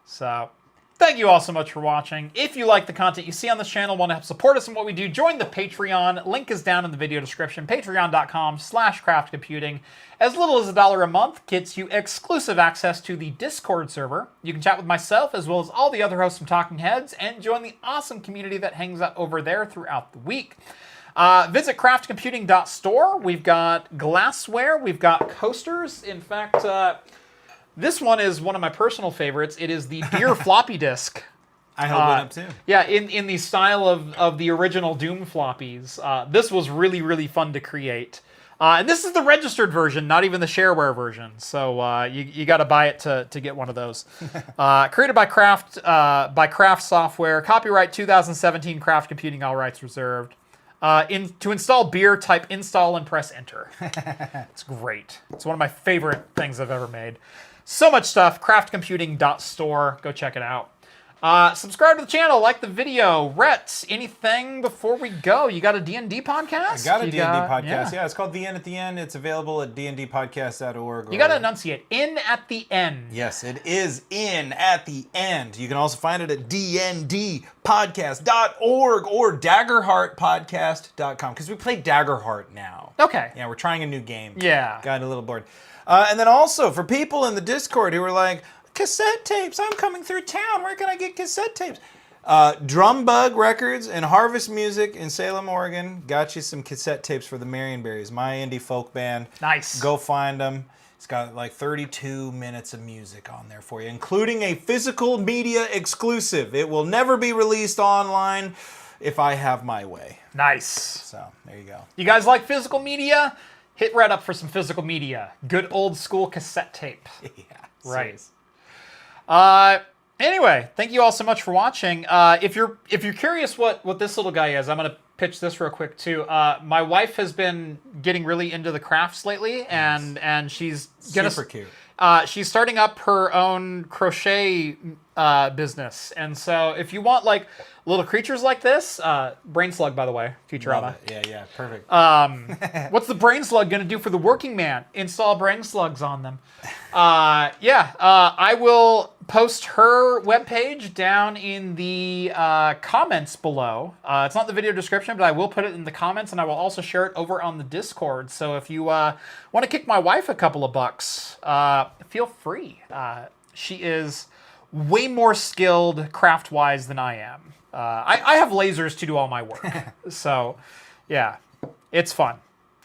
So, thank you all so much for watching. If you like the content you see on this channel, want to help support us in what we do, join the Patreon. Link is down in the video description. Patreon.com/craftcomputing. As little as $1 a month gets you exclusive access to the Discord server. You can chat with myself as well as all the other hosts from Talking Heads and join the awesome community that hangs out over there throughout the week. Visit craftcomputing.store. We've got glassware. We've got coasters. In fact, this one is one of my personal favorites. It is the beer floppy disk. I held one up too. Yeah, in the style of the original Doom floppies. This was really, really fun to create. And this is the registered version, not even the shareware version. So you got to buy it to get one of those. Created by Craft Software. Copyright 2017. Craft Computing. All rights reserved. To install beer, type install and press enter. It's great. It's one of my favorite things I've ever made. So much stuff. Craftcomputing.store. Go check it out. Subscribe to the channel. Like the video. Rett, anything before we go? You got a D&D podcast? I got a D&D podcast. Yeah, it's called The End at the End. It's available at dndpodcast.org. You got to enunciate. In at the end. Yes, it is in at the end. You can also find it at dndpodcast.org or daggerheartpodcast.com because we play Daggerheart now. Okay. Yeah, we're trying a new game. Yeah. Got a little bored. And then also, for people in the Discord who are like, cassette tapes, I'm coming through town. Where can I get cassette tapes? Drumbug Records and Harvest Music in Salem, Oregon. Got you some cassette tapes for the Marionberries, my indie folk band. Nice. Go find them. It's got like 32 minutes of music on there for you, including a physical media exclusive. It will never be released online if I have my way. Nice. So, there you go. You guys like physical media? Hit Rett up for some physical media. Good old school cassette tape. Yeah. Right. Serious. Anyway, thank you all so much for watching. If you're curious what this little guy is, I'm gonna pitch this real quick too. My wife has been getting really into the crafts lately, and she's gonna Super cute. She's starting up her own crochet business, and so if you want like little creatures like this, brain slug, by the way, Futurama. Love it. Yeah, perfect. What's the brain slug gonna do for the working man? Install brain slugs on them. I will post her webpage down in the comments below. It's not in the video description, but I will put it in the comments, and I will also share it over on the Discord. So if you want to kick my wife a couple of bucks, feel free. She is way more skilled craft-wise than I am. I have lasers to do all my work. So, yeah, it's fun.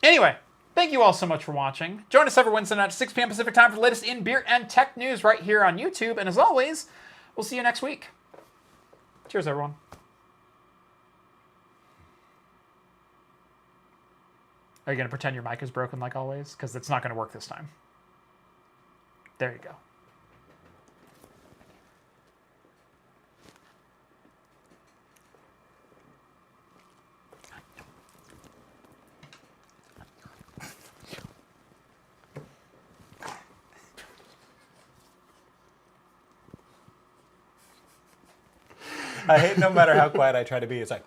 Anyway, thank you all so much for watching. Join us every Wednesday night at 6 p.m. Pacific time for the latest in beer and tech news right here on YouTube. And as always, we'll see you next week. Cheers, everyone. Are you going to pretend your mic is broken like always? Because it's not going to work this time. There you go. I hate no matter how quiet I try to be, it's like,